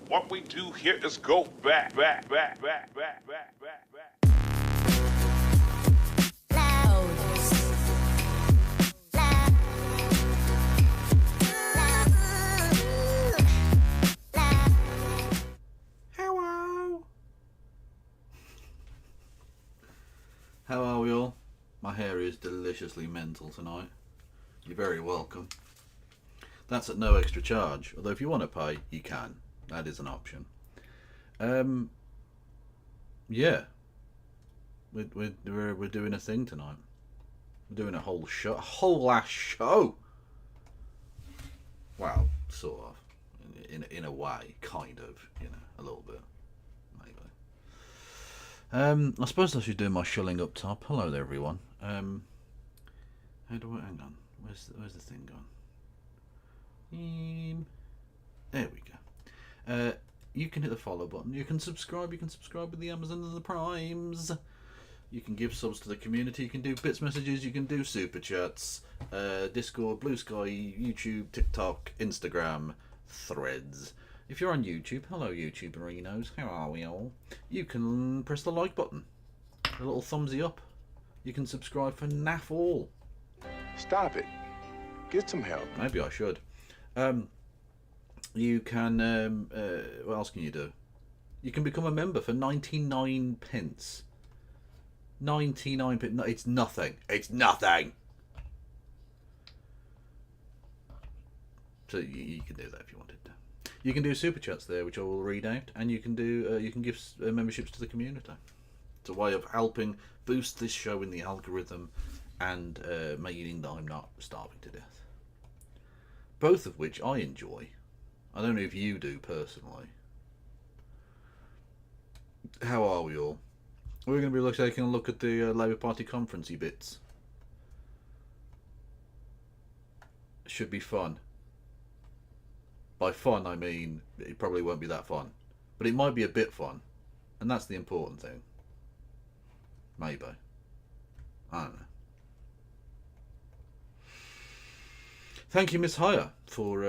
What we do here is go back. Hello. How are we all? My hair is deliciously mental tonight. You're very welcome. That's at no extra charge, although if you want to pay, you can. That is an option. Yeah, we're doing a thing tonight. We're doing a whole show, a whole last show. Well, sort of, in a way, kind of, you know, a little bit, maybe. I suppose I should do my shilling up top. Hello there, everyone. How do I... Hang on. Where's the thing gone? There we go. You can hit the follow button. You can subscribe. You can subscribe with the Amazon and the Primes. You can give subs to the community. You can do bits messages. You can do super chats. Discord, Blue Sky, YouTube, TikTok, Instagram, Threads. If you're on YouTube, hello YouTuberinos, how are we all? You can press the like button. A little thumbsy up. You can subscribe for naff all. Stop it. Get some help. Maybe I should. You can... what else can you do? You can become a member for 99 pence. 99 pence. No, it's nothing. It's nothing. So you can do that if you wanted to. You can do super chats there, which I will read out, and you can do you can give memberships to the community. It's a way of helping boost this show in the algorithm and making that I'm not starving to death. Both of which I enjoy. I don't know if you do personally. How are we all? We're going to be taking a look at the Labour Party conference-y bits. Should be fun. By fun, I mean it probably won't be that fun. But it might be a bit fun. And that's the important thing. Maybe. I don't know. Thank you, Miss Hire, for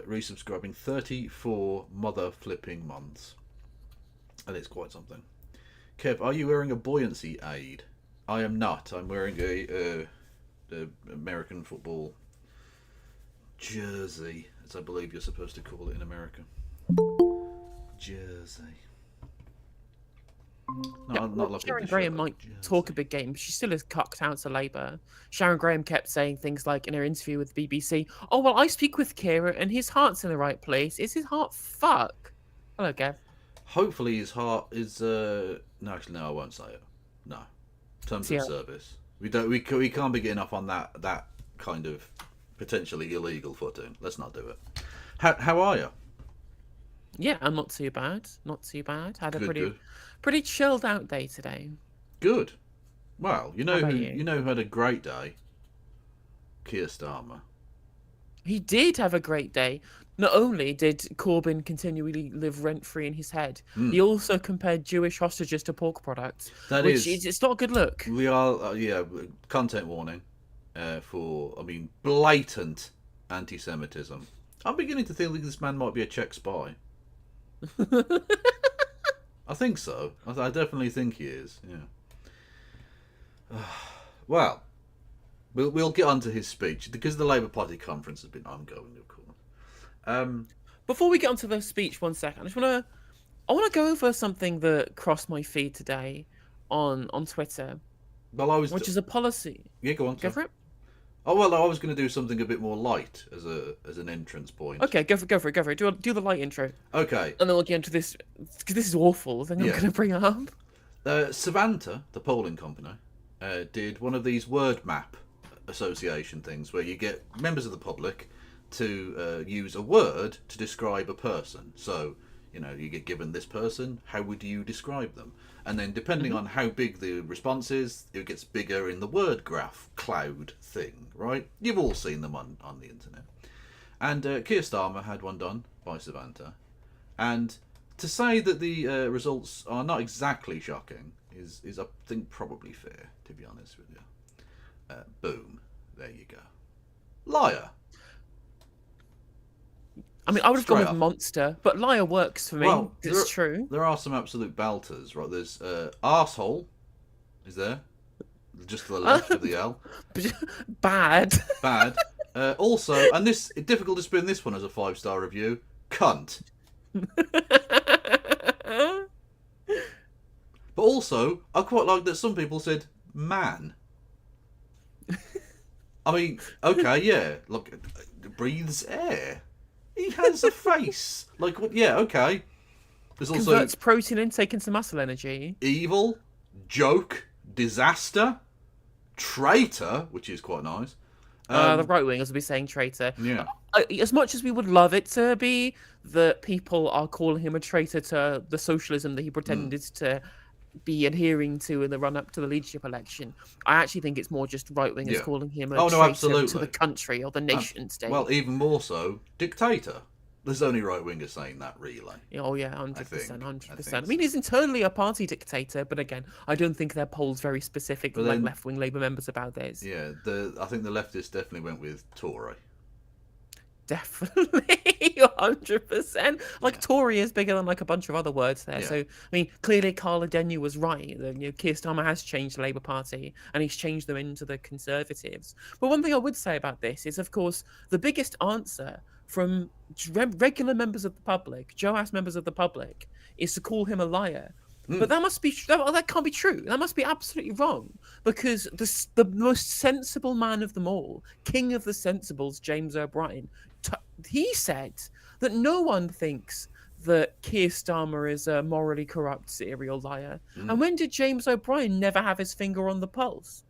resubscribing 34 mother-flipping months. And it's quite something. Kev, are you wearing a buoyancy aid? I am not. I'm wearing a American football jersey, as I believe you're supposed to call it in America. Jersey. No, I'm not looking Sharon at Graham might talk a big game, but she still is cucked out to Labour. Sharon Graham kept saying things like in her interview with the BBC, "Oh, well, I speak with Kira and his heart's in the right place. Is his heart fuck?" Hello, Gav. Hopefully his heart is... No, actually, no, I won't say it. No. Terms of service. We can't be getting off on that kind of potentially illegal footing. Let's not do it. How are you? Yeah, I'm not too bad. Not too bad. Had a Good. pretty chilled out day today. Good. Well, you know How who about you? who had a great day? Keir Starmer. He did have a great day. Not only did Corbyn continually live rent-free in his head, he also compared Jewish hostages to pork products. It's not a good look. We are, content warning for, blatant anti-Semitism. I'm beginning to think that this man might be a Czech spy. I think so. I definitely think he is, yeah. Well, we'll get on to his speech, because the Labour Party conference has been ongoing, of course. Before we get onto the speech, 1 second, I want to go over something that crossed my feed today on Twitter, which is a policy. Yeah, go on. Go for it. Oh well, I was going to do something a bit more light as an entrance point. Okay, go for it. Do the light intro. Okay. And then we'll get into this, because this is awful. Then I'm going to bring up. Savanta, the polling company, did one of these word map association things where you get members of the public to use a word to describe a person. So, you get given this person, how would you describe them? And then depending on how big the response is, it gets bigger in the word graph cloud thing, right? You've all seen them on the internet. And Keir Starmer had one done by Savanta. And to say that the results are not exactly shocking is I think, probably fair, to be honest with you. Boom. There you go. Liar. I would have gone with monster, but liar works for me. Well, it's true. There are some absolute belters, right? There's arsehole, is there? Just to the left of the L. Bad. Also, and this difficult to spin this one as a 5-star review. Cunt. But also, I quite like that some people said man. Okay, yeah. Look, breathes air. He has a face. Okay. There's also converts protein intake into muscle energy. Evil, joke, disaster, traitor, which is quite nice. The right wingers will be saying traitor. Yeah. As much as we would love it to be that people are calling him a traitor to the socialism that he pretended to be adhering to in the run up to the leadership election. I actually think it's more just right wingers Yeah. calling him a Oh, no, traitor to absolutely. the country or the nation state. Well, even more so, dictator. There's only right wingers saying that, really. Oh yeah, I 100%, think 100%. I so. mean, he's internally a party dictator, but again, I don't think their polls very specific, But like then- left-wing Labour members about this. Yeah, I think the leftists definitely went with Tory. Definitely, 100%. Like Yeah. Tory is bigger than like a bunch of other words there. Yeah. So I mean, clearly Carla Denny was right. Keir Starmer has changed the Labour Party, and he's changed them into the Conservatives. But one thing I would say about this is, of course, the biggest answer from regular members of the public, Joe-ass members of the public, is to call him a liar. But that must be that can't be true. That must be absolutely wrong, because the most sensible man of them all, king of the sensibles, James O'Brien, he said that no one thinks that Keir Starmer is a morally corrupt serial liar. And when did James O'Brien never have his finger on the pulse?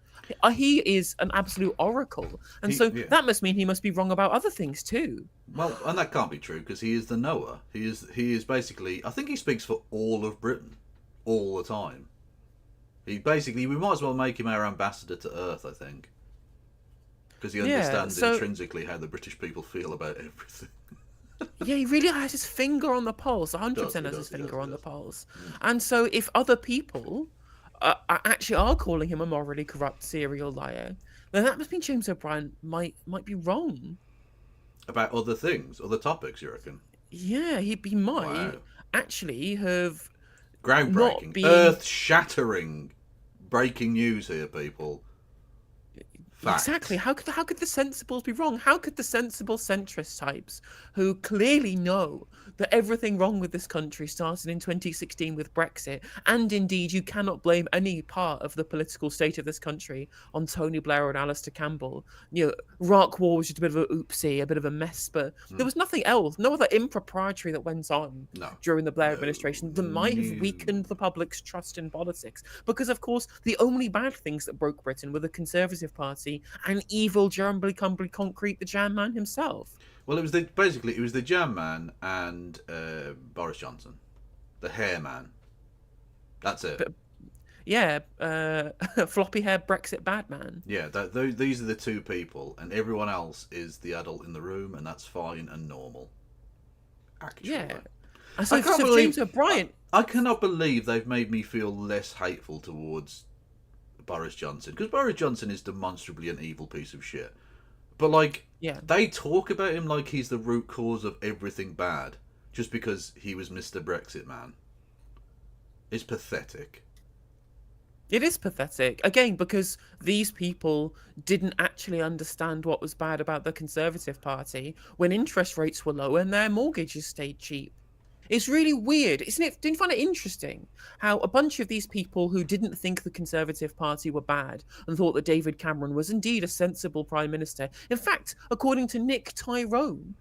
He is an absolute oracle, and that must mean he must be wrong about other things too. Well, and that can't be true because he is the knower. He is basically. I think he speaks for all of Britain, all the time. We might as well make him our ambassador to Earth. I think because he understands intrinsically how the British people feel about everything. Yeah, he really has his finger on the pulse. 100% has his finger on the pulse. And so, if other people actually are calling him a morally corrupt serial liar, then that must mean James O'Brien might be wrong about other things, other topics. You reckon? Yeah, he might actually have groundbreaking, earth-shattering, breaking news here, people. Facts. Exactly. How could the sensibles be wrong? How could the sensible centrist types, who clearly know that everything wrong with this country started in 2016 with Brexit, and indeed you cannot blame any part of the political state of this country on Tony Blair and Alistair Campbell. Iraq War was just a bit of a oopsie, a bit of a mess, but there was nothing else, no other impropriety that went on during the Blair administration that might have weakened the public's trust in politics. Because, of course, the only bad things that broke Britain were the Conservative Party and evil Jeremy Concrete, the Jam Man himself. Well, it was the Jam Man and Boris Johnson, the Hair Man. That's it. Floppy hair Brexit bad man. Yeah, these are the two people, and everyone else is the adult in the room, and that's fine and normal. Actually, yeah. And so James O'Brien. I cannot believe they've made me feel less hateful towards Boris Johnson, because Boris Johnson is demonstrably an evil piece of shit. But they talk about him like he's the root cause of everything bad, just because he was Mr. Brexit man. It's pathetic. It is pathetic. Again, because these people didn't actually understand what was bad about the Conservative Party when interest rates were low and their mortgages stayed cheap. It's really weird, isn't it? Don't you find it interesting how a bunch of these people who didn't think the Conservative Party were bad and thought that David Cameron was indeed a sensible Prime Minister. In fact, according to Nick Tyrone,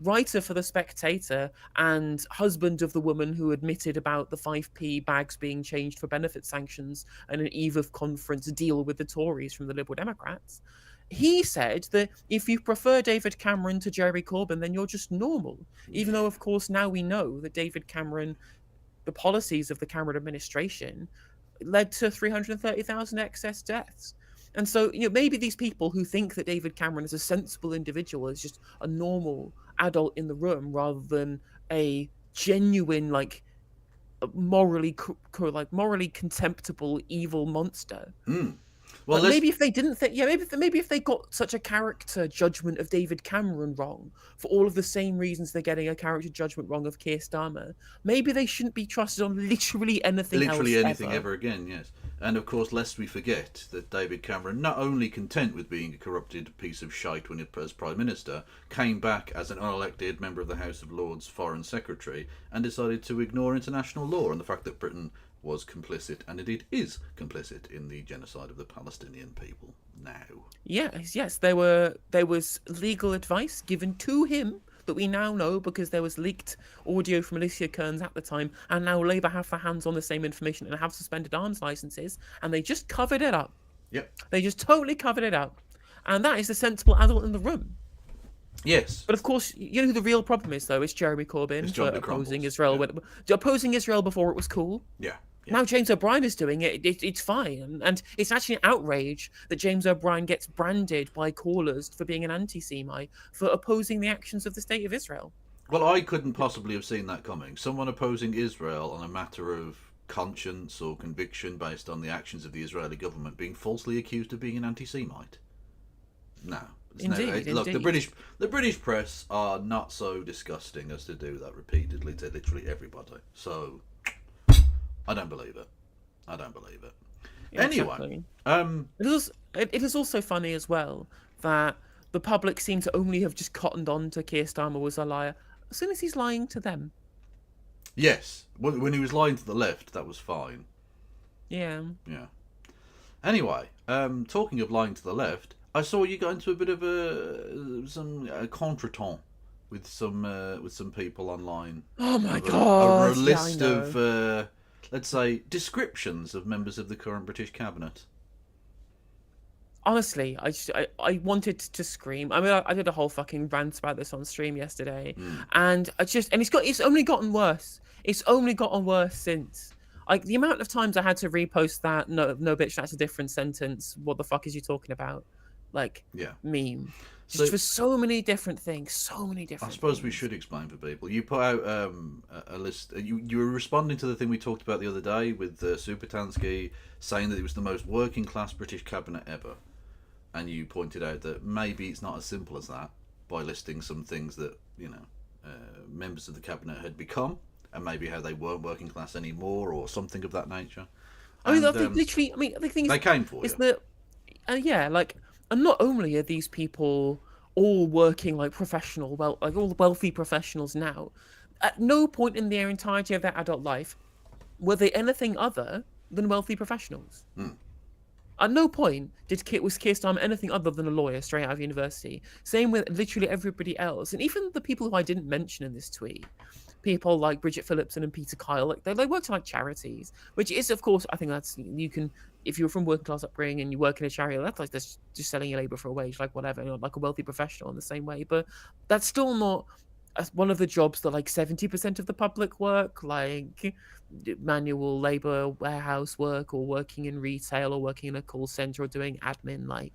writer for The Spectator and husband of the woman who admitted about the 5p bags being changed for benefit sanctions and an eve of conference deal with the Tories from the Liberal Democrats, he said that if you prefer David Cameron to Jeremy Corbyn, then you're just normal. Even though, of course, now we know that David Cameron, the policies of the Cameron administration, led to 330,000 excess deaths. And so, maybe these people who think that David Cameron is a sensible individual, is just a normal adult in the room rather than a genuine, morally contemptible evil monster. Well, maybe if they didn't think, maybe if they got such a character judgment of David Cameron wrong for all of the same reasons they're getting a character judgment wrong of Keir Starmer, maybe they shouldn't be trusted on literally anything ever again. Yes, and of course, lest we forget that David Cameron, not only content with being a corrupted piece of shite when he was Prime Minister, came back as an unelected member of the House of Lords Foreign Secretary and decided to ignore international law and the fact that Britain was complicit, and indeed is complicit, in the genocide of the Palestinian people now. Yes, there was legal advice given to him that we now know because there was leaked audio from Alicia Kearns at the time, and now Labour have their hands on the same information and have suspended arms licences, and they just covered it up. Yep. They just totally covered it up. And that is the sensible adult in the room. Yes. But of course, you know who the real problem is, though? It's Jeremy Corbyn for opposing Israel. Yeah. Opposing Israel before it was cool. Yeah. Now James O'Brien is doing it. It's fine, and it's actually an outrage that James O'Brien gets branded by callers for being an anti-Semite for opposing the actions of the state of Israel. Well, I couldn't possibly have seen that coming. Someone opposing Israel on a matter of conscience or conviction based on the actions of the Israeli government being falsely accused of being an anti-Semite. No. Indeed, Look, indeed. the British press are not so disgusting as to do that repeatedly to literally everybody. So I don't believe it. I don't believe it. Yeah, Anyway, exactly. It is also funny as well that the public seem to only have just cottoned on to Keir Starmer was a liar as soon as he's lying to them. yes, when he was lying to the left, that was fine. Yeah. Yeah. Anyway, talking of lying to the left, I saw you got into a bit of a contretemps with some people online. Oh my Over god. a list yeah, I know. of let's say descriptions of members of the current British cabinet. Honestly, I wanted to scream. I mean, I did a whole fucking rant about this on stream yesterday, and it's only gotten worse. It's only gotten worse since. Like the amount of times I had to repost that no bitch, that's a different sentence. What the fuck is you talking about? Like Yeah. meme. So- Just for so many different things. So many I different suppose we things. should explain for people. You put out a list. You were responding to the thing we talked about the other day with Supertansky saying that it was the most working class British cabinet ever, and you pointed out that maybe it's not as simple as that by listing some things that members of the cabinet had become, and maybe how they weren't working class anymore or something of that nature. I mean, And, they literally. I mean, the thing is, they came for is you. that yeah, like, and not only are these people all working like professional, well, like all wealthy professionals now, at no point in their entirety of their adult life were they anything other than wealthy professionals. At no point was Keir Starmer anything other than a lawyer straight out of university. Same with literally everybody else, and even the people who I didn't mention in this tweet. People like Bridget Phillipson and Peter Kyle, like they work to like charities, which is, of course, I think that's you can if you're from working class upbringing and you work in a charity, that's like just selling your labor for a wage, like whatever, like a wealthy professional in the same way. But that's still not one of the jobs that like 70% of the public work, like manual labor, warehouse work, or working in retail, or working in a call center, or doing admin. Like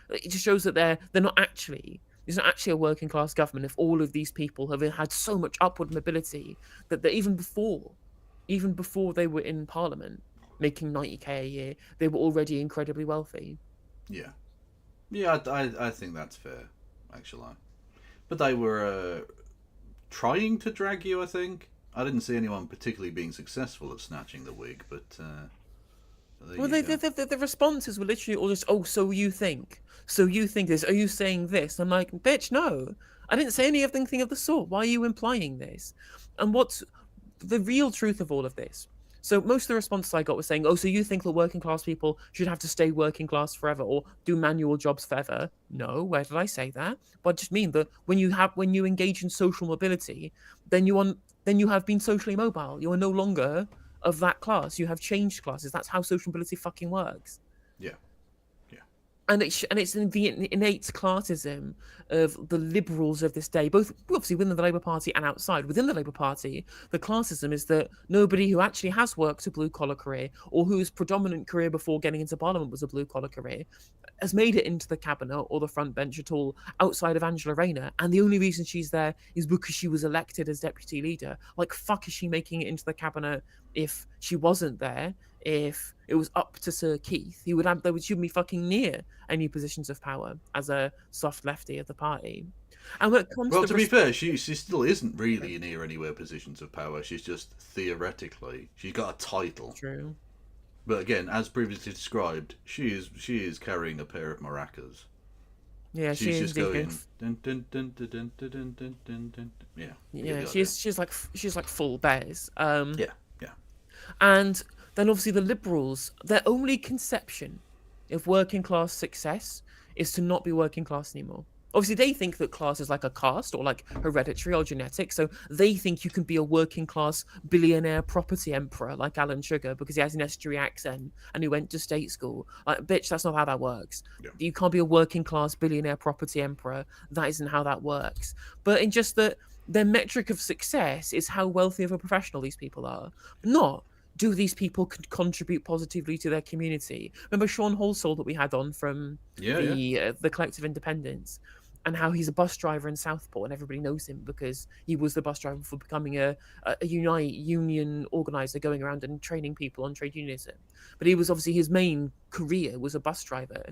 it just shows that they're not actually. It's not actually a working class government if all of these people have had so much upward mobility that even before they were in Parliament making 90k a year, they were already incredibly wealthy. Yeah, I think that's fair, actually. But they were trying to drag you. I think I didn't see anyone particularly being successful at snatching the wig, but. Well, the responses were literally all just, "Oh, so you think this? Are you saying this?" I'm like, "Bitch, no, I didn't say anything of the sort. Why are you implying this?" And what's the real truth of all of this? So most of the responses I got was saying, "Oh, so you think that working class people should have to stay working class forever or do manual jobs forever?" No, where did I say that? But I just mean that when you engage in social mobility, then you have been socially mobile. You are no longer of that class. You have changed classes. That's how social mobility fucking works. Yeah. And it's in the innate classism of the liberals of this day, both obviously within the Labour Party and outside. Within the Labour Party, the classism is that nobody who actually has worked a blue-collar career or whose predominant career before getting into Parliament was a blue-collar career has made it into the cabinet or the front bench at all outside of Angela Rayner. And the only reason she's there is because she was elected as deputy leader. Like, fuck is she making it into the cabinet if she wasn't there? If it was up to Sir Keith, she would be fucking near any positions of power as a soft lefty of the party. And when it comes Well, to be fair, she still isn't really near anywhere positions of power. She's just theoretically she's got a title. True. But again, as previously described, she is carrying a pair of maracas. Yeah, She's just going. Yeah. Yeah, she's like full bears. Yeah. And then obviously the Liberals, their only conception of working class success is to not be working class anymore. Obviously, they think that class is like a caste or like hereditary or genetic. So they think you can be a working class billionaire property emperor like Alan Sugar because he has an estuary accent and he went to state school. Like, bitch, that's not how that works. Yeah. You can't be a working class billionaire property emperor. That isn't how that works. But in just that their metric of success is how wealthy of a professional these people are. Not do these people contribute positively to their community? Remember Sean Halsall that we had on from Yeah, the Collective Independence, and how he's a bus driver in Southport and everybody knows him because he was the bus driver for becoming a Unite union organizer, going around and training people on trade unionism. But he was obviously, his main career was a bus driver.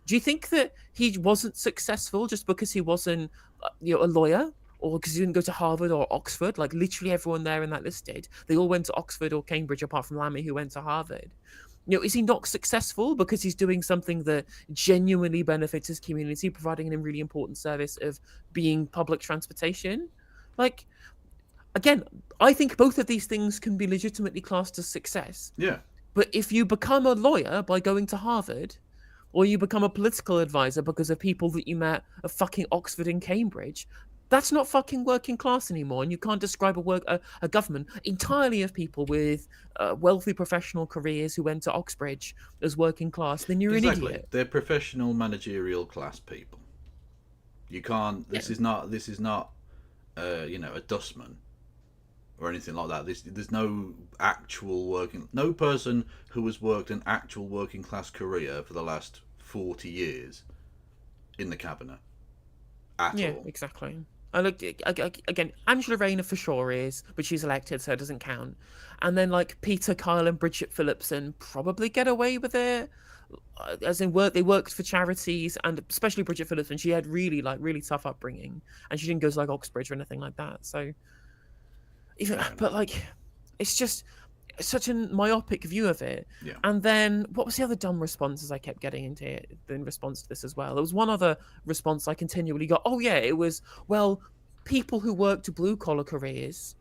Do you think that he wasn't successful just because he wasn't a lawyer? Or because he didn't go to Harvard or Oxford? Like, literally everyone there in that list did. They all went to Oxford or Cambridge, apart from Lammy, who went to Harvard. Is he not successful because he's doing something that genuinely benefits his community, providing a really important service of being public transportation? Like, again, I think both of these things can be legitimately classed as success. yeah. But if you become a lawyer by going to Harvard, or you become a political advisor because of people that you met at fucking Oxford and Cambridge, that's not fucking working class anymore. And you can't describe a government entirely of people with wealthy professional careers who went to Oxbridge as working class. Then you're Exactly. an idiot. They're professional managerial class people. You can't. This is not. This is not. A dustman or anything like that. There's no actual working. No person who has worked an actual working class career for the last 40 years in the cabinet at all. Exactly. I look again. Angela Rayner for sure is, but she's elected, so it doesn't count. And then like Peter Kyle and Bridget Phillipson probably get away with it, as in they worked for charities, and especially Bridget Phillipson. She had really tough upbringing, and she didn't go to like Oxbridge or anything like that. So but like, it's just such a myopic view of it. Yeah. And then what was the other dumb responses I kept getting into it in response to this as well? There was one other response I continually got. Oh yeah, it was, well, people who worked blue collar careers,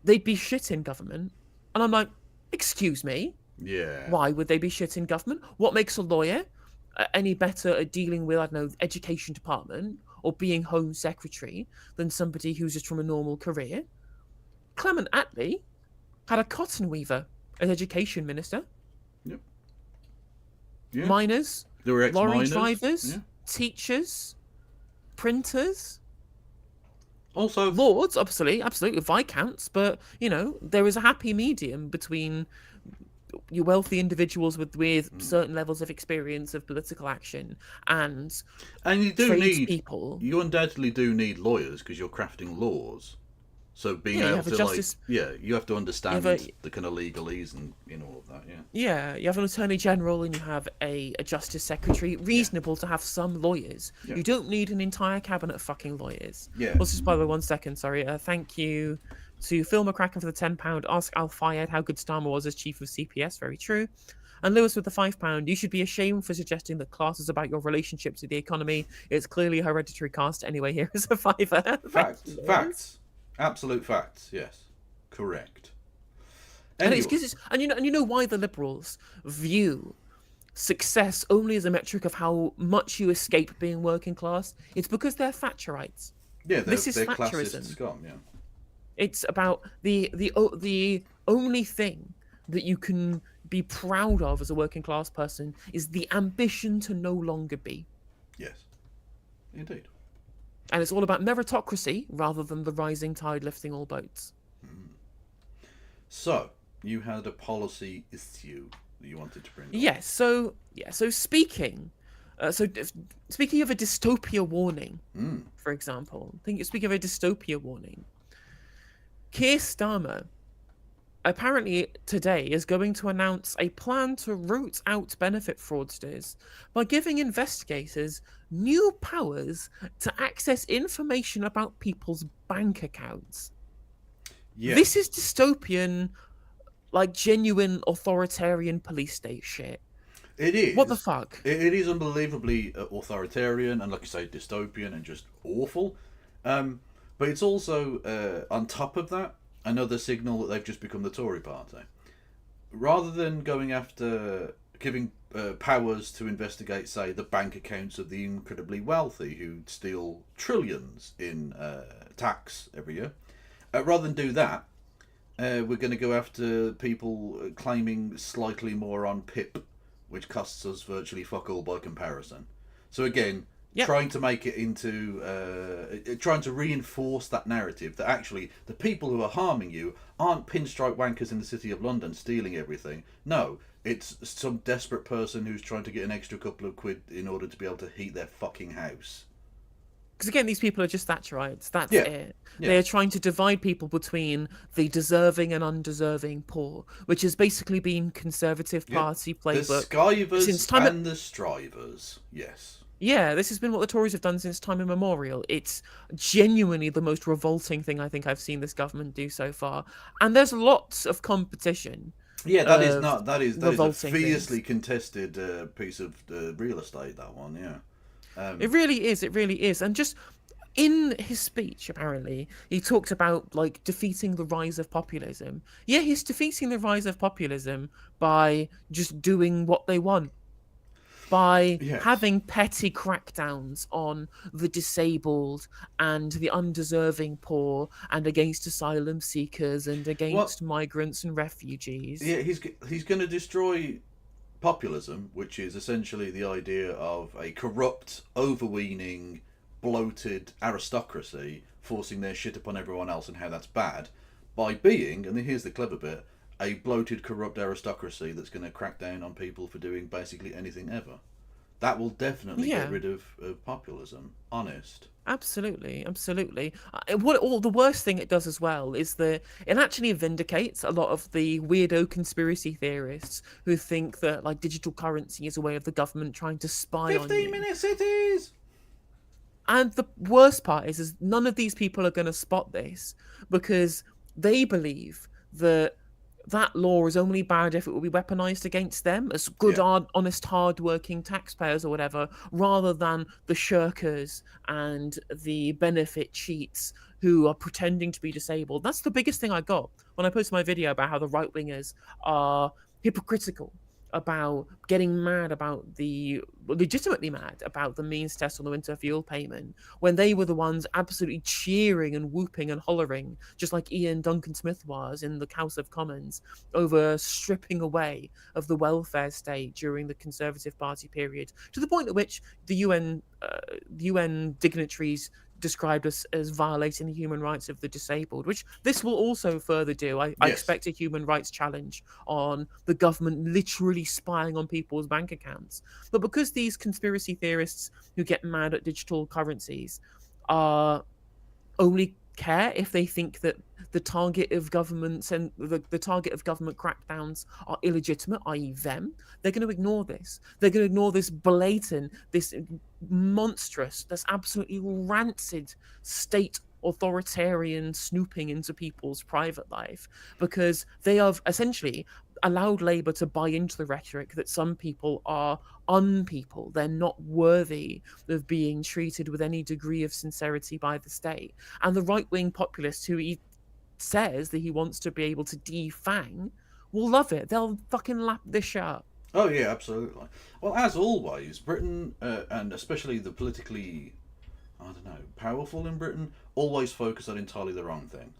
they'd be shit in government. And I'm like, excuse me? Yeah. Why would they be shit in government? What makes a lawyer any better at dealing with, I don't know, the education department or being home secretary than somebody who's just from a normal career? Clement Attlee had a cotton weaver as education minister. Yep. Yeah. Miners, There were lorry ex-miners. drivers, Yeah. teachers, printers, Also, lords, absolutely, viscounts. But there is a happy medium between your wealthy individuals with certain levels of experience of political action and you do need people. You undoubtedly do need lawyers because you're crafting laws. So being able to you have to understand the kind of legalese and all of that. Yeah, you have an attorney general and you have a justice secretary. Reasonable to have some lawyers. Yeah. You don't need an entire cabinet of fucking lawyers. Yeah. Also, just by the way, 1 second, sorry. Thank you to Phil McCracken for the £10. Ask Al Fayed how good Starmer was as chief of CPS. Very true. And Lewis with the £5. You should be ashamed for suggesting that class is about your relationships with the economy. It's clearly a hereditary caste anyway. Here is a £5. Facts. Absolute facts. Yes. Correct. And Anyway. and you know why the Liberals view success only as a metric of how much you escape being working class? It's because they're Thatcherites. Yeah, this is they're Thatcherism. classist scum. Yeah. It's about the only thing that you can be proud of as a working class person is the ambition to no longer be. Yes. Indeed. And it's all about meritocracy rather than the rising tide lifting all boats. So you had a policy issue that you wanted to bring up. Yes. So speaking of a dystopia warning, for example, speaking of a dystopia warning, Keir Starmer apparently today is going to announce a plan to root out benefit fraudsters by giving investigators new powers to access information about people's bank accounts. Yes. This is dystopian, like genuine authoritarian police state shit. It is. What the fuck? It is unbelievably authoritarian and, like I say, dystopian and just awful. But it's also, on top of that, another signal that they've just become the Tory party. Rather than going after giving powers to investigate, say, the bank accounts of the incredibly wealthy who steal trillions in tax every year, rather than do that, we're going to go after people claiming slightly more on PIP, which costs us virtually fuck all by comparison. So again, Yep. trying to make it into trying to reinforce that narrative that actually the people who are harming you aren't pinstripe wankers in the city of London stealing everything. No, it's some desperate person who's trying to get an extra couple of quid in order to be able to heat their fucking house. Because again, these people are just Thatcherites. That's Yeah. it. Yeah. They are trying to divide people between the deserving and undeserving poor, which has basically been Conservative Party The playbook skivers since time. and the strivers. Yes. Yeah, this has been what the Tories have done since time immemorial. It's genuinely the most revolting thing I think I've seen this government do so far. And there's lots of competition. Yeah, that is of not that is a revolting fiercely things. contested piece of real estate. That one, yeah. It really is. It really is. And just in his speech, apparently, he talked about like defeating the rise of populism. Yeah, he's defeating the rise of populism by just doing what they want, by Yes. having petty crackdowns on the disabled and the undeserving poor and against asylum seekers and against migrants and refugees. Yeah, he's going to destroy populism, which is essentially the idea of a corrupt, overweening, bloated aristocracy forcing their shit upon everyone else and how that's bad, by being, and here's the clever bit, a bloated, corrupt aristocracy that's going to crack down on people for doing basically anything ever. That will definitely get rid of populism. Honest. Absolutely, absolutely. The worst thing it does as well is that it actually vindicates a lot of the weirdo conspiracy theorists who think that like digital currency is a way of the government trying to spy on you. 15-minute cities! And the worst part is none of these people are going to spot this because they believe that that law is only bad if it will be weaponized against them as good, honest, hard-working taxpayers or whatever, rather than the shirkers and the benefit cheats who are pretending to be disabled. That's the biggest thing I got when I posted my video about how the right-wingers are hypocritical about getting mad about legitimately mad about the means test on the winter fuel payment when they were the ones absolutely cheering and whooping and hollering, just like Ian Duncan Smith was in the House of Commons, over stripping away of the welfare state during the Conservative Party period, to the point at which the UN dignitaries described us as violating the human rights of the disabled, which this will also further do. I expect a human rights challenge on the government literally spying on people's bank accounts. But because these conspiracy theorists who get mad at digital currencies are only care if they think that the target of governments and the target of government crackdowns are illegitimate, i.e. them, they're going to ignore this. They're going to ignore this blatant, this monstrous, this absolutely rancid state authoritarian snooping into people's private life, because they have essentially allowed Labour to buy into the rhetoric that some people are unpeople. They're not worthy of being treated with any degree of sincerity by the state. And the right-wing populist who he says that he wants to be able to defang will love it. They'll fucking lap this shit up. Oh yeah, absolutely. Well, as always, Britain, and especially the politically, I don't know, powerful in Britain, always focus on entirely the wrong thing.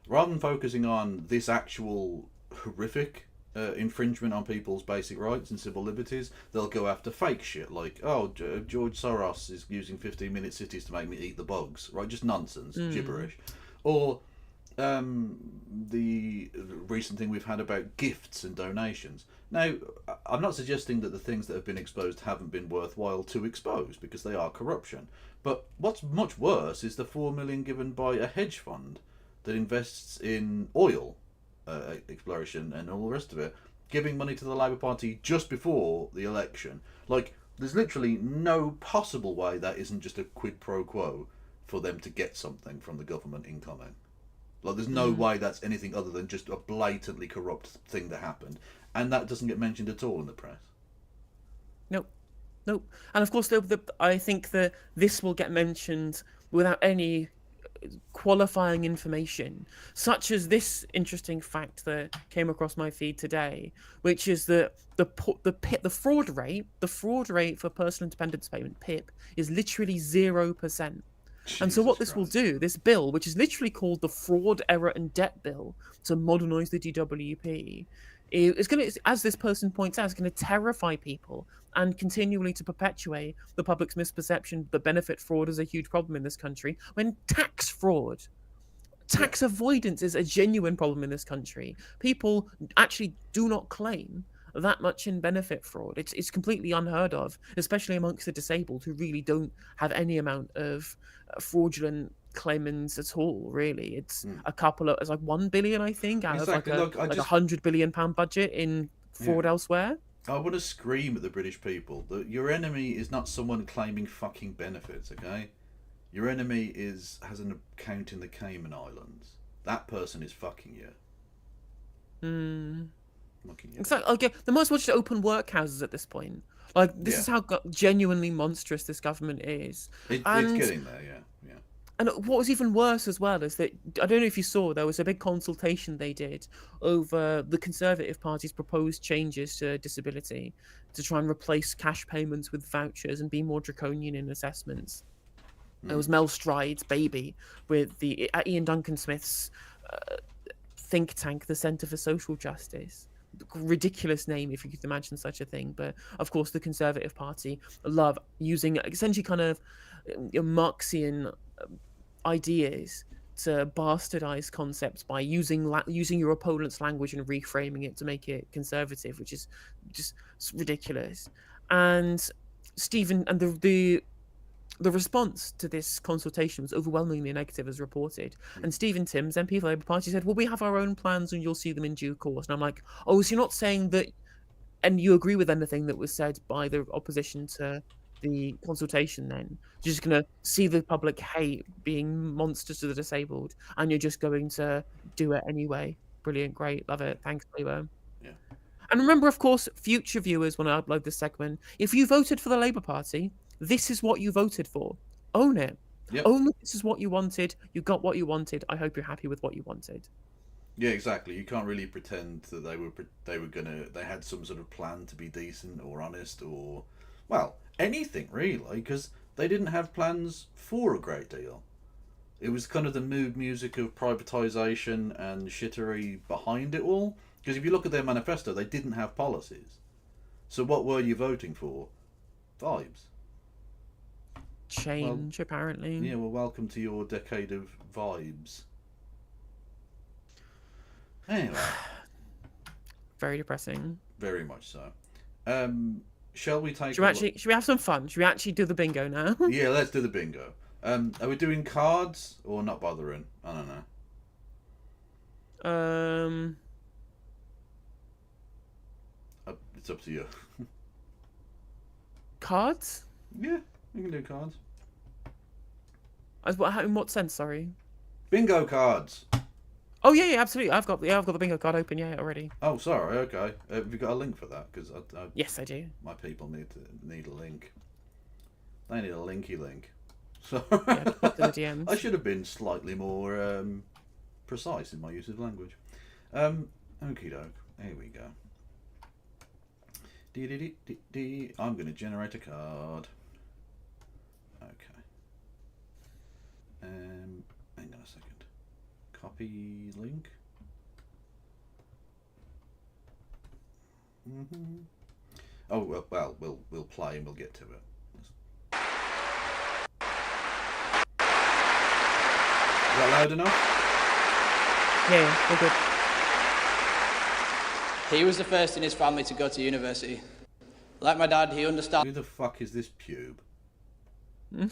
Rather than focusing on this actual horrific infringement on people's basic rights and civil liberties, they'll go after fake shit like, oh, George Soros is using 15-minute cities to make me eat the bugs, right? Just nonsense, gibberish. Or the recent thing we've had about gifts and donations. Now, I'm not suggesting that the things that have been exposed haven't been worthwhile to expose, because they are corruption. But what's much worse is the 4 million given by a hedge fund that invests in oil exploration and all the rest of it, giving money to the Labour Party just before the election. Like, there's literally no possible way that isn't just a quid pro quo for them to get something from the government incoming. Like, there's no way that's anything other than just a blatantly corrupt thing that happened. And that doesn't get mentioned at all in the press. Nope. And of course, I think that this will get mentioned without any qualifying information, such as this interesting fact that came across my feed today, which is that the fraud rate for personal independence payment (PIP) is literally 0%. And so what this will do, this bill, which is literally called the Fraud, Error and Debt Bill to modernise the DWP, It's going to, as this person points out, it's going to terrify people and continually to perpetuate the public's misperception that benefit fraud is a huge problem in this country, when tax fraud, tax avoidance is a genuine problem in this country. People actually do not claim that much in benefit fraud. It's completely unheard of, especially amongst the disabled, who really don't have any amount of fraudulent claimants at all. Really, it's a couple of, it's like 1 billion, I think, out Exactly. of Look, like £100 billion budget in fraud elsewhere. I want to scream at the British people that your enemy is not someone claiming fucking benefits, okay? Your enemy has an account in the Cayman Islands. That person is fucking you. Exactly. Okay, they might as well just open workhouses at this point. Like, this is how genuinely monstrous this government is. It's getting there, yeah. And what was even worse as well is that, I don't know if you saw, there was a big consultation they did over the Conservative Party's proposed changes to disability to try and replace cash payments with vouchers and be more draconian in assessments. It was Mel Stride's baby with the Ian Duncan Smith's think tank, the Centre for Social Justice. Ridiculous name, if you could imagine such a thing. But of course, the Conservative Party love using essentially kind of Marxian ideas to bastardize concepts by using your opponent's language and reframing it to make it conservative, which is just ridiculous. And Stephen, and the response to this consultation was overwhelmingly negative, as reported. And Stephen Timms, MP for the Labour Party, said, well, we have our own plans and you'll see them in due course. And I'm like, oh, so you're not saying that, and you agree with anything that was said by the opposition to the consultation then? You're just going to see the public hate being monsters to the disabled, and you're just going to do it anyway. Brilliant, great, love it. Thanks, Labour. Yeah. And remember, of course, future viewers, when I upload this segment, if you voted for the Labour Party, this is what you voted for. Own it. Yep. Own that this is what you wanted. You got what you wanted. I hope you're happy with what you wanted. Yeah, exactly. You can't really pretend that they had some sort of plan to be decent or honest or, well, anything really, because they didn't have plans for a great deal. It was kind of the mood music of privatisation and shittery behind it all. Because if you look at their manifesto, they didn't have policies. So what were you voting for? Vibes. Change, apparently. Yeah, well, welcome to your decade of vibes. Anyway. Very depressing. Very much so. Shall we take... Should we have some fun? Should we actually do the bingo now? Yeah, let's do the bingo. Are we doing cards or not bothering? I don't know. It's up to you. Cards? Yeah, we can do cards. In what sense? Sorry. Bingo cards. Oh yeah, absolutely. I've got the bingo card open already. Oh, sorry. Okay. Have you got a link for that? Because yes, I do. My people need a link. They need a linky link. So Yeah, put the DMs. I should have been slightly more precise in my use of language. Okie doke. Here we go. I'm going to generate a card. Okay. Hang on a second. Copy link. Oh well, we'll play and we'll get to it. Is that loud enough? Yeah, we're good. He was the first in his family to go to university. Like my dad, he understands. Who the fuck is this pube? I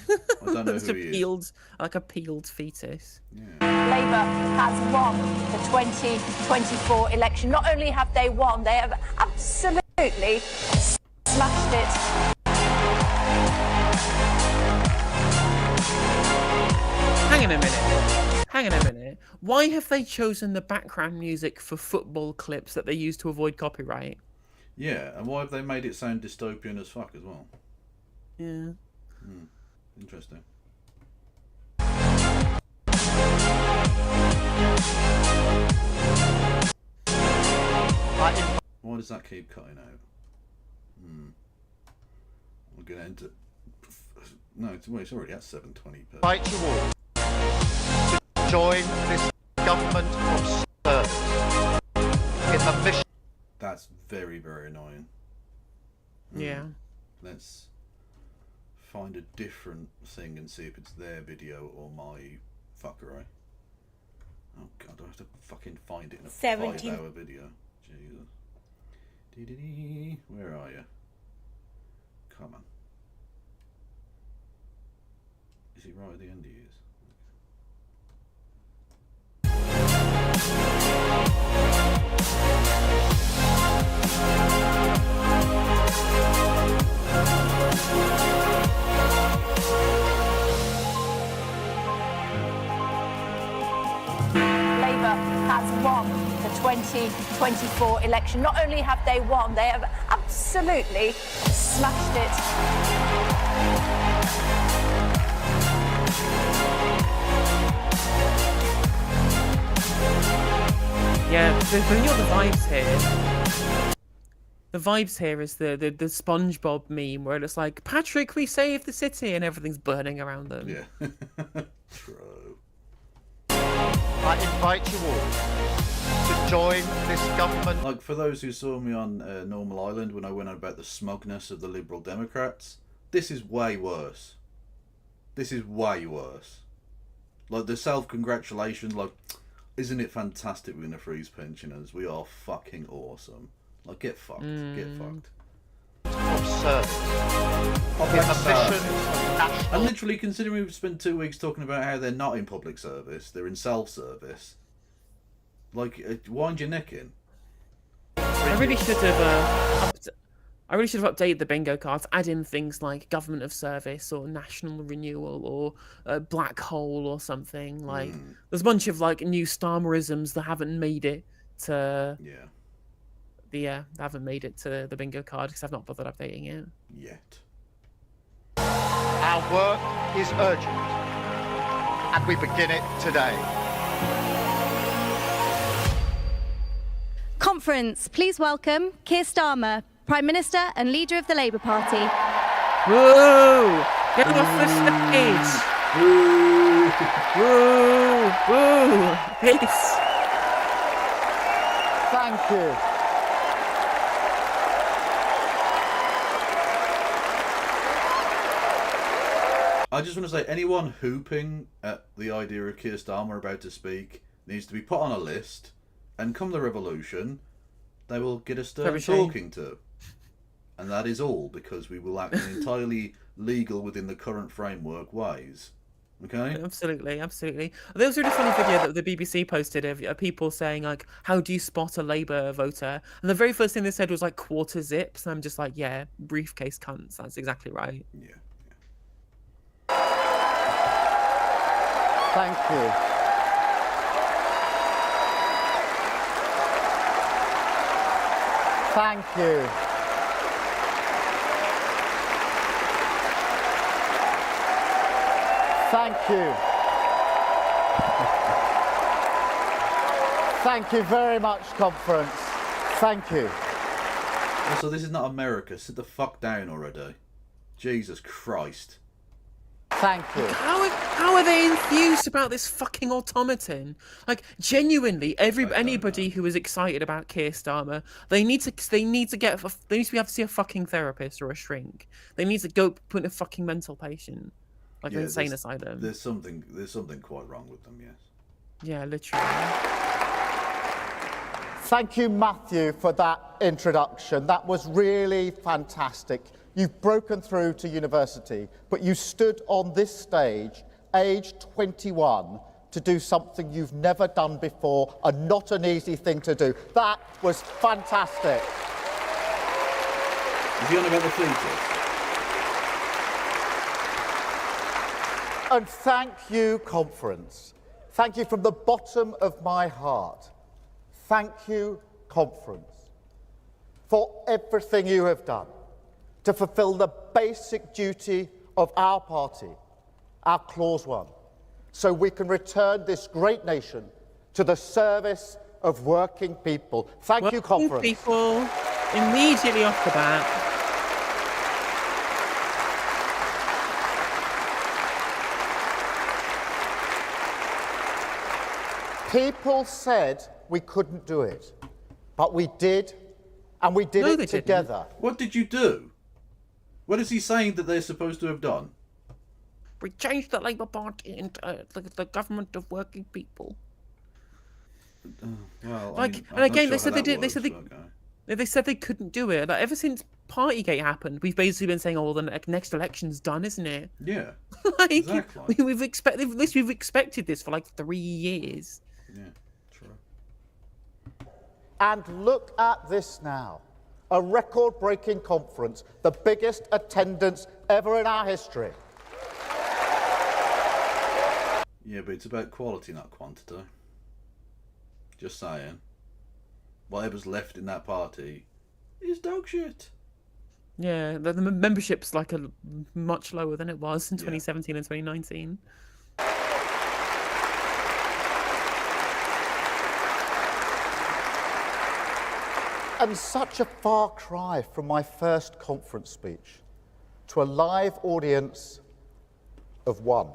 don't know who he is. Like a peeled fetus. Yeah. Labour has won the 2024 election. Not only have they won, they have absolutely smashed it. Hang on a minute. Why have they chosen the background music for football clips that they use to avoid copyright? Yeah, and why have they made it sound dystopian as fuck as well? Yeah. Interesting. Why does that keep cutting out? We're going to enter... No, it's already at 720p. Invite you all to join this government of servants in the mission That's very, very annoying. Yeah. Let's find a different thing and see if it's their video or my fuckery. Oh god, I have to fucking find it in a 5-hour video. Jesus. Where are you? Come on. Is he right at the end? He is. Labour has won the 2024 election. Not only have they won, they have absolutely smashed it. Yeah, but you know the vibes here. The vibes here is the SpongeBob meme where it's like, Patrick, we saved the city, and everything's burning around them. Yeah. True. I invite you all to join this government. Like, for those who saw me on Normal Island when I went on about the smugness of the Liberal Democrats, this is way worse. This is way worse. Like, the self-congratulations, like, isn't it fantastic we're going to freeze pensioners? We are fucking awesome. Like, get fucked. Get fucked. Of service. Public A mission service. of national. And literally, considering we've spent 2 weeks talking about how they're not in public service, they're in self-service. Like, wind your neck in. I really should have updated the bingo cards, add in things like government of service or national renewal or black hole or something. Like, there's a bunch of like new Starmerisms that haven't made it to they haven't made it to the bingo card because I've not bothered updating it yet. Our work is urgent, and we begin it today. Conference, please welcome Keir Starmer, Prime Minister and leader of the Labour Party. Woo! Get off the stage! Woo! Woo! Woo! Peace! Thank you. I just want to say, anyone hooping at the idea of Keir Starmer about to speak needs to be put on a list, and come the revolution, they will get a stern talking to. And that is all, because we will act in entirely legal within the current framework ways. Okay? Absolutely, absolutely. There was a really funny video that the BBC posted of people saying, like, how do you spot a Labour voter? And the very first thing they said was, like, quarter zips. And I'm just like, yeah, briefcase cunts. That's exactly right. Yeah. Thank you. Thank you. Thank you. Thank you very much, conference. Thank you. Also, this is not America. Sit the fuck down already. Jesus Christ. Thank you. How are they enthused about this fucking automaton? Like, genuinely, anybody who is excited about Keir Starmer, they need to be able to see a fucking therapist or a shrink. They need to go put in a fucking mental patient, like an insane asylum. There's something quite wrong with them. Yes. Yeah, literally. Thank you, Matthew, for that introduction. That was really fantastic. You've broken through to university, but you stood on this stage, age 21, to do something you've never done before, and not an easy thing to do. That was fantastic. Is he on about the fetus? And thank you, conference. Thank you from the bottom of my heart. Thank you, conference, for everything you have done to fulfil the basic duty of our party, our Clause 1, so we can return this great nation to the service of working people. Thank you, conference. People, immediately off the bat. People said we couldn't do it, but we did, And we did No, it they didn't. together. What did you do? What is he saying that they're supposed to have done? We changed the Labour Party into the government of working people. Well, Like, I'm and not again, sure they said how they that did. They works, said they. but okay. They said they couldn't do it. Like ever since Partygate happened, we've basically been saying, "Oh, the next election's done, isn't it?" Yeah, Like, exactly. we've expected. At least we've expected this for like 3 years. Yeah, true. And look at this now. A record-breaking conference, the biggest attendance ever in our history. Yeah, but it's about quality, not quantity. Just saying. Whatever's left in that party is dog shit. Yeah, the membership's like much lower than it was in Yeah. 2017 and 2019. And such a far cry from my first conference speech to a live audience of one.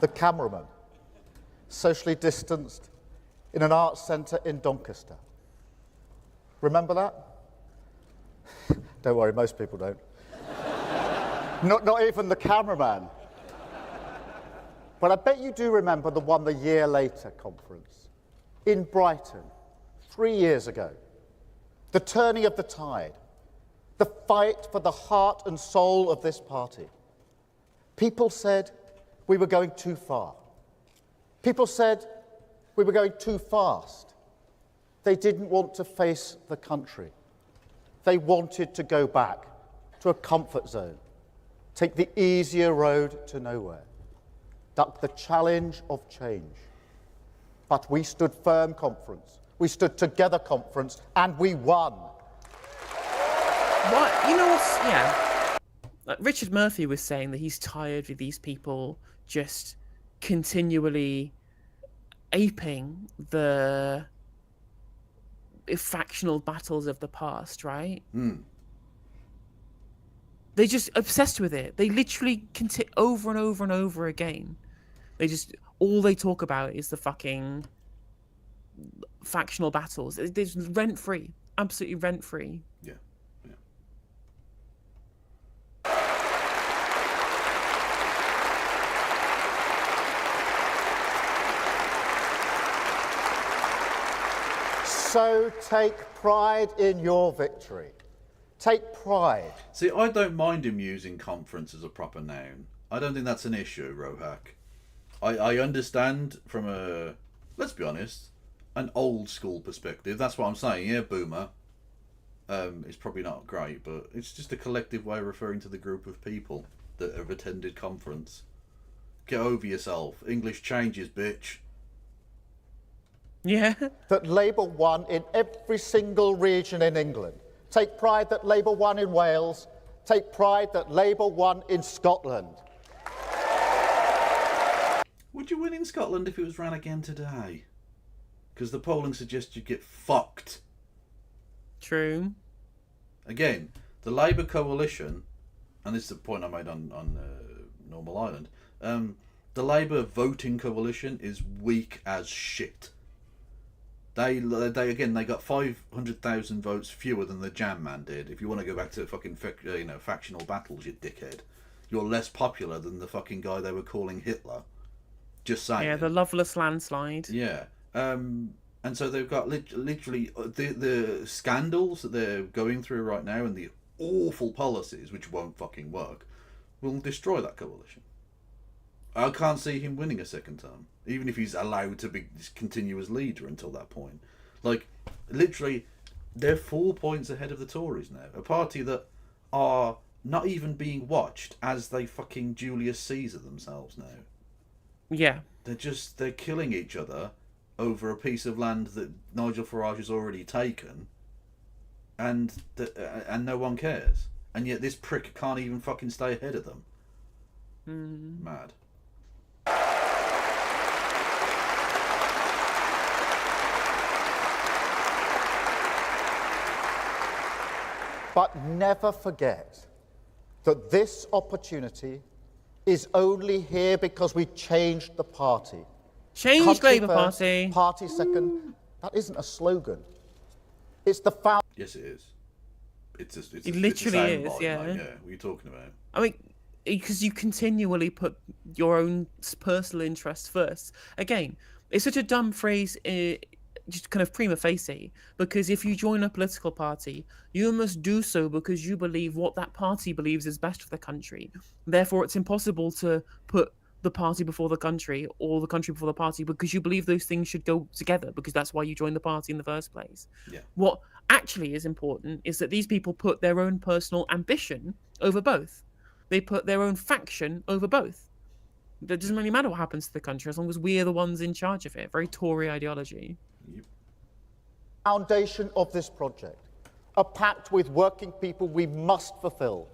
The cameraman, socially distanced in an arts centre in Doncaster. Remember that? Don't worry, most people don't. Not even the cameraman. But I bet you do remember the one the year later conference in Brighton, 3 years ago. The turning of the tide, the fight for the heart and soul of this party. People said we were going too far. People said we were going too fast. They didn't want to face the country. They wanted to go back to a comfort zone, take the easier road to nowhere, duck the challenge of change. But we stood firm, conference. We stood together, conference, and we won. What? You know what's... Yeah. Like Richard Murphy was saying that he's tired with these people just continually aping the factional battles of the past, right? They're just obsessed with it. They literally over and over and over again. All they talk about is the fucking factional battles. It's rent-free. Absolutely rent-free. Yeah, yeah. So take pride in your victory. Take pride. See, I don't mind him using conference as a proper noun. I don't think that's an issue, Rohak. I understand from a, let's be honest, an old school perspective. That's what I'm saying. Yeah, boomer. It's probably not great, but it's just a collective way of referring to the group of people that have attended conference. Get over yourself. English changes, bitch. Yeah. That Labour won in every single region in England. Take pride that Labour won in Wales. Take pride that Labour won in Scotland. Would you win in Scotland if it was ran again today? Because the polling suggests you'd get fucked. True. Again, the Labour coalition, and this is the point I made on Normal Island, the Labour voting coalition is weak as shit. They got 500,000 votes fewer than the Jam Man did. If you want to go back to fucking factional battles, you dickhead, you're less popular than the fucking guy they were calling Hitler. Just saying. Yeah, the loveless landslide. Yeah. And so they've got literally the scandals that they're going through right now and the awful policies, which won't fucking work, will destroy that coalition. I can't see him winning a second term, even if he's allowed to continue as leader until that point. Like, literally, they're 4 points ahead of the Tories now. A party that are not even being watched as they fucking Julius Caesar themselves now. Yeah. They're killing each other over a piece of land that Nigel Farage has already taken, and no one cares. And yet this prick can't even fucking stay ahead of them. Mad. But never forget that this opportunity is only here because we changed the party. Change Country Labour first, Party. Party second. That isn't a slogan. It's the foundation. Yes, it is. It's It literally is, soundbite, yeah. Like, yeah. What are you talking about? I mean, because you continually put your own personal interests first. Again, it's such a dumb phrase, just kind of prima facie, because if you join a political party, you must do so because you believe what that party believes is best for the country. Therefore, it's impossible to put the party before the country or the country before the party because you believe those things should go together, because that's why you joined the party in the first place. Yeah. What actually is important is that these people put their own personal ambition over both. They put their own faction over both. It doesn't really matter what happens to the country as long as we're the ones in charge of it. Very Tory ideology. Foundation of this project, a pact with working people we must fulfill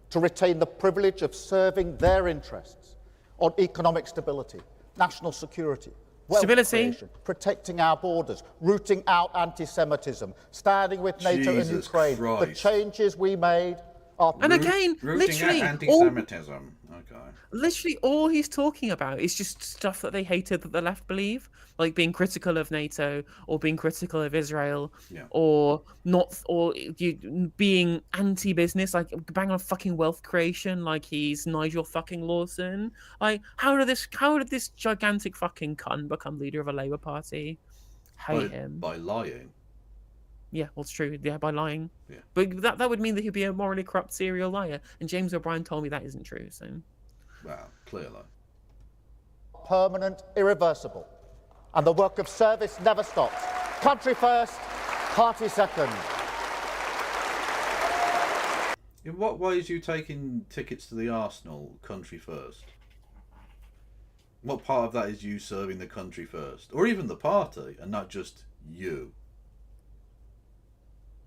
to retain the privilege of serving their interests on economic stability, national security, wealth Stability. creation, protecting our borders, rooting out anti-Semitism, standing with NATO and Jesus Ukraine. The Christ. changes we made are... And again, Rooting literally, out anti-Semitism. Okay. literally all he's talking about is just stuff that they hated that the left believe, like being critical of NATO or being critical of Israel, Yeah. or not, or being anti-business, like bang on fucking wealth creation, like he's Nigel fucking Lawson. Like, how did this gigantic fucking cunt become leader of a Labour Party? Hate him. By lying. Yeah, well, it's true. Yeah, by lying. Yeah. But that would mean that he'd be a morally corrupt serial liar, and James O'Brien told me that isn't true. So. Well, clearly. permanent, irreversible. And the work of service never stops. Country first, party second. In what ways are you taking tickets to the Arsenal country first? What part of that is you serving the country first? Or even the party, and not just you?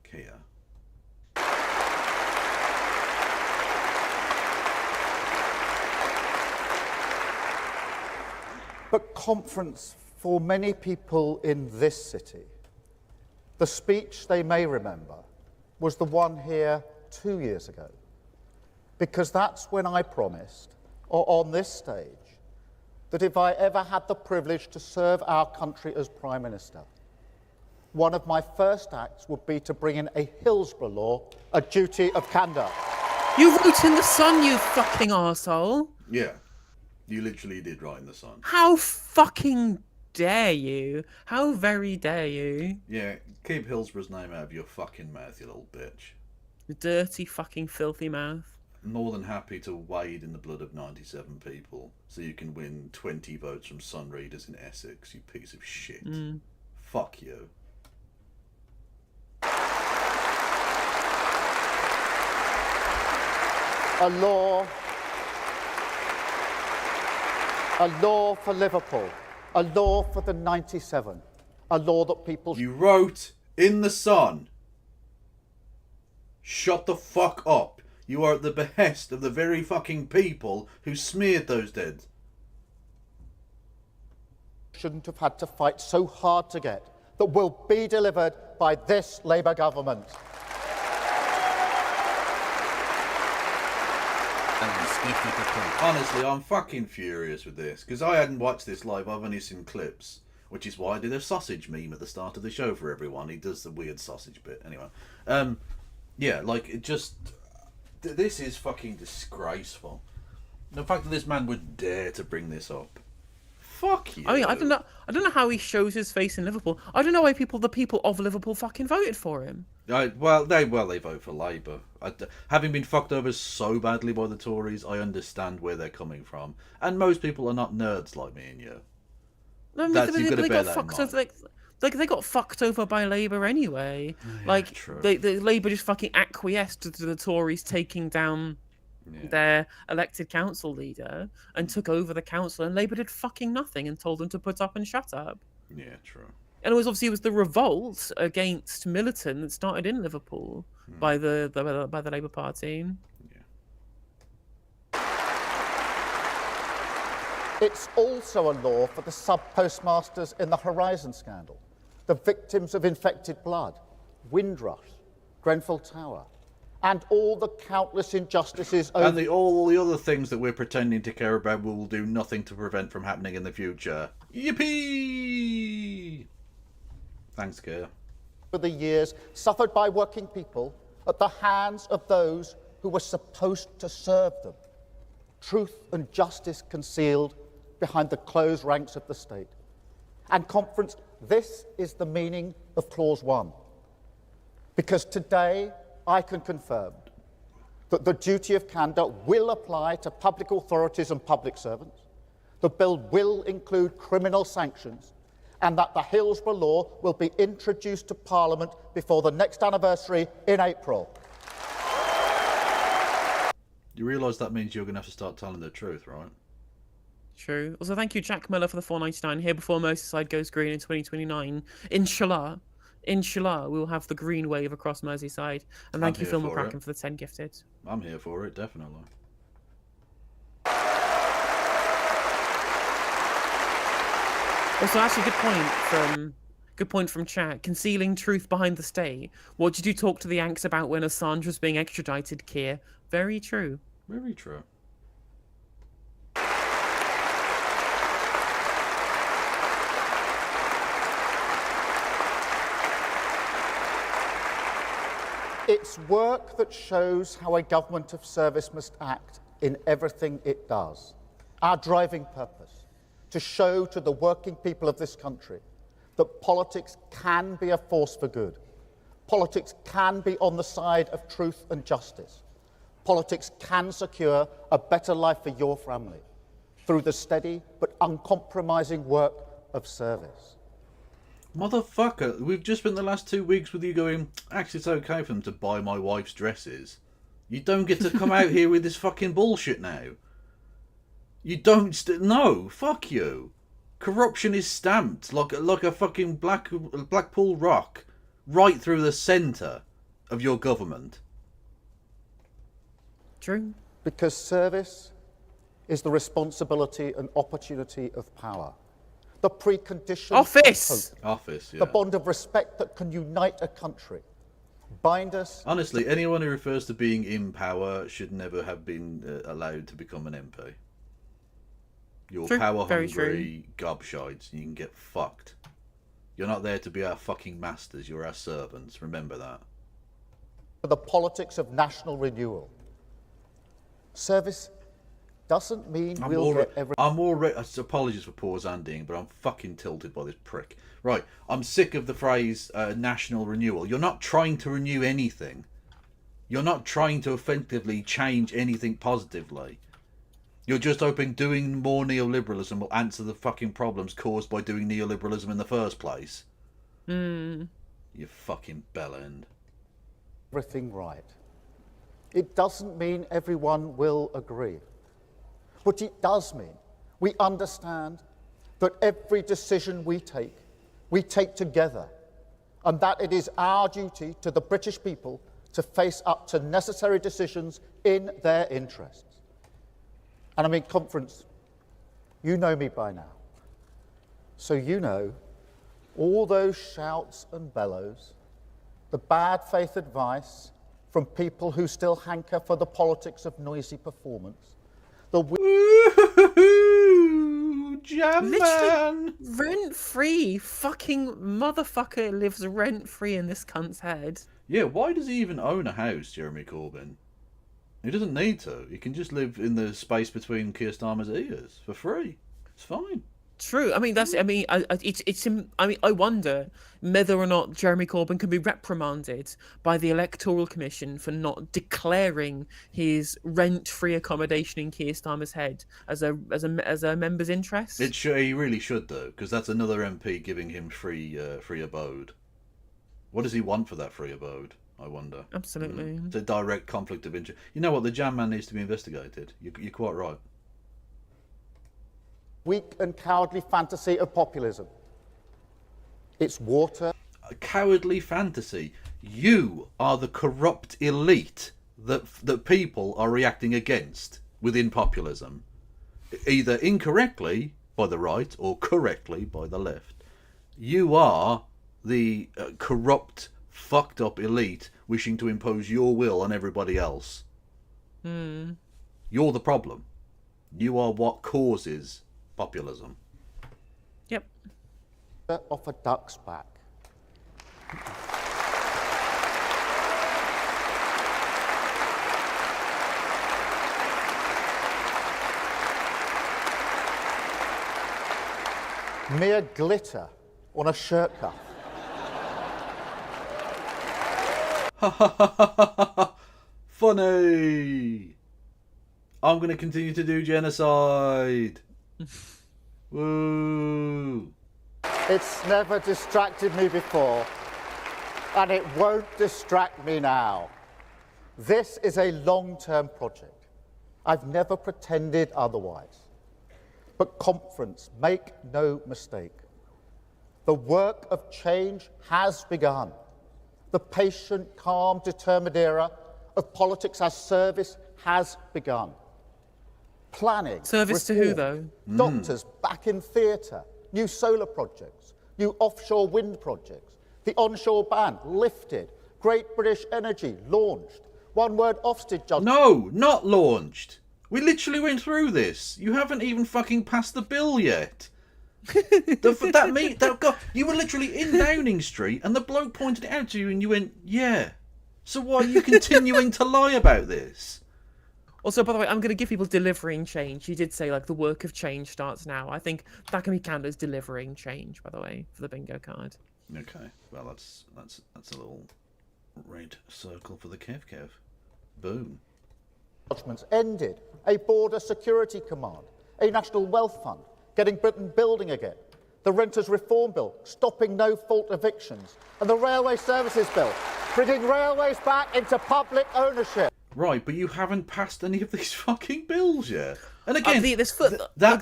Kia. But conference, for many people in this city, the speech they may remember was the one here 2 years ago. Because that's when I promised, or on this stage, that if I ever had the privilege to serve our country as Prime Minister, one of my first acts would be to bring in a Hillsborough law, a duty of candour. You wrote in the Sun, you fucking arsehole. Yeah. You literally did write in the Sun. How fucking dare you? How very dare you? Yeah, keep Hillsborough's name out of your fucking mouth, you little bitch. The dirty fucking filthy mouth. More than happy to wade in the blood of 97 people so you can win 20 votes from Sun readers in Essex, you piece of shit. Fuck you. A law for Liverpool, a law for the 97, a law that people... You wrote in the Sun. Shut the fuck up. You are at the behest of the very fucking people who smeared those dead. shouldn't have had to fight so hard to get, that will be delivered by this Labour government. Honestly, I'm fucking furious with this, because I hadn't watched this live, I've only seen clips, which is why I did a sausage meme at the start of the show for everyone. He does the weird sausage bit. Anyway, yeah, like, it just... This is fucking disgraceful. The fact that this man would dare to bring this up. Fuck you. I mean, I don't know how he shows his face in Liverpool. I don't know why the people of Liverpool fucking voted for him. Well, they vote for Labour. Having been fucked over so badly by the Tories, I understand where they're coming from. And most people are not nerds like me and you. No, I mean, they got fucked over. Like they got fucked over by Labour anyway. Yeah, true. The Labour just fucking acquiesced to the Tories taking down their elected council leader and took over the council, and Labour did fucking nothing and told them to put up and shut up. Yeah, true. And it was the revolt against Militant that started in Liverpool by the Labour Party. It's also a law for the sub-postmasters in the Horizon scandal, the victims of infected blood, Windrush, Grenfell Tower, and all the countless injustices over... And all the other things that we're pretending to care about will do nothing to prevent from happening in the future. Yippee! Thanks, Keir. for the years suffered by working people at the hands of those who were supposed to serve them. Truth and justice concealed behind the closed ranks of the state. And conference, this is the meaning of Clause 1. Because today I can confirm that the duty of candour will apply to public authorities and public servants. The bill will include criminal sanctions, and that the Hillsborough law will be introduced to Parliament before the next anniversary in April. You realise that means you're going to have to start telling the truth, right? True. Also, thank you, Jack Miller, for the $4.99 here before Merseyside goes green in 2029. Inshallah, we'll have the green wave across Merseyside. And thank you, Phil McCracken, for the 10 gifted. I'm here for it, definitely. Also, actually, good point from chat. Concealing truth behind the state. What did you talk to the Yanks about when Assange was being extradited, Keir? Very true. Very true. It's work that shows how a government of service must act in everything it does. Our driving purpose, to show to the working people of this country that politics can be a force for good. Politics can be on the side of truth and justice. Politics can secure a better life for your family through the steady but uncompromising work of service. Motherfucker, we've just spent the last 2 weeks with you going, actually it's okay for them to buy my wife's dresses. You don't get to come out here with this fucking bullshit now. You don't, no, fuck you. Corruption is stamped like a fucking Blackpool rock right through the centre of your government. True. Because service is the responsibility and opportunity of power. The precondition Office! of hope, Office, yeah. the bond of respect that can unite a country, bind us. Honestly, anyone who refers to being in power should never have been allowed to become an MP. You're power-hungry gobshites, and you can get fucked. You're not there to be our fucking masters, you're our servants. Remember that. For the politics of national renewal. Service doesn't mean we'll get everything. I'm already. Apologies for pause ending, but I'm fucking tilted by this prick. Right, I'm sick of the phrase national renewal. You're not trying to renew anything. You're not trying to effectively change anything positively. You're just hoping doing more neoliberalism will answer the fucking problems caused by doing neoliberalism in the first place. You fucking bellend. Everything right. It doesn't mean everyone will agree. But it does mean we understand that every decision we take together, and that it is our duty to the British people to face up to necessary decisions in their interests. And I mean, conference, you know me by now. So you know all those shouts and bellows, the bad faith advice from people who still hanker for the politics of noisy performance. Jam man! Rent-free fucking motherfucker lives rent-free in this cunt's head. Yeah, why does he even own a house, Jeremy Corbyn? He doesn't need to. He can just live in the space between Keir Starmer's ears for free. It's fine. True. I mean, I wonder whether or not Jeremy Corbyn can be reprimanded by the Electoral Commission for not declaring his rent-free accommodation in Keir Starmer's head as a member's interest. He really should though, because that's another MP giving him free abode. What does he want for that free abode? I wonder. Absolutely. It's a direct conflict of interest. You know what? The jam man needs to be investigated. You're quite right. Weak and cowardly fantasy of populism. It's water. A cowardly fantasy. You are the corrupt elite that people are reacting against within populism. Either incorrectly by the right or correctly by the left. You are the corrupt, fucked up elite wishing to impose your will on everybody else. You're the problem. You are what causes populism. Yep. Off a duck's back. Mere glitter on a shirt cuff. Funny. I'm going to continue to do genocide. Woo. It's never distracted me before, and it won't distract me now. This is a long-term project. I've never pretended otherwise. But conference, make no mistake. The work of change has begun. The patient, calm, determined era of politics as service has begun. Planning. Service to who, though? Doctors back in theatre. New solar projects. New offshore wind projects. The onshore ban lifted. Great British Energy launched. One word Ofsted judgment. No, not launched. We literally went through this. You haven't even fucking passed the bill yet. You were literally in Downing Street and the bloke pointed it out to you and you went, yeah. So why are you continuing to lie about this? Also, by the way, I'm going to give people delivering change. You did say, like, the work of change starts now. I think that can be counted as delivering change, by the way, for the bingo card. Okay, well, that's a little red circle for the Kev. Boom. Judgments ended. A border security command. A national wealth fund. Getting Britain building again. The Renters Reform Bill, stopping no-fault evictions. And the Railway Services Bill, bringing railways back into public ownership. Right, but you haven't passed any of these fucking bills yet. And again, that's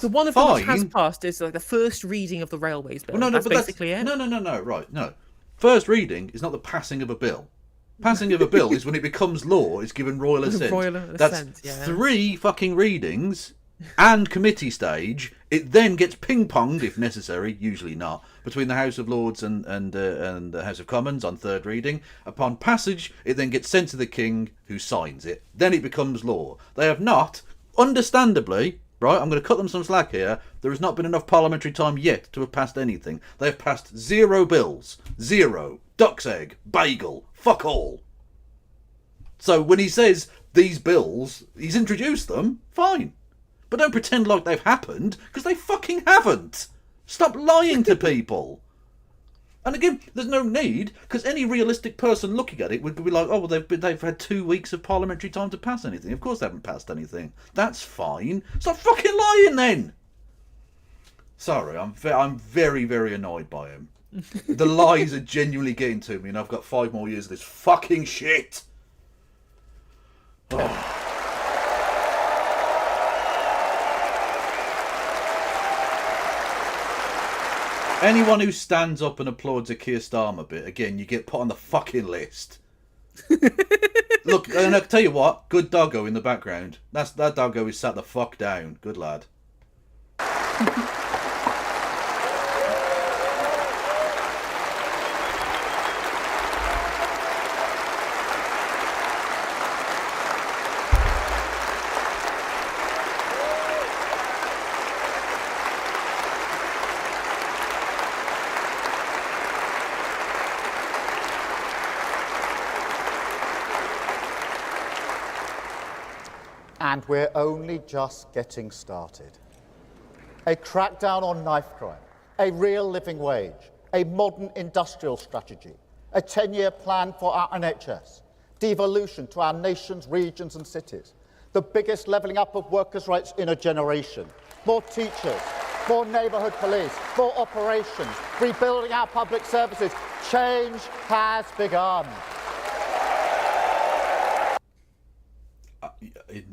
the one of them that has passed is like the first reading of the railways bill. Well, that's basically it. No, right, no. First reading is not the passing of a bill. Passing of a bill is when it becomes law, it's given royal assent. That's 3 fucking readings and committee stage. It then gets ping-ponged, if necessary, usually not, between the House of Lords and the House of Commons on third reading. Upon passage, it then gets sent to the King, who signs it. Then it becomes law. They have not, understandably, right, I'm going to cut them some slack here, there has not been enough parliamentary time yet to have passed anything. They have passed 0 bills. 0. Duck's egg. Bagel. Fuck all. So when he says these bills, he's introduced them, fine. But don't pretend like they've happened, because they fucking haven't. Stop lying to people. And again, there's no need, because any realistic person looking at it would be like, oh, well, they've had 2 weeks of parliamentary time to pass anything. Of course they haven't passed anything. That's fine. Stop fucking lying then. Sorry, I'm very, very annoyed by him. The lies are genuinely getting to me, and I've got 5 more years of this fucking shit. Oh. Anyone who stands up and applauds a Keir Starmer bit, again, you get put on the fucking list. Look, and I'll tell you what, good doggo in the background. That doggo is sat the fuck down. Good lad. And we're only just getting started. A crackdown on knife crime, a real living wage, a modern industrial strategy, a 10-year plan for our NHS, devolution to our nation's regions and cities, the biggest levelling up of workers' rights in a generation, more teachers, more neighbourhood police, more operations, rebuilding our public services. Change has begun.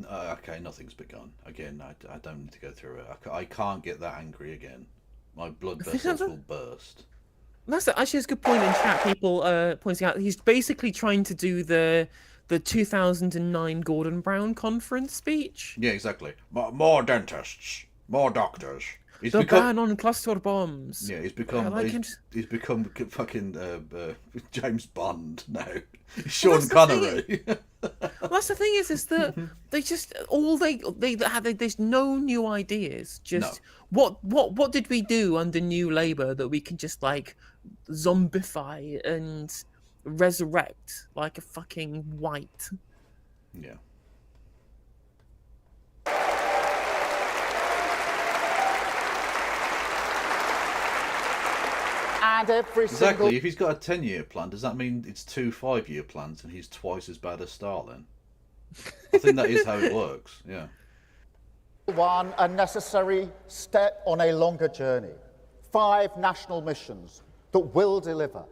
Okay, nothing's begun. Again, I don't need to go through it. I can't get that angry again. My blood vessels will burst. That's actually a good point in chat. People pointing out he's basically trying to do the 2009 Gordon Brown conference speech. Yeah, exactly. More dentists, more doctors. Ban on cluster bombs. Yeah, he's become fucking James Bond now. Sean Connery. Well, that's the thing is that they just there's no new ideas. Just no. What did we do under New Labour that we can just like zombify and resurrect like a fucking white? Yeah. And every single... Exactly. If he's got a 10-year plan, does that mean it's 2 5-year plans and he's twice as bad as Stalin? I think that is how it works, yeah. one a necessary step on a longer journey. 5 national missions that will deliver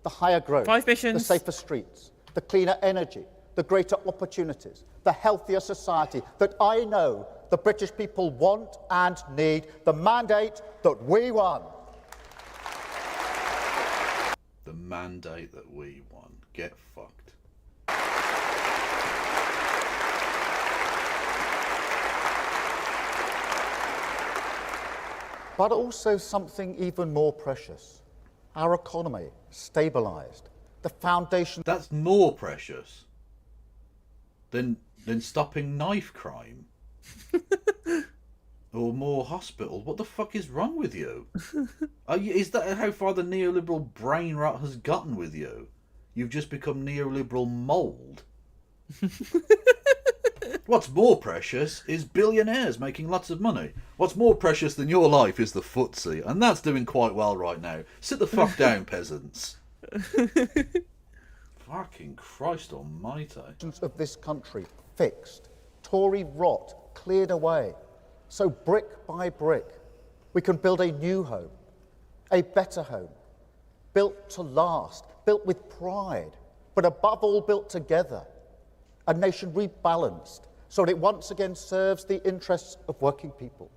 the higher growth, 5 missions, the safer streets, the cleaner energy, the greater opportunities, the healthier society that I know the British people want and need, the mandate that we won. The mandate that we won. Get fucked. But also something even more precious. Our economy stabilised. The foundation... That's more precious than stopping knife crime. Or more hospitals. What the fuck is wrong with you? Is that how far the neoliberal brain rot has gotten with you? You've just become neoliberal mould. What's more precious is billionaires making lots of money. What's more precious than your life is the footsie, and that's doing quite well right now. Sit the fuck down, peasants. Fucking Christ almighty. ...of this country fixed. Tory rot cleared away. So brick by brick, we can build a new home, a better home, built to last, built with pride, but above all built together. A nation rebalanced so that it once again serves the interests of working people.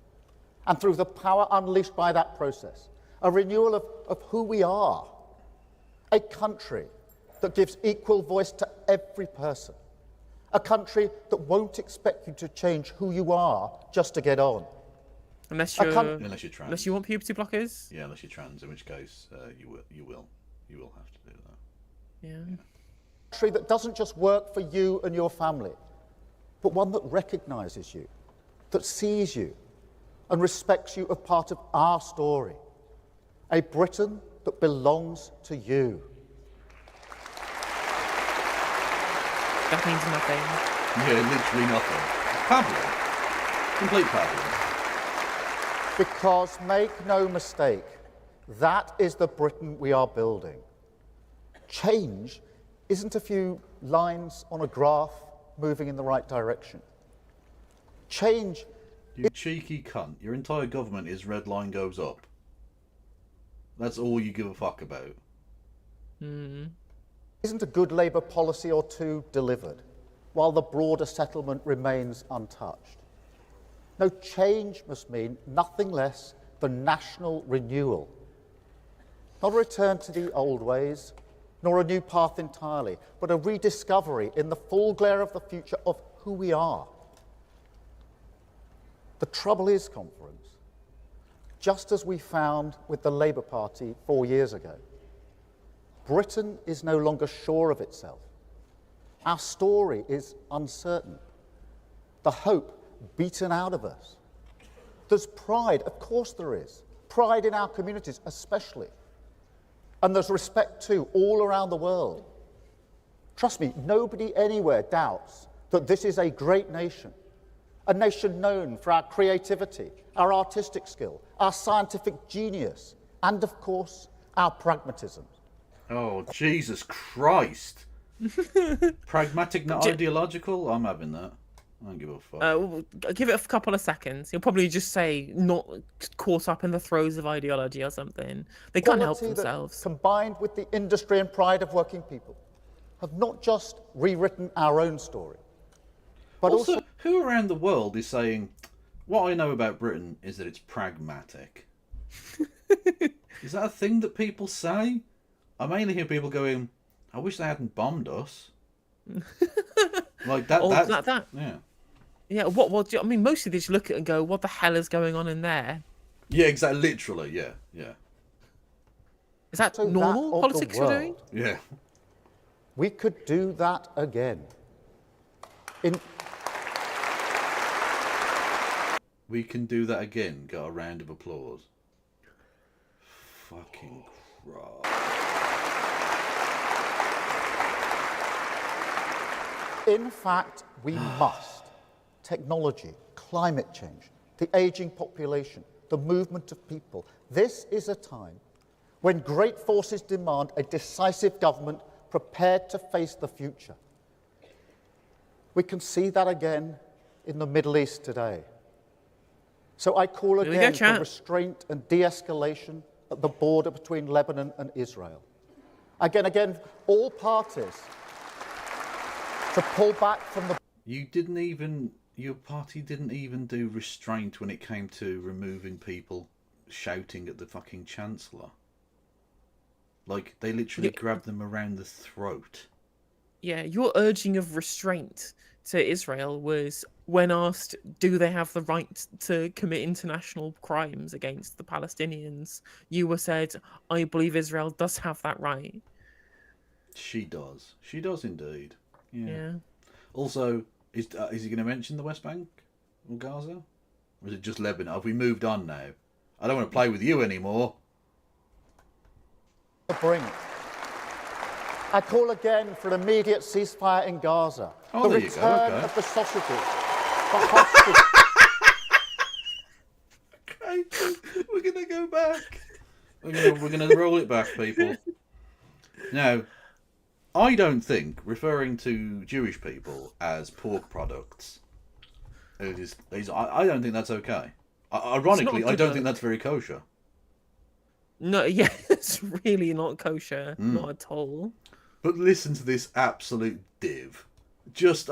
And through the power unleashed by that process, a renewal of who we are. A country that gives equal voice to every person. A country that won't expect you to change who you are just to get on. Unless you're trans. Unless you want puberty blockers. Yeah, unless you're trans, in which case you will have to do that. Yeah. A country that doesn't just work for you and your family, but one that recognises you, that sees you, and respects you as part of our story. A Britain that belongs to you. That means nothing. Yeah, literally nothing. Paddling. Complete paddling. Because make no mistake, that is the Britain we are building. Change isn't a few lines on a graph moving in the right direction. Change... You cheeky cunt. Your entire government is red line goes up. That's all you give a fuck about. Isn't a good Labour policy or two delivered, while the broader settlement remains untouched? No, change must mean nothing less than national renewal. Not a return to the old ways, nor a new path entirely, but a rediscovery in the full glare of the future of who we are. The trouble is, conference, just as we found with the Labour Party 4 years ago, Britain is no longer sure of itself. Our story is uncertain. The hope beaten out of us. There's pride, of course there is. Pride in our communities, especially. And there's respect too, all around the world. Trust me, nobody anywhere doubts that this is a great nation. A nation known for our creativity, our artistic skill, our scientific genius, and of course, our pragmatism. Oh, Jesus Christ. Pragmatic, not ideological? I'm having that. I don't give a fuck. Give it a couple of seconds. He'll probably just say not caught up in the throes of ideology or something. They can't help Quality themselves. That, combined with the industry and pride of working people, have not just rewritten our own story, but also who around the world is saying, what I know about Britain is that it's pragmatic? Is that a thing that people say? I mainly hear people going, I wish they hadn't bombed us. Like that. That. Yeah. Yeah. What? I mean, mostly they just look at it and go, "What the hell is going on in there?" Yeah. Exactly. Literally. Yeah. Yeah. Is that So normal that of politics the you're world. doing? Yeah. We could do that again. We can do that again. Got a round of applause. Fucking Christ. In fact, we must. Technology, climate change, the ageing population, the movement of people. This is a time when great forces demand a decisive government prepared to face the future. We can see that again in the Middle East today. So I call again for restraint and de-escalation at the border between Lebanon and Israel. Again, all parties to pull back from the... Your party didn't even do restraint when it came to removing people shouting at the fucking Chancellor. Like, they literally grabbed them around the throat. Yeah, your urging of restraint to Israel was when asked, do they have the right to commit international crimes against the Palestinians? You were said, I believe Israel does have that right. She does. She does indeed. Yeah. Also, is he going to mention the West Bank or Gaza? Or is it just Lebanon? Have we moved on now? I don't want to play with you anymore. Brink. I call again for an immediate ceasefire in Gaza. Oh, the there you go. return Okay. of the sausages. The hostages. Okay, we're going to go back. We're going to roll it back, people. Now, I don't think referring to Jewish people as pork products I don't think that's okay. Ironically, I don't think that's very kosher. No, yeah, it's really not kosher. Not at all. But listen to this absolute div. Just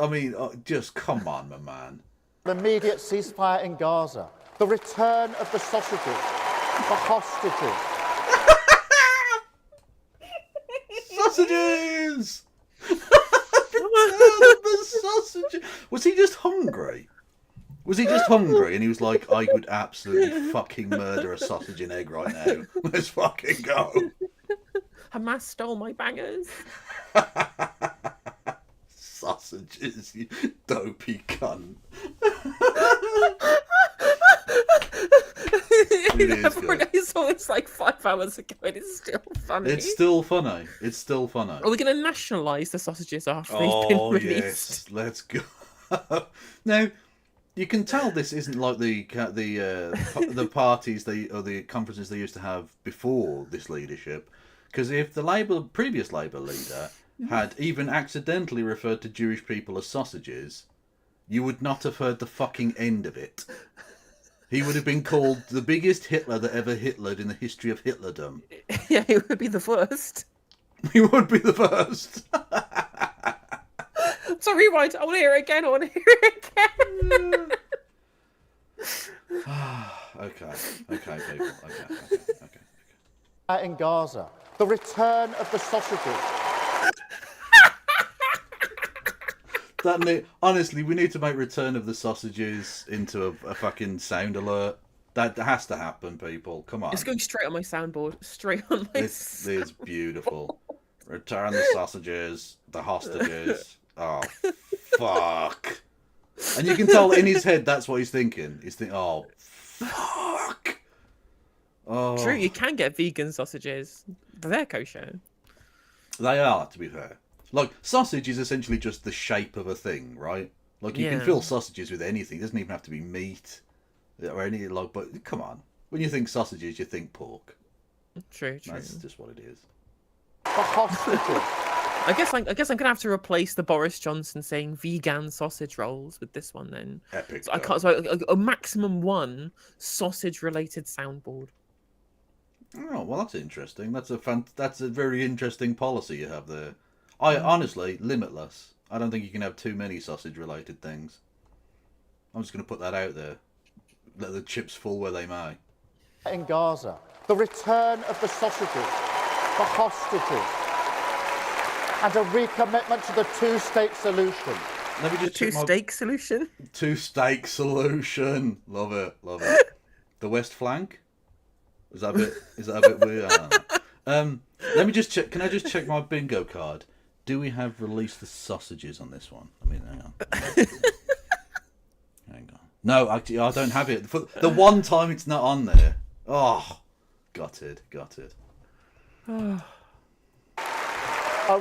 come on, my man. An immediate ceasefire in Gaza. The return of the sausages. The hostages. Sausages! The sausages! Was he just hungry? Was he just hungry and he was like, I could absolutely fucking murder a sausage and egg right now. Let's fucking go. Hamas stole my bangers. Sausages, you dopey cunt. It's always like 5 hours ago and it's still funny. It's still funny. It's still funny. Are we going to nationalise the sausages after they've been released? Yes, let's go. Now, you can tell this isn't like the parties or the conferences they used to have before this leadership, because if the previous Labour leader had even accidentally referred to Jewish people as sausages, you would not have heard the fucking end of it. He would have been called the biggest Hitler that ever Hitlered in the history of Hitlerdom. Yeah, he would be the first. He would be the first. So rewind. I want to hear it again. Okay. People. Okay. In Gaza. The return of the sausages. Honestly, we need to make Return of the Sausages into a fucking sound alert. That has to happen, people. Come on. It's going straight on my soundboard. Straight on my This is beautiful. Return the sausages, the hostages. Oh, fuck. And you can tell in his head that's what he's thinking. He's thinking, oh, fuck. Oh. True, you can get vegan sausages. They're kosher. They are, to be fair. Like, sausage is essentially just the shape of a thing, right? Like, you can fill sausages with anything. It doesn't even have to be meat or anything. Like, but come on. When you think sausages, you think pork. True. That's just what it is. The hostages. I guess I'm gonna have to replace the Boris Johnson saying vegan sausage rolls with this one then. Epic. So I can't. So a maximum one sausage-related soundboard. Oh, well, that's interesting. That's a very interesting policy you have there. Honestly, limitless. I don't think you can have too many sausage-related things. I'm just going to put that out there. Let the chips fall where they may. In Gaza. The return of the sausages. The hostages. And a recommitment to the two-state solution. Let me just Two-steak solution? Two-steak solution. Love it. The West Flank? Is that a bit weird? Let me just check. Can I just check my bingo card? Do we have released the sausages on this one? I mean, hang on. Hang on. No, actually, I don't have it. For the one time it's not on there. Oh, got it. A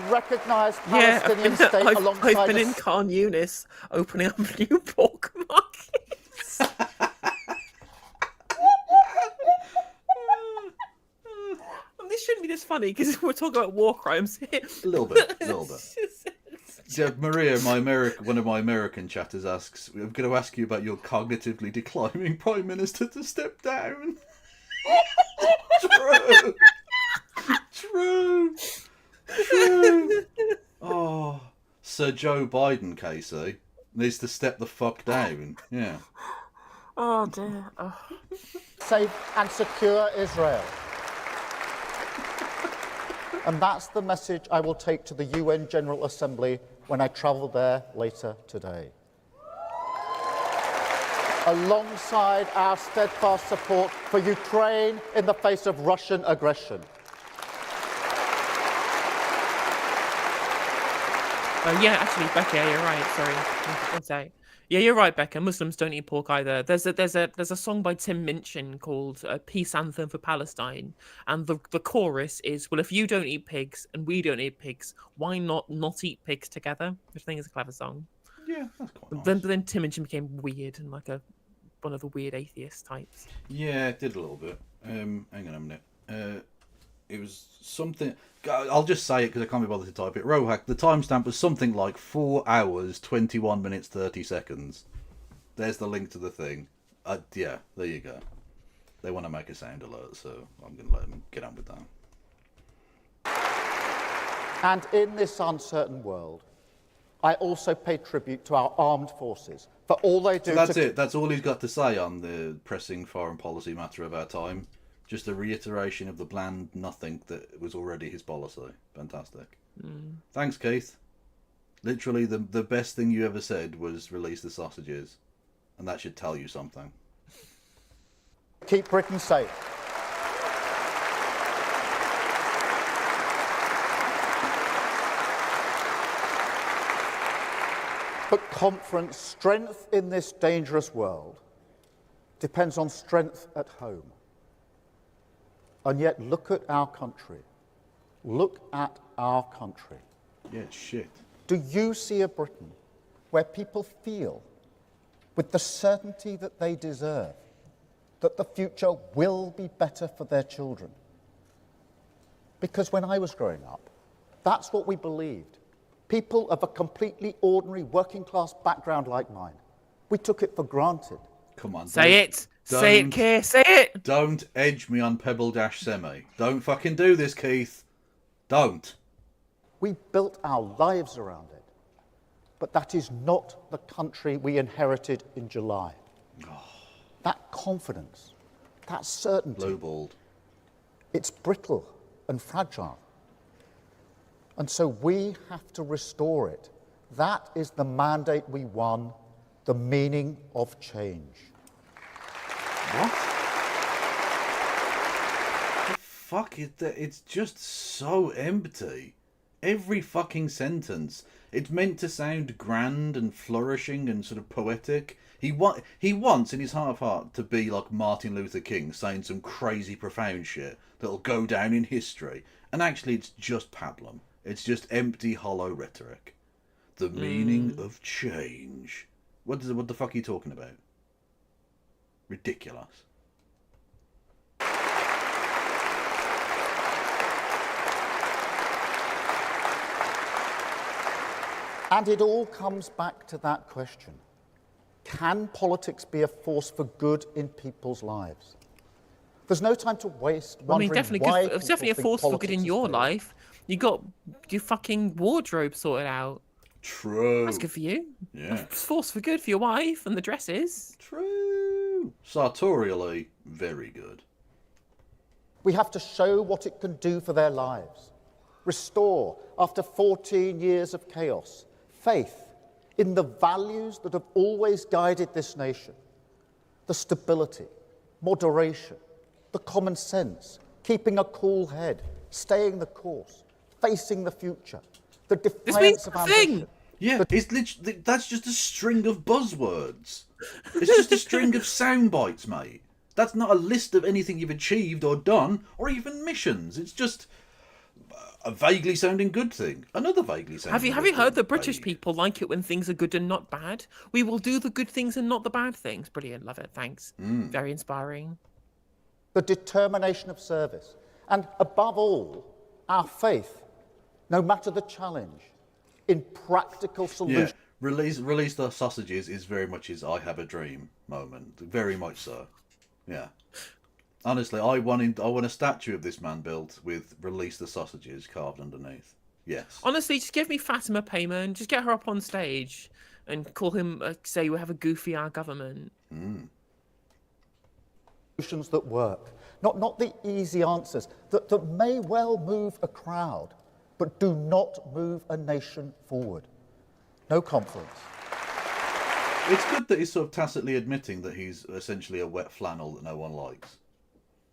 recognised Palestinian state alongside... I've been in Khan Yunis opening up new pork markets. mean, it's funny because we're talking about war crimes here. A little bit. Yeah, Maria, one of my American chatters asks, I'm going to ask you about your cognitively declining Prime Minister to step down. True. Oh, Sir Joe Biden, Casey, needs to step the fuck down. Yeah. Oh, dear. Oh. Safe and secure Israel. And that's the message I will take to the UN General Assembly when I travel there later today. Alongside our steadfast support for Ukraine in the face of Russian aggression. Yeah, actually, Becca, you're right. Sorry. One sec. Yeah, you're right, Becca. Muslims don't eat pork either. There's a song by Tim Minchin called "Peace Anthem for Palestine," and the chorus is, "Well, if you don't eat pigs and we don't eat pigs, why not eat pigs together?" Which I think is a clever song. Yeah, that's quite nice. Then Tim Minchin became weird and like one of the weird atheist types. Yeah, it did a little bit. Hang on a minute. It was something. I'll just say it because I can't be bothered to type it. Rohack, the timestamp was something like 4 hours, 21 minutes, 30 seconds. There's the link to the thing. Yeah, there you go. They want to make a sound alert, so I'm going to let them get on with that. And in this uncertain world, I also pay tribute to our armed forces for all they do. So that's it. That's all he's got to say on the pressing foreign policy matter of our time. Just a reiteration of the bland nothing that was already his policy. Fantastic. Thanks, Keith. Literally, the best thing you ever said was release the sausages. And that should tell you something. Keep Britain safe. But conference, strength in this dangerous world depends on strength at home. And yet, look at our country. Look at our country. Yeah, it's shit. Do you see a Britain where people feel, with the certainty that they deserve, that the future will be better for their children? Because when I was growing up, that's what we believed. People of a completely ordinary working-class background like mine, we took it for granted. Come on. Say it. Say it, Keith. Say it. Don't edge me on Pebble Dash Semi. Don't fucking do this, Keith. Don't. We built our lives around it. But that is not the country we inherited in July. That confidence, that certainty. Lowballed. It's brittle and fragile. And so we have to restore it. That is the mandate we won, the meaning of change. What? The fuck is that? It's just so empty. Every fucking sentence. It's meant to sound grand and flourishing and sort of poetic. He wants in his heart of heart to be like Martin Luther King, saying some crazy profound shit that'll go down in history. And actually it's just pablum. It's just empty, hollow rhetoric. The meaning of change. What the fuck are you talking about? Ridiculous. And it all comes back to that question. Can politics be a force for good in people's lives? There's no time to waste wondering why it's definitely a force for good in your life. You got your fucking wardrobe sorted out. True. That's good for you. Yeah. It's force for good for your wife and the dresses. True. Sartorially, very good. We have to show what it can do for their lives. Restore, after 14 years of chaos, faith in the values that have always guided this nation. The stability, moderation, the common sense, keeping a cool head, staying the course, facing the future, the defiance of ambition. Yeah, it's literally, that's just a string of buzzwords. It's just a string of sound bites, mate. That's not a list of anything you've achieved or done, or even missions. It's just a vaguely sounding good thing. Another vaguely sounding Have you heard that British people like it when things are good and not bad? We will do the good things and not the bad things. Brilliant, love it, thanks. Very inspiring. The determination of service And above all, our faith, no matter the challenge, in practical solutions. Yeah, release the sausages is very much his "I have a dream" moment. Very much so. Yeah. Honestly, I want a statue of this man built with "Release the sausages" carved underneath. Yes. Honestly, just give me Fatima Payman. Just get her up on stage and call him. Say we have a goofy our government. Solutions that work, not the easy answers that may well move a crowd, but do not move a nation forward. No conference. It's good that he's sort of tacitly admitting that he's essentially a wet flannel that no one likes.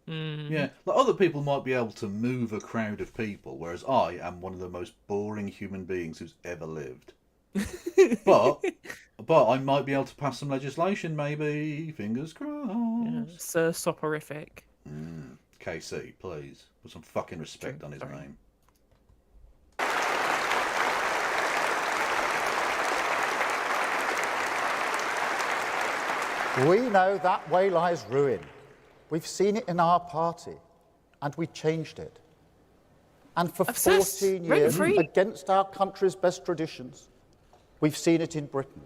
Yeah, like other people might be able to move a crowd of people, whereas I am one of the most boring human beings who's ever lived. but I might be able to pass some legislation, maybe. Fingers crossed. Yeah, Sir Soporific. KC, please put some fucking respect on his name. We know that way lies ruin. We've seen it in our party, and we changed it. And for Obsessed, 14 years, rent-free. against our country's best traditions, we've seen it in Britain.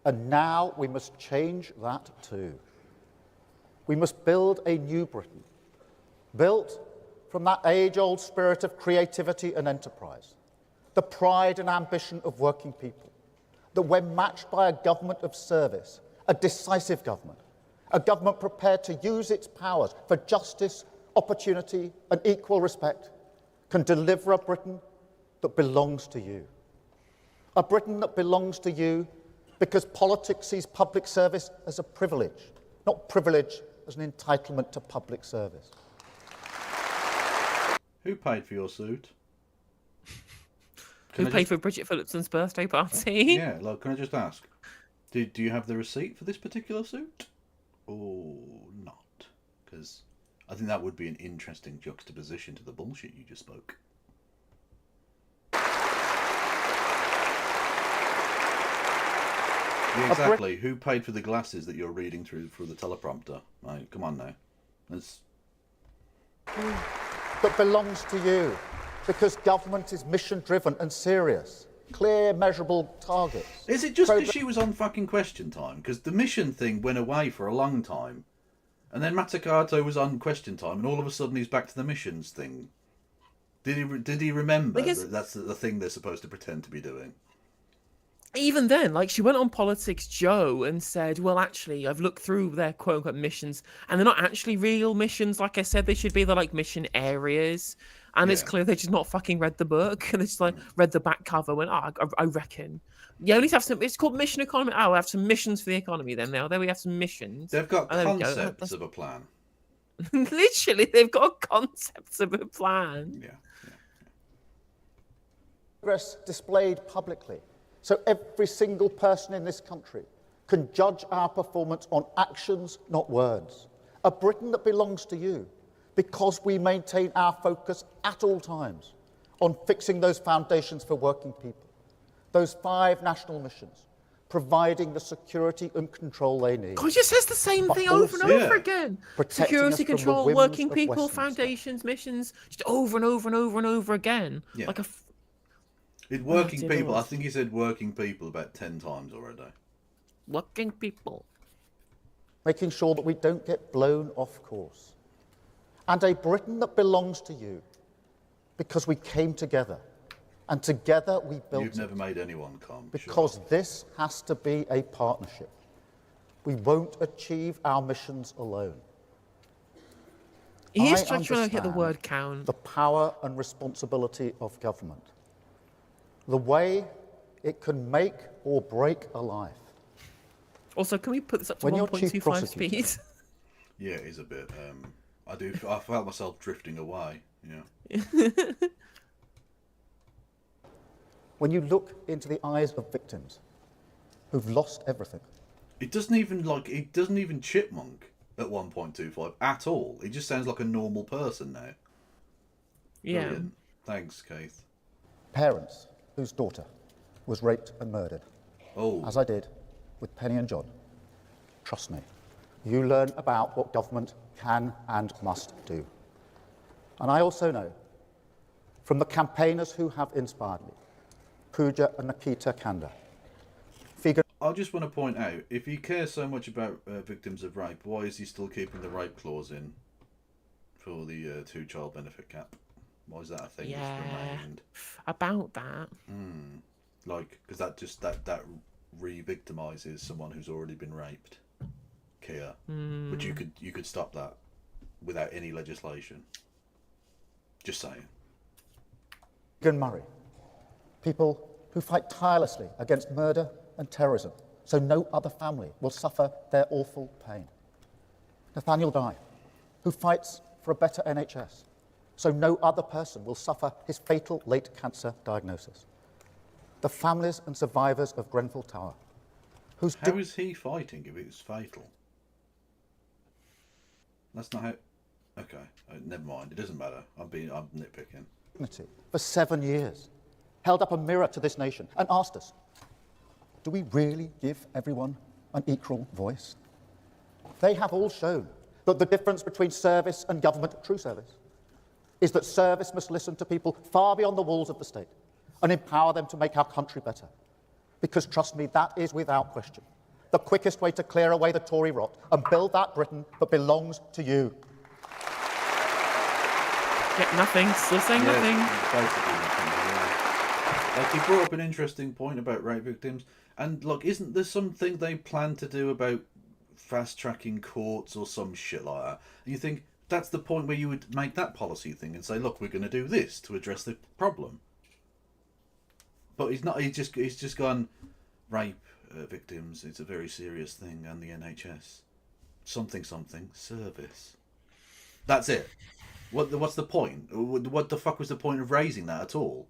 And now we must change that too. We must build a new Britain, built from that age-old spirit of creativity and enterprise, the pride and ambition of working people, that when matched by a government of service, a decisive government, a government prepared to use its powers for justice, opportunity and equal respect, can deliver a Britain that belongs to you. A Britain that belongs to you because politics sees public service as a privilege, not privilege as an entitlement to public service. Who paid for your suit? Who paid for Bridget Phillipson's birthday party? Yeah, like, can I just ask? Do you have the receipt for this particular suit? Or not? Because I think that would be an interesting juxtaposition to the bullshit you just spoke. Yeah, exactly. Who paid for the glasses that you're reading through the teleprompter? Right, come on now. That belongs to you because government is mission-driven and serious. Clear, measurable targets. Is it just because she was on fucking Question Time? Because the mission thing went away for a long time. And then Matsukato was on Question Time, and all of a sudden he's back to the missions thing. Did he remember that that's the thing they're supposed to pretend to be doing? Even then, like, she went on Politics Joe and said, well, actually, I've looked through their quote-unquote missions, and they're not actually real missions. Like I said, they should be the, like, mission areas. And it's clear they just not fucking read the book. And they just, like, read the back cover and went, I reckon. Yeah, we need to have some... It's called Mission Economy. Oh, we have some missions for the economy then now. There we have some missions. They've got concepts of a plan. Literally, they've got concepts of a plan. Yeah. Progress displayed publicly, so every single person in this country can judge our performance on actions, not words. A Britain that belongs to you, because we maintain our focus at all times on fixing those foundations for working people, those 5 national missions, providing the security and control they need. God, it just says the same thing over and over again. Security, control, working people, foundations, missions, just over and over and over and over again. Yeah. Like a... Working people, I think he said working people about 10 times already. Working people. Making sure that we don't get blown off course. And a Britain that belongs to you because we came together. And together we built You've never made anyone come. Because this has to be a partnership. We won't achieve our missions alone. He is trying to hit the word count. The power and responsibility of government. The way it can make or break a life. Also, can we put this up to 1.25 speed? Yeah, it is a bit. I felt myself drifting away. Yeah. When you look into the eyes of victims who've lost everything. It doesn't even chipmunk at 1.25 at all. It just sounds like a normal person now. Yeah. Brilliant. Thanks, Keith. Parents whose daughter was raped and murdered. Oh. As I did with Penny and John. Trust me, you learn about what government can and must do. And I also know from the campaigners who have inspired me, Pooja and Nikita Kanda, I just want to point out, if he cares so much about victims of rape, why is he still keeping the rape clause in for the 2-child benefit cap? Why is that a thing that's remained? About that. Like, because that re-victimizes someone who's already been raped. Kia, but you could stop that without any legislation. Just saying. Megan Murray, people who fight tirelessly against murder and terrorism, so no other family will suffer their awful pain. Nathaniel Dye, who fights for a better NHS, so no other person will suffer his fatal late cancer diagnosis. The families and survivors of Grenfell Tower, whose... How is he fighting if it was fatal? That's not how... Okay, never mind, it doesn't matter. I'm nitpicking. ...dignity for 7 years, held up a mirror to this nation and asked us, do we really give everyone an equal voice? They have all shown that the difference between service and government, true service, is that service must listen to people far beyond the walls of the state and empower them to make our country better. Because, trust me, that is without question the quickest way to clear away the Tory rot and build that Britain that belongs to you. Yeah, nothing. Still saying nothing. Basically nothing. Yeah. Like, he brought up an interesting point about rape victims, and look, isn't there something they plan to do about fast-tracking courts or some shit like that? And you think that's the point where you would make that policy thing and say, look, we're going to do this to address the problem. But he's not. He's just gone, rape victims. It's a very serious thing, and the NHS, something service. That's it. What's the point? What the fuck was the point of raising that at all?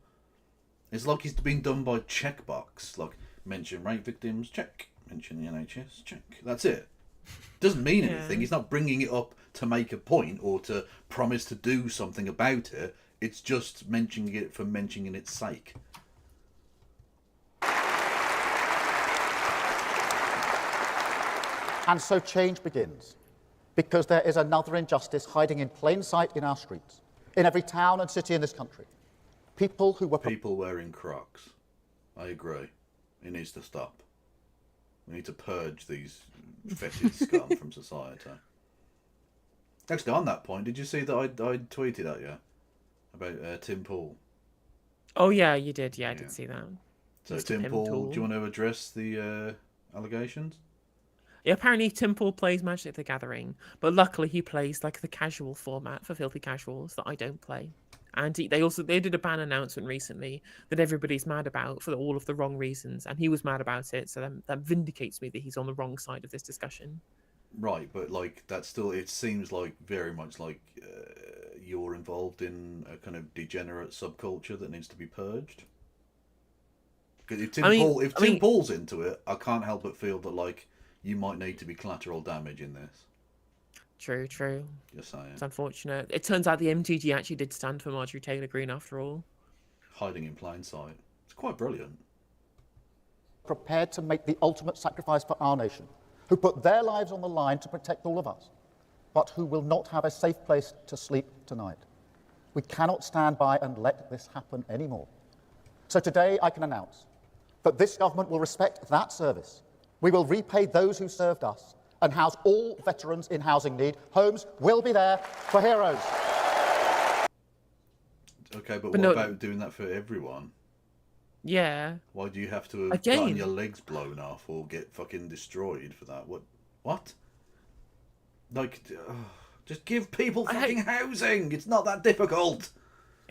It's like he's being done by checkbox. Like, mention rape victims, check. Mention the NHS, check. That's it. Doesn't mean anything. He's not bringing it up to make a point or to promise to do something about it. It's just mentioning it for mentioning its sake. And so change begins, because there is another injustice hiding in plain sight in our streets, in every town and city in this country. People who were... People wearing Crocs. I agree. It needs to stop. We need to purge these fetid scum from society. Actually, on that point, did you see that I tweeted at you about Tim Pool? Oh, yeah, you did. Yeah, I did see that. So, Mr. Tim Pool, Tool. do you want to address the allegations? Yeah, apparently Tim Pool plays Magic the Gathering, but luckily he plays like the casual format for Filthy Casuals that I don't play. And they did a ban announcement recently that everybody's mad about for all of the wrong reasons, and he was mad about it, so that vindicates me that he's on the wrong side of this discussion. Right, but like that's still, it seems like very much like you're involved in a kind of degenerate subculture that needs to be purged. Because if Tim Pool's into it, I can't help but feel that like you might need to be collateral damage in this. True. Just saying. It's unfortunate. It turns out the MTG actually did stand for Marjorie Taylor Greene after all. Hiding in plain sight. It's quite brilliant. Prepared to make the ultimate sacrifice for our nation, who put their lives on the line to protect all of us, but who will not have a safe place to sleep tonight. We cannot stand by and let this happen anymore. So today I can announce that this government will respect that service. We will repay those who served us and house all veterans in housing need. Homes will be there for heroes. Okay, but what about doing that for everyone? Yeah. Why do you have to have gotten your legs blown off or get fucking destroyed for that? What? Like, just give people fucking housing. It's not that difficult.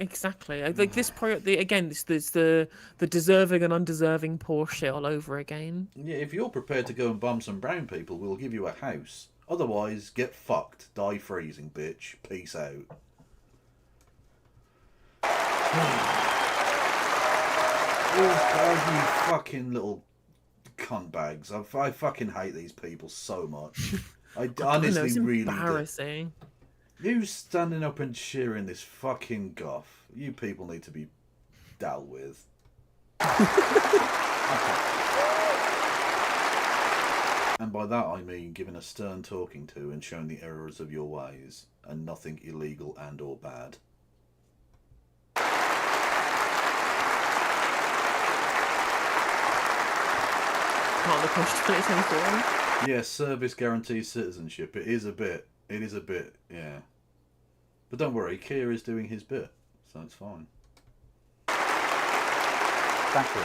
Exactly. Like this again, there's the deserving and undeserving poor shit all over again. Yeah, if you're prepared to go and bomb some brown people, we'll give you a house. Otherwise, get fucked. Die freezing, bitch. Peace out. Oh, you fucking little cunt bags. I fucking hate these people so much. I honestly it's really embarrassing. You standing up and cheering this fucking guff. You people need to be dealt with. And by that I mean giving a stern talking to and showing the errors of your ways, and nothing illegal and or bad. Part of the Constitution 2024. Yeah, service guarantees citizenship. It is a bit, yeah. But don't worry, Keir is doing his bit, so it's fine. Thank you.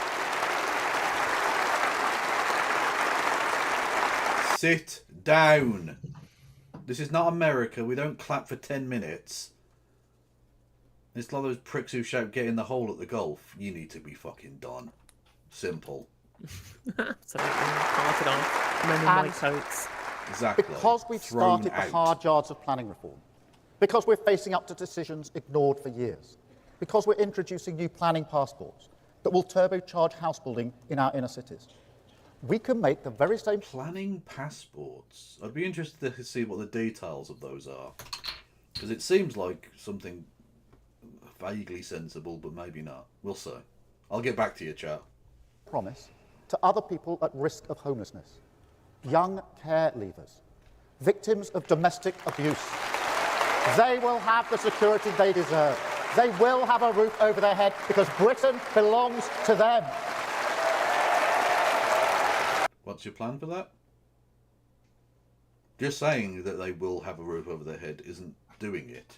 Sit down. This is not America. We don't clap for 10 minutes. It's like those pricks who shout, get in the hole at the golf. You need to be fucking done. Simple. So, pass it on. Men in white coats. Exactly. Because we've Thrown started the out. hard yards of planning reform, because we're facing up to decisions ignored for years, because we're introducing new planning passports that will turbocharge house building in our inner cities, we can make the very same... Planning passports. I'd be interested to see what the details of those are. Because it seems like something vaguely sensible, but maybe not. We'll see. I'll get back to you, chat. promise to other people at risk of homelessness, young care leavers, victims of domestic abuse. They will have the security they deserve. They will have a roof over their head because Britain belongs to them. What's your plan for that? Just saying that they will have a roof over their head isn't doing it.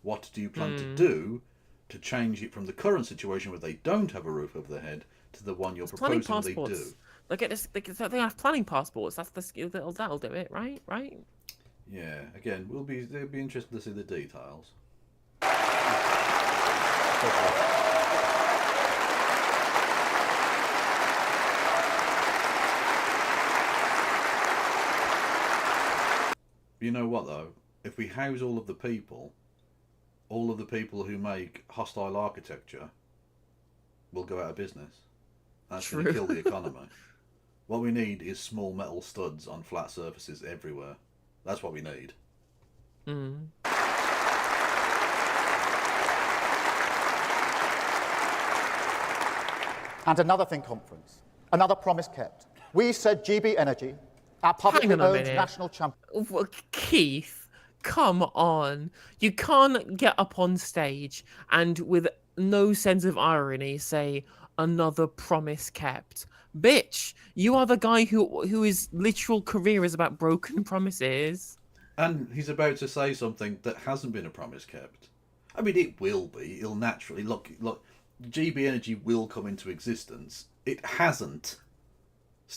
What do you plan to do to change it from the current situation where they don't have a roof over their head to the one you're Planning proposing they passports. do? They get this. They have planning passports. That's the skill that'll do it, right? Right. Yeah. Again, it'll be interesting to see the details. You know what though? If we house all of the people who make hostile architecture will go out of business. That's going to kill the economy. What we need is small metal studs on flat surfaces everywhere. That's what we need. Mm. And another thing, conference, another promise kept. We said GB Energy, our publicly Hang on a owned minute. national champion. Well, Keith, come on. You can't get up on stage and with no sense of irony say another promise kept. Bitch, you are the guy who his literal career is about broken promises. And he's about to say something that hasn't been a promise kept. I mean, it will be. It'll naturally... Look, GB Energy will come into existence. It hasn't.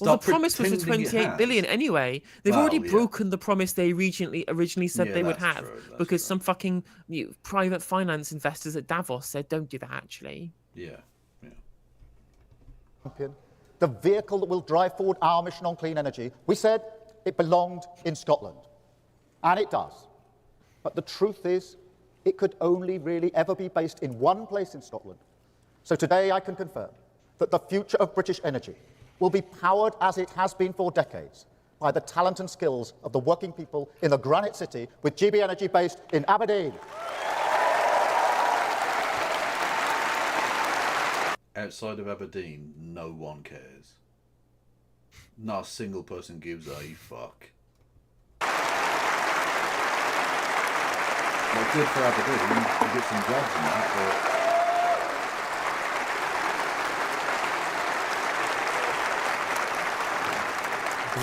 Well, Stop the promise was for pretending it 28 billion has. anyway. They've Well, already yeah. broken the promise they originally said Yeah, they would that's have true, that's because true. some fucking private finance investors at Davos said don't do that actually. Yeah. The vehicle that will drive forward our mission on clean energy, we said it belonged in Scotland. And it does. But the truth is, it could only really ever be based in one place in Scotland. So today I can confirm that the future of British energy will be powered as it has been for decades by the talent and skills of the working people in the Granite City with GB Energy based in Aberdeen. Outside of Aberdeen, no one cares. Not a single person gives a fuck. Well, good for Aberdeen. You get some jobs in that,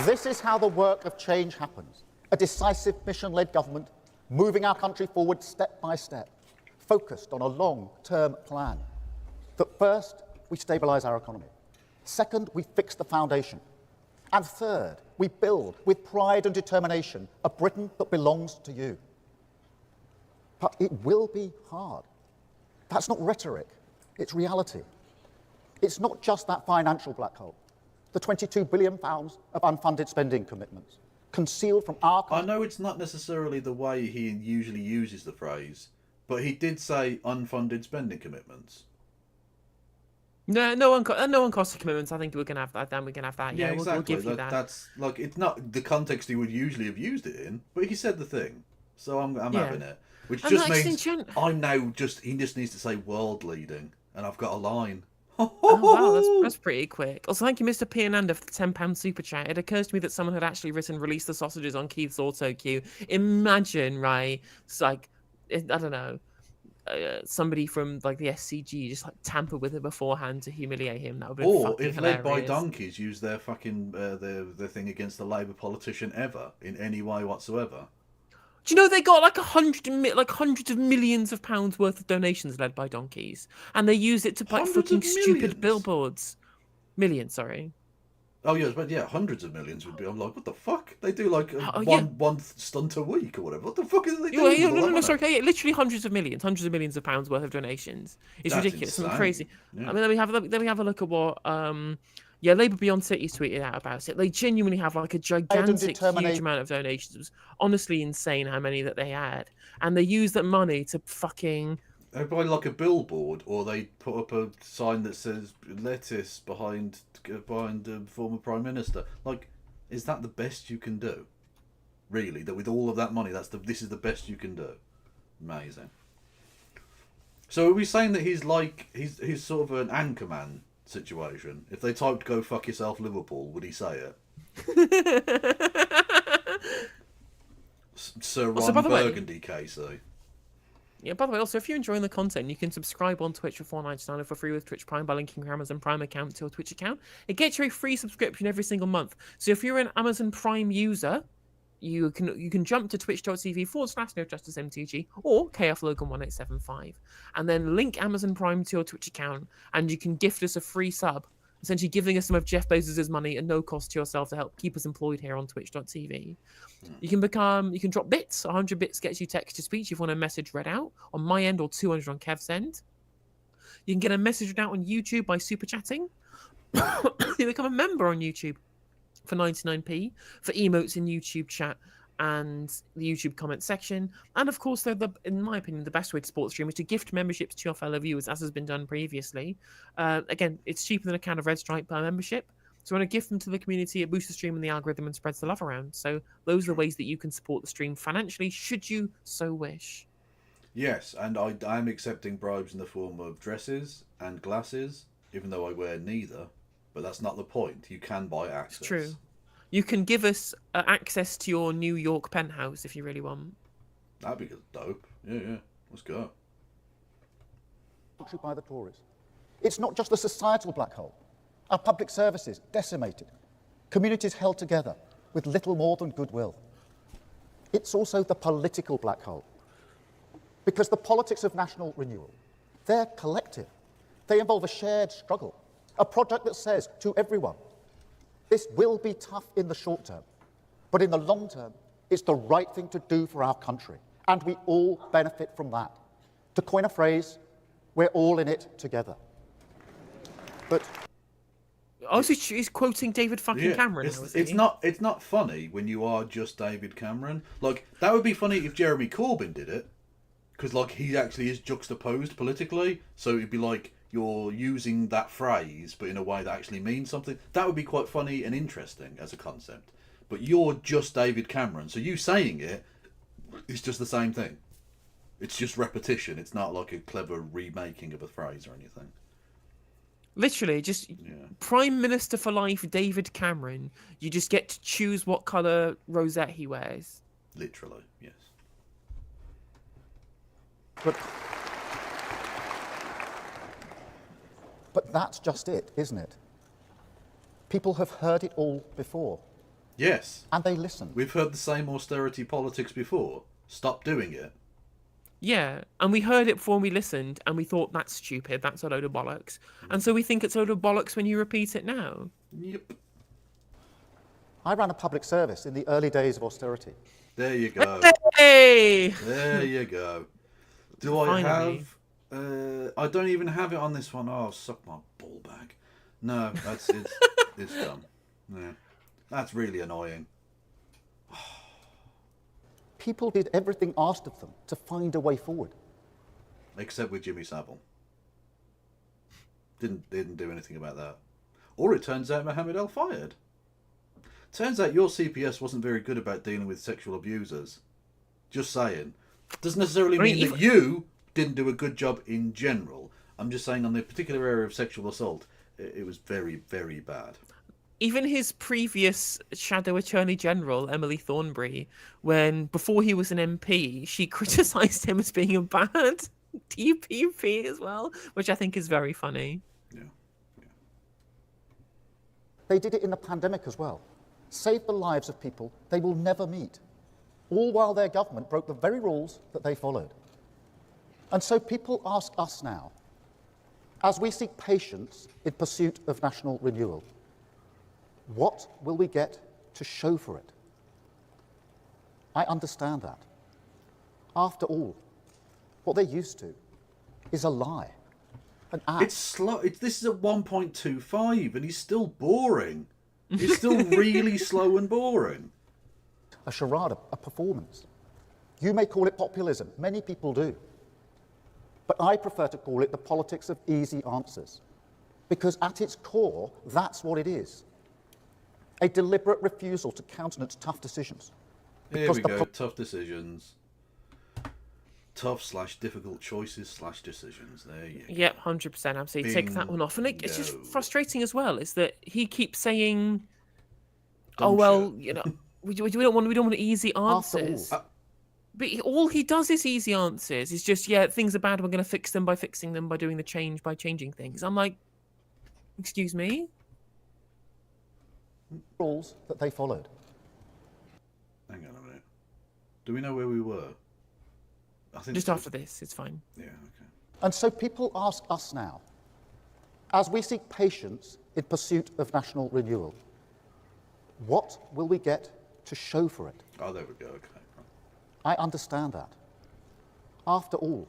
This is how the work of change happens. A decisive mission-led government moving our country forward step by step, focused on a long-term plan. That first, we stabilise our economy. Second, we fix the foundation. And third, we build with pride and determination a Britain that belongs to you. But it will be hard. That's not rhetoric, it's reality. It's not just that financial black hole, the £22 billion of unfunded spending commitments, concealed from our I know it's not necessarily the way he usually uses the phrase, but he did say unfunded spending commitments. No one cost of commitments. I think we're gonna have that. Then we can have that. Yeah, exactly. we'll give you that. That's like it's not the context he would usually have used it in, but he said the thing, so I'm Yeah. having it. Which And just like, means St. John- I'm now just he just needs to say world leading, and I've got a line. Oh wow, that's pretty quick. Also, thank you, Mr. Piananda, for the £10 super chat. It occurs to me that someone had actually written "release the sausages" on Keith's auto cue. Imagine, right? It's like, I don't know, somebody from like the SCG just like tamper with it beforehand to humiliate him. That would be Or fucking if hilarious. Led by Donkeys use their fucking their thing against the Labour politician ever in any way whatsoever. Do you know they got like hundreds of millions of pounds worth of donations led by donkeys, and they use it to buy Hundreds fucking of stupid millions? billboards. Millions, sorry. Oh yes, but yeah, hundreds of millions would be. I'm like, what the fuck? They do like yeah. one stunt a week or whatever. What the fuck are they Yeah, doing? yeah, with all that no, money? sorry, okay, yeah, literally hundreds of millions of pounds worth of donations. It's That's ridiculous, something insane. crazy. Yeah. I mean, let me have a look at what Labour Beyond Cities tweeted out about it. They genuinely have like a gigantic, huge amount of donations. It was honestly insane how many that they had, and they use that money to fucking. They buy like a billboard, or they put up a sign that says "lettuce" behind the former prime minister. Like, is that the best you can do? Really, that with all of that money, this is the best you can do. Amazing. So are we saying that he's sort of an Anchorman situation? If they typed "Go fuck yourself, Liverpool," would he say it? Sir Ron Burgundy, KC. Yeah, by the way, also, if you're enjoying the content, you can subscribe on Twitch for $4.99 for free with Twitch Prime by linking your Amazon Prime account to your Twitch account. It gets you a free subscription every single month. So if you're an Amazon Prime user, you can jump to twitch.tv/NeoJusticeMTG or KFLogan1875 and then link Amazon Prime to your Twitch account, and you can gift us a free sub, essentially giving us some of Jeff Bezos' money at no cost to yourself to help keep us employed here on twitch.tv. You can drop bits. 100 bits gets you text to speech if you want a message read out on my end, or 200 on Kev's end. You can get a message read out on YouTube by super chatting. You become a member on YouTube for 99p for emotes in YouTube chat and the YouTube comment section. And of course, in my opinion, the best way to support the stream is to gift memberships to your fellow viewers, as has been done previously. Again, it's cheaper than a can of Red Stripe per membership. So when I gift them to the community, it boosts the stream and the algorithm and spreads the love around. So those are the ways that you can support the stream financially, should you so wish. Yes, and I am accepting bribes in the form of dresses and glasses, even though I wear neither. But that's not the point. You can buy access. It's true. You can give us access to your New York penthouse if you really want. That'd be dope. Yeah. Let's go. By the Tories. It's not just the societal black hole. Our public services decimated. Communities held together with little more than goodwill. It's also the political black hole. Because the politics of national renewal, they're collective. They involve a shared struggle. A project that says to everyone, this will be tough in the short term, but in the long term, it's the right thing to do for our country, and we all benefit from that. To coin a phrase, we're all in it together. But also, he's quoting David fucking Cameron. It's not funny when you are just David Cameron. Like, that would be funny if Jeremy Corbyn did it, because like he actually is juxtaposed politically. So it'd be like you're using that phrase, but in a way that actually means something. That would be quite funny and interesting as a concept. But you're just David Cameron, so you saying it is just the same thing. It's just repetition. It's not like a clever remaking of a phrase or anything. Literally, just Prime Minister for life, David Cameron. You just get to choose what colour rosette he wears. Literally, yes. But that's just it, isn't it? People have heard it all before. Yes. And they listen. We've heard the same austerity politics before. Stop doing it. Yeah, and we heard it before we listened, and we thought, that's stupid, that's a load of bollocks. And so we think it's a load of bollocks when you repeat it now. Yep. I ran a public service in the early days of austerity. There you go. Hey! There you go. Do Finally. I have... I don't even have it on this one. Oh, suck my ball bag. No, it's done. Yeah. That's really annoying. People did everything asked of them to find a way forward. Except with Jimmy Savile. Didn't do anything about that. Or it turns out Mohammed El fired. Turns out your CPS wasn't very good about dealing with sexual abusers. Just saying. Doesn't necessarily mean that you didn't do a good job in general. I'm just saying on the particular area of sexual assault, it was very, very bad. Even his previous Shadow Attorney General, Emily Thornberry, before he was an MP, she criticised him as being a bad DPP as well, which I think is very funny. Yeah. They did it in the pandemic as well. Saved the lives of people they will never meet, all while their government broke the very rules that they followed. And so people ask us now, as we seek patience in pursuit of national renewal, what will we get to show for it? I understand that. After all, what they're used to is a lie, an act. It's slow. This is at 1.25, and he's still boring. He's still really slow and boring. A charade, a performance. You may call it populism. Many people do. But I prefer to call it the politics of easy answers. Because at its core, that's what it is. A deliberate refusal to countenance tough decisions. Here we go. Tough decisions. Tough/difficult choices/decisions. There you go. Yep, 100%. Absolutely. Take that one off. And it's just frustrating as well, is that he keeps saying, Dumb we don't want easy answers. But all he does is easy answers. It's just, things are bad, we're going to fix them by fixing them, by doing the change, by changing things. I'm like, excuse me? Rules that they followed. Hang on a minute. Do we know where we were? I think Just after this, it's fine. Yeah, okay. And so people ask us now, as we seek patience in pursuit of national renewal, what will we get to show for it? Oh, there we go, okay. I understand that. After all,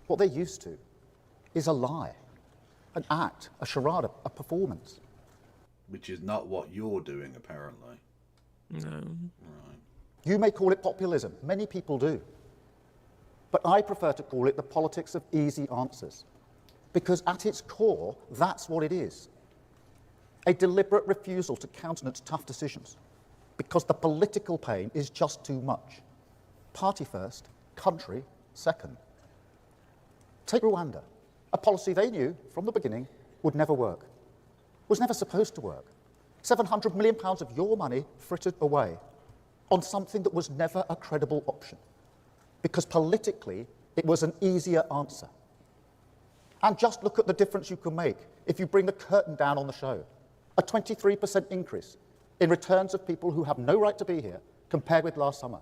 what they're used to is a lie, an act, a charade, a performance. Which is not what you're doing, apparently. No. Right. You may call it populism. Many people do. But I prefer to call it the politics of easy answers. Because at its core, that's what it is. A deliberate refusal to countenance tough decisions. Because the political pain is just too much. Party first, country second. Take Rwanda, a policy they knew from the beginning would never work, was never supposed to work. £700 million of your money frittered away on something that was never a credible option, because politically it was an easier answer. And just look at the difference you can make if you bring the curtain down on the show. A 23% increase in returns of people who have no right to be here compared with last summer.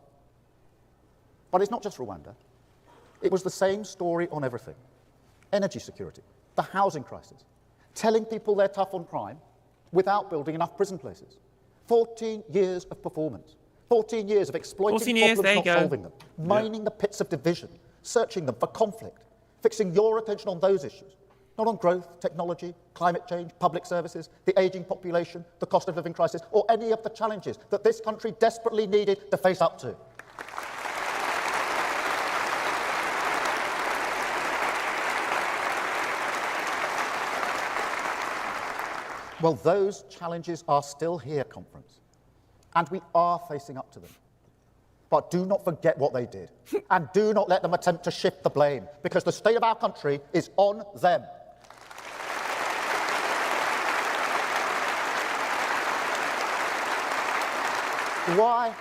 But it's not just Rwanda. It was the same story on everything. Energy security, the housing crisis, telling people they're tough on crime without building enough prison places. 14 years of performance. 14 years of exploiting problems, not solving them. Mining the pits of division, searching them for conflict, fixing your attention on those issues, not on growth, technology, climate change, public services, the ageing population, the cost of living crisis, or any of the challenges that this country desperately needed to face up to. Well, those challenges are still here, Conference, and we are facing up to them. But do not forget what they did, and do not let them attempt to shift the blame, because the state of our country is on them. Why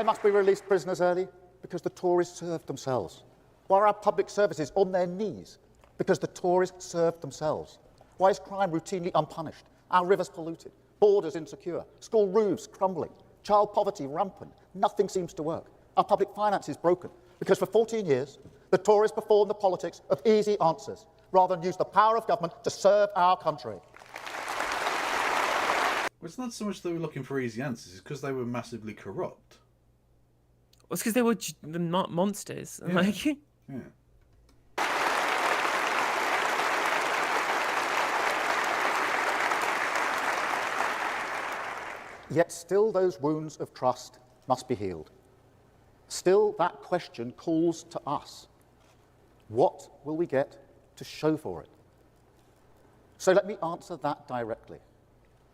must we release prisoners early? Because the Tories served themselves. Why are our public services on their knees? Because the Tories served themselves. Why is crime routinely unpunished? Our rivers polluted, borders insecure, school roofs crumbling, child poverty rampant. Nothing seems to work. Our public finances broken. Because for 14 years, the Tories performed the politics of easy answers rather than use the power of government to serve our country. Well, it's not so much they were looking for easy answers, it's because they were massively corrupt. Well, it's because they were not monsters. Yeah. Like, yeah. Yet still those wounds of trust must be healed. Still that question calls to us. What will we get to show for it? So let me answer that directly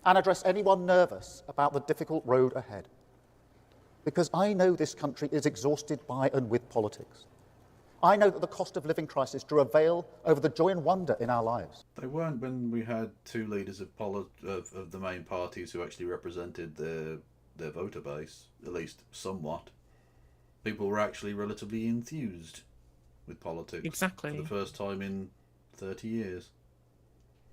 and address anyone nervous about the difficult road ahead. Because I know this country is exhausted by and with politics. I know that the cost of living crisis drew a veil over the joy and wonder in our lives. They weren't when we had two leaders of the main parties who actually represented their voter base, at least somewhat. People were actually relatively enthused with politics. Exactly. For the first time in 30 years.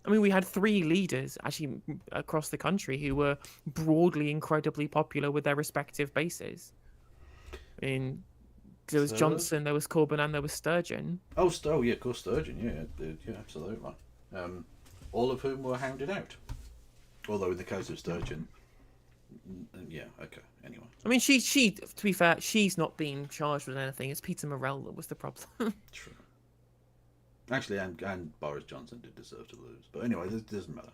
I mean, we had 3 leaders actually across the country who were broadly incredibly popular with their respective bases. I mean, there was Johnson, there was Corbyn, and there was Sturgeon. Oh, yeah, of course, Sturgeon, yeah, absolutely. All of whom were hounded out. Although in the case of Sturgeon, yeah, okay, anyway. I mean, she to be fair, she's not being charged with anything. It's Peter Morell that was the problem. True. Actually, and Boris Johnson did deserve to lose. But anyway, it doesn't matter.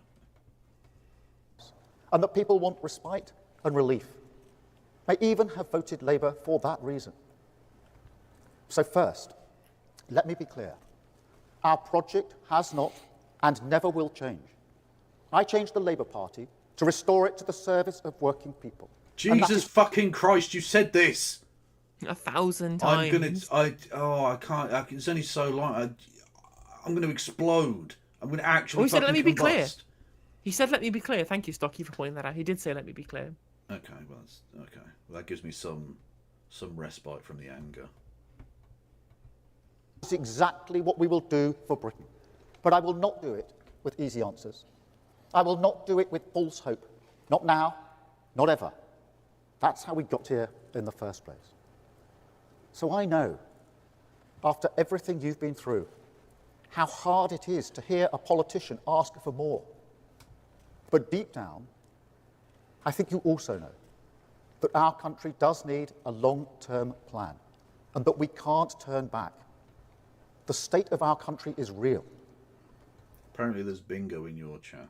And that people want respite and relief. May even have voted Labour for that reason. So first, let me be clear. Our project has not and never will change. I changed the Labour Party to restore it to the service of working people. Jesus fucking Christ, you said this! 1,000 times. I can't, it's only so long. I'm going to explode. I'm going to actually he said, let me be clear. combust. He said, let me be clear. Thank you, Stocky, for pointing that out. He did say, let me be clear. Okay, well, that gives me some respite from the anger. It's exactly what we will do for Britain. But I will not do it with easy answers. I will not do it with false hope. Not now, not ever. That's how we got here in the first place. So I know, after everything you've been through, how hard it is to hear a politician ask for more. But deep down, I think you also know that our country does need a long-term plan and that we can't turn back. The state of our country is real. Apparently there's bingo in your chat.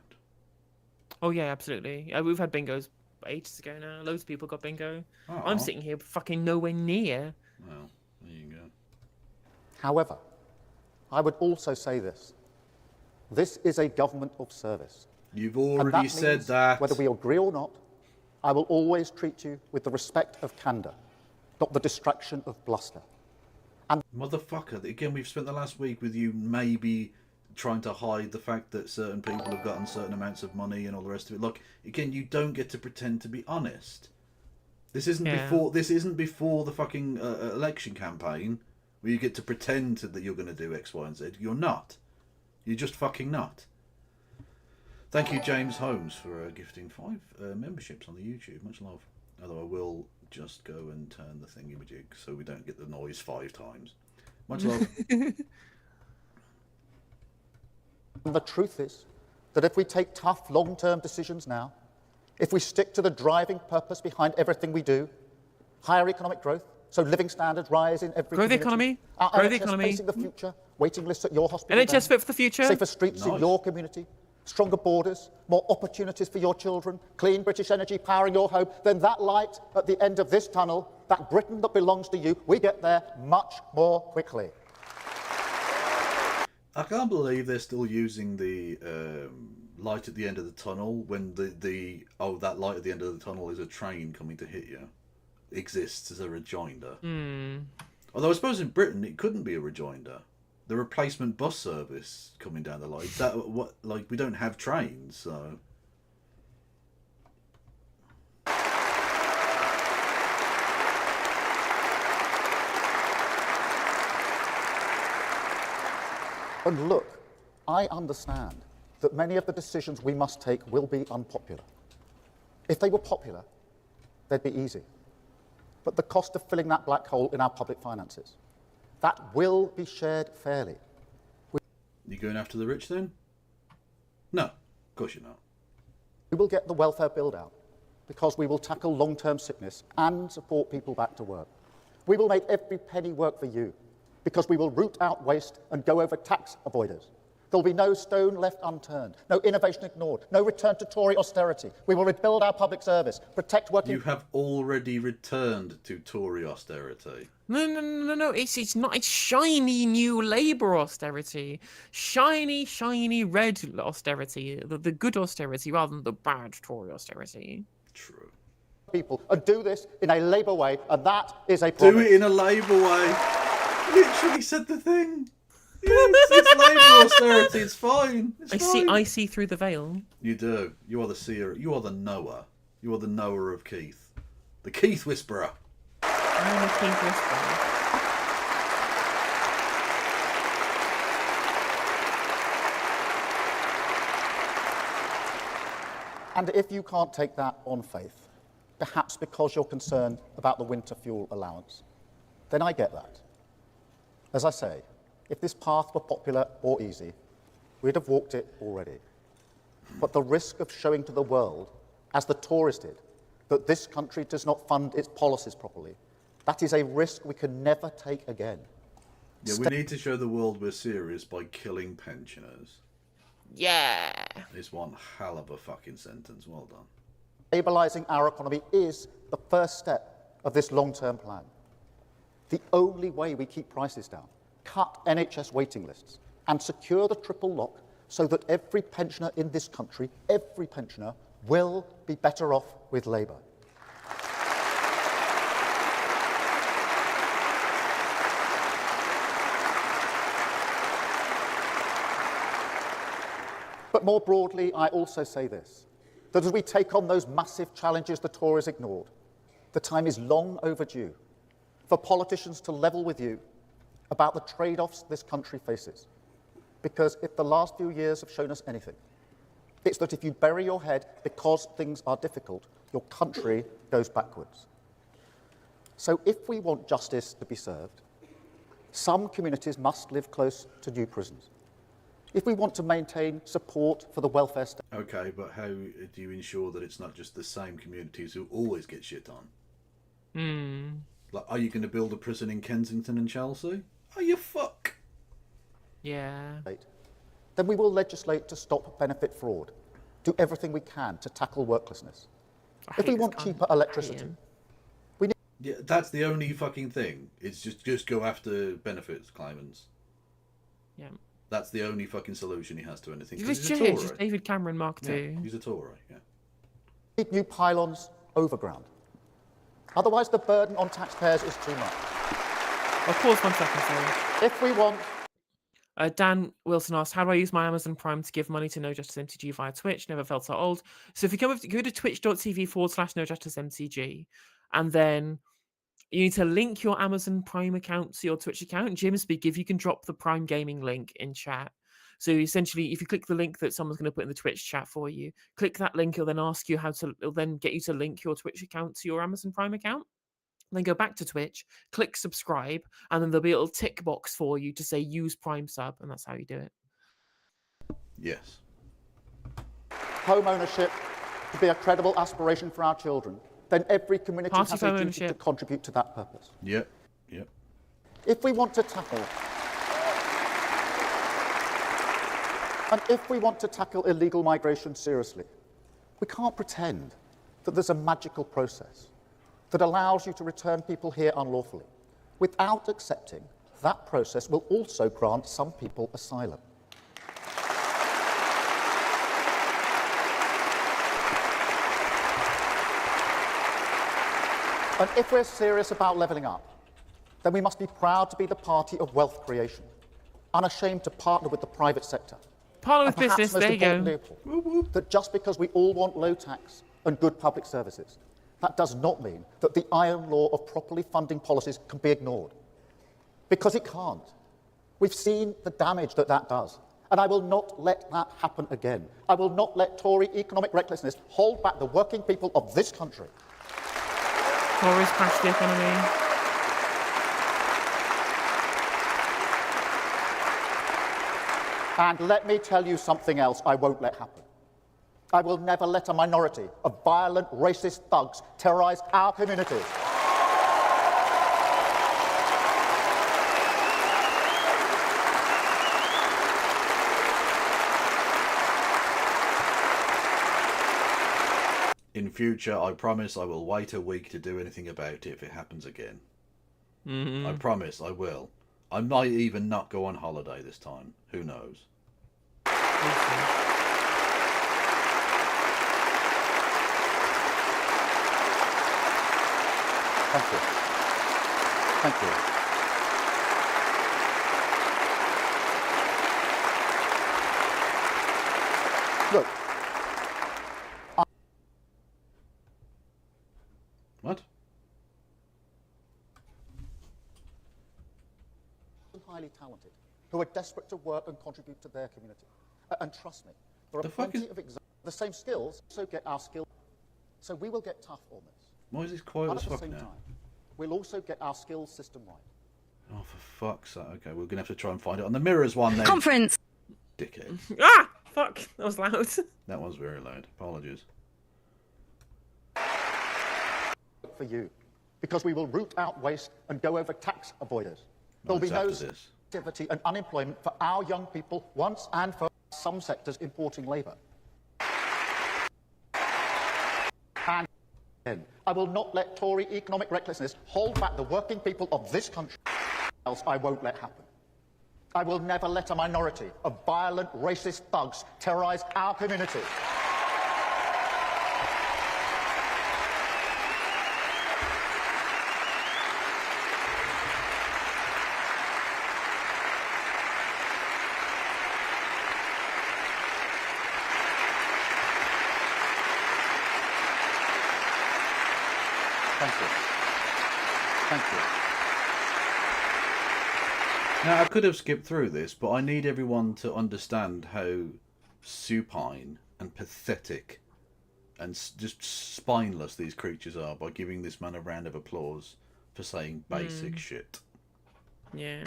Oh, yeah, absolutely. We've had bingos ages ago now. Loads of people got bingo. Oh. I'm sitting here fucking nowhere near. Well, there you go. However, I would also say this. This is a government of service. You've And already that said means, that. whether we agree or not, I will always treat you with the respect of candour, not the distraction of bluster. Motherfucker, again, we've spent the last week with you maybe trying to hide the fact that certain people have gotten certain amounts of money and all the rest of it. Look, again, you don't get to pretend to be honest. This isn't before the fucking election campaign where you get to pretend that you're going to do X, Y, and Z. You're not. You're just fucking not. Thank you, James Holmes, for gifting 5 memberships on the YouTube. Much love. Although I will just go and turn the thingy-majig so we don't get the noise 5 times. Much love. And the truth is that if we take tough long-term decisions now, if we stick to the driving purpose behind everything we do, higher economic growth, so living standards rise in every Grow the community, economy. our Grow the NHS economy. facing the future, waiting lists at your hospital, NHS fit for the future. safer streets in your community, stronger borders, more opportunities for your children, clean British energy powering your home, then that light at the end of this tunnel, that Britain that belongs to you, we get there much more quickly. I can't believe they're still using the light at the end of the tunnel when that light at the end of the tunnel is a train coming to hit you. Exists as a rejoinder. Although I suppose in Britain it couldn't be a rejoinder. The replacement bus service coming down the line. We don't have trains, so. And look, I understand that many of the decisions we must take will be unpopular. If they were popular, they'd be easy. But the cost of filling that black hole in our public finances, that will be shared fairly. You going after the rich then? No, of course you're not. We will get the welfare build out because we will tackle long-term sickness and support people back to work. We will make every penny work for you because we will root out waste and go over tax avoiders. There'll be no stone left unturned, no innovation ignored, no return to Tory austerity. We will rebuild our public service, protect working... You have already returned to Tory austerity. No. It's not. It's shiny new Labour austerity. Shiny red austerity. The good austerity rather than the bad Tory austerity. True. People, and do this in a Labour way, and that is a promise. Do it in a Labour way. Literally said the thing. Yeah, it's labour austerity. It's fine. It's fine. I see through the veil. You do. You are the seer. You are the knower. You are the knower of Keith. The Keith Whisperer. I am a Keith Whisperer. And if you can't take that on faith, perhaps because you're concerned about the winter fuel allowance, then I get that. As I say, if this path were popular or easy, we'd have walked it already. But the risk of showing to the world, as the Tories did, that this country does not fund its policies properly, that is a risk we can never take again. Yeah, we need to show the world we're serious by killing pensioners. Yeah. It's one hell of a fucking sentence. Well done. Stabilising our economy is the first step of this long-term plan. The only way we keep prices down, cut NHS waiting lists, and secure the triple lock so that every pensioner in this country, every pensioner, will be better off with Labour. But more broadly, I also say this, that as we take on those massive challenges the Tories ignored, the time is long overdue for politicians to level with you about the trade-offs this country faces. Because if the last few years have shown us anything, it's that if you bury your head because things are difficult, your country goes backwards. So if we want justice to be served, some communities must live close to new prisons. If we want to maintain support for the welfare state... Okay, but how do you ensure that it's not just the same communities who always get shit on? Like, are you going to build a prison in Kensington and Chelsea? Oh, you fuck! Yeah. Then we will legislate to stop benefit fraud, do everything we can to tackle worklessness. If we want cheaper electricity, we need... Yeah, that's the only fucking thing. It's just go after benefits claimants. Yeah. That's the only fucking solution he has to anything. It's He's a Tory. just David Cameron Mark II. Yeah, he's a Tory, yeah. need new pylons overground. Otherwise, the burden on taxpayers is too much. I'll pause 1 second, sorry. If we want... Dan Wilson asked, how do I use my Amazon Prime to give money to No Justice MTG via Twitch? Never felt so old. So if you go to twitch.tv/No Justice MTG, and then you need to link your Amazon Prime account to your Twitch account. Jim Speak, if you can drop the Prime Gaming link in chat. So essentially, if you click the link that someone's going to put in the Twitch chat for you, click that link, it'll then ask you it'll then get you to link your Twitch account to your Amazon Prime account. Then go back to Twitch, click subscribe, and then there'll be a little tick box for you to say use Prime sub, and that's how you do it. Yes. home ownership to be a credible aspiration for our children, then every community has a duty to contribute to that purpose. Yep, yep. If we want to tackle illegal migration seriously, we can't pretend that there's a magical process that allows you to return people here unlawfully without accepting that process will also grant some people asylum. And if we're serious about levelling up, then we must be proud to be the party of wealth creation, unashamed to partner with the private sector. Partner with business, there you go. That just because we all want low tax and good public services, that does not mean that the iron law of properly funding policies can be ignored. Because it can't. We've seen the damage that that does. And I will not let that happen again. I will not let Tory economic recklessness hold back the working people of this country. Tories crash the economy. And let me tell you something else I won't let happen. I will never let a minority of violent, racist thugs terrorise our communities. In future, I promise I will wait a week to do anything about it if it happens again. I promise I will. I might even not go on holiday this time. Who knows? Thank you. Thank you. talented, who are desperate to work and contribute to their community. And trust me, there are The fuck plenty of the same skills, so get our skills. So we will get tough on this. Why is this quiet But as at the fuck same now? time, we'll also get our skills system right. Oh, for fuck's sake. Okay, we're going to have to try and find it on the mirrors one then. Conference. Dickhead. Ah! Fuck! That was loud. That was very loud. Apologies. For you, because we will root out waste and go over tax avoiders. There'll be no this. activity and unemployment for our young people once and for some sectors importing labour. And I will not let Tory economic recklessness hold back the working people of this country, else I won't let happen. I will never let a minority of violent, racist thugs terrorise our community. Thank you. Thank you. Now, I could have skipped through this, but I need everyone to understand how supine and pathetic and just spineless these creatures are by giving this man a round of applause for saying basic shit. Yeah.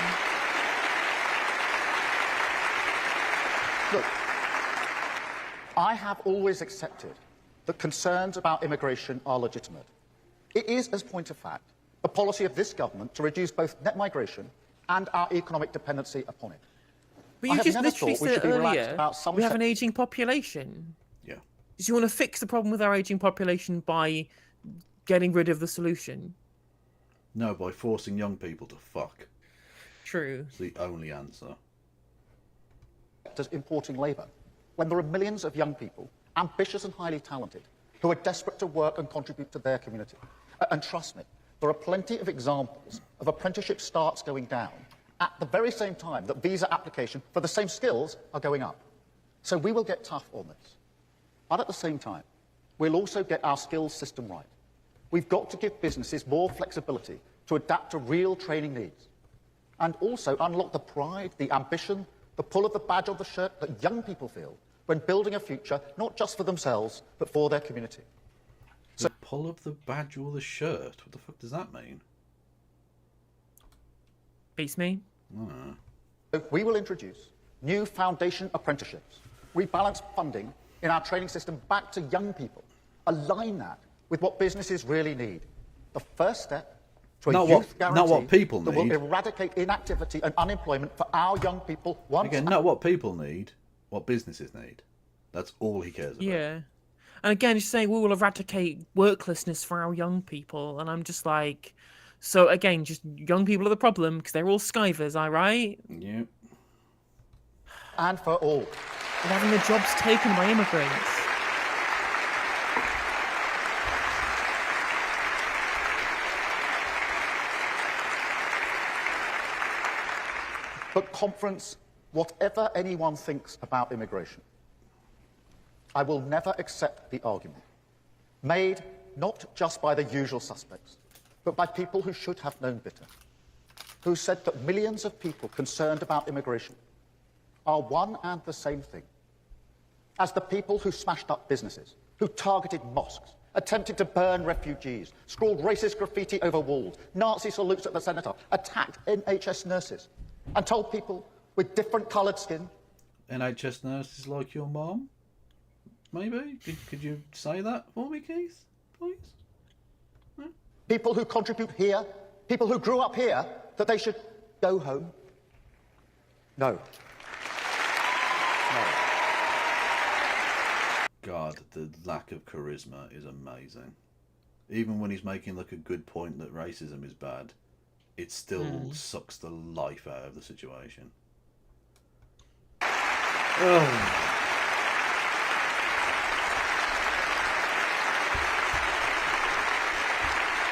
Look, I have always accepted that concerns about immigration are legitimate. It is, as point of fact, the policy of this government to reduce both net migration and our economic dependency upon it. But I you have just never literally thought we said should be relaxed earlier, about some we have an ageing population. Yeah. Do you want to fix the problem with our ageing population by getting rid of the solution? No, by forcing young people to fuck. True. It's the only answer. Sectors importing labour, when there are millions of young people, ambitious and highly talented, who are desperate to work and contribute to their community. And trust me, there are plenty of examples of apprenticeship starts going down at the very same time that visa application for the same skills are going up. So we will get tough on this. But at the same time, we'll also get our skills system right. We've got to give businesses more flexibility to adapt to real training needs. And also unlock the pride, the ambition, the pull of the badge on the shirt that young people feel when building a future, not just for themselves, but for their community. The pull of the badge or the shirt? What the fuck does that mean? Beats me. So we will introduce new foundation apprenticeships, rebalance funding in our training system back to young people, align that with what businesses really need. The first step to a youth guarantee not what people that will need. eradicate inactivity and unemployment for our young people once. Again, not what people need, what businesses need. That's all he cares about. Yeah. And again, he's saying we will eradicate worklessness for our young people. And I'm just like, so again, just young people are the problem because they're all skivers, all right? Yeah. And for all. And having their jobs taken by immigrants. But conference, whatever anyone thinks about immigration, I will never accept the argument made not just by the usual suspects, but by people who should have known better, who said that millions of people concerned about immigration are one and the same thing as the people who smashed up businesses, who targeted mosques, attempted to burn refugees, scrawled racist graffiti over walls, Nazi salutes at the Cenotaph, attacked NHS nurses, and told people with different coloured skin. NHS nurses like your mom? Maybe? Could you say that for me, Keith? Please? No? People who contribute here, people who grew up here, that they should go home? No. No. God, the lack of charisma is amazing. Even when he's making like a good point that racism is bad, it still sucks the life out of the situation. Oh.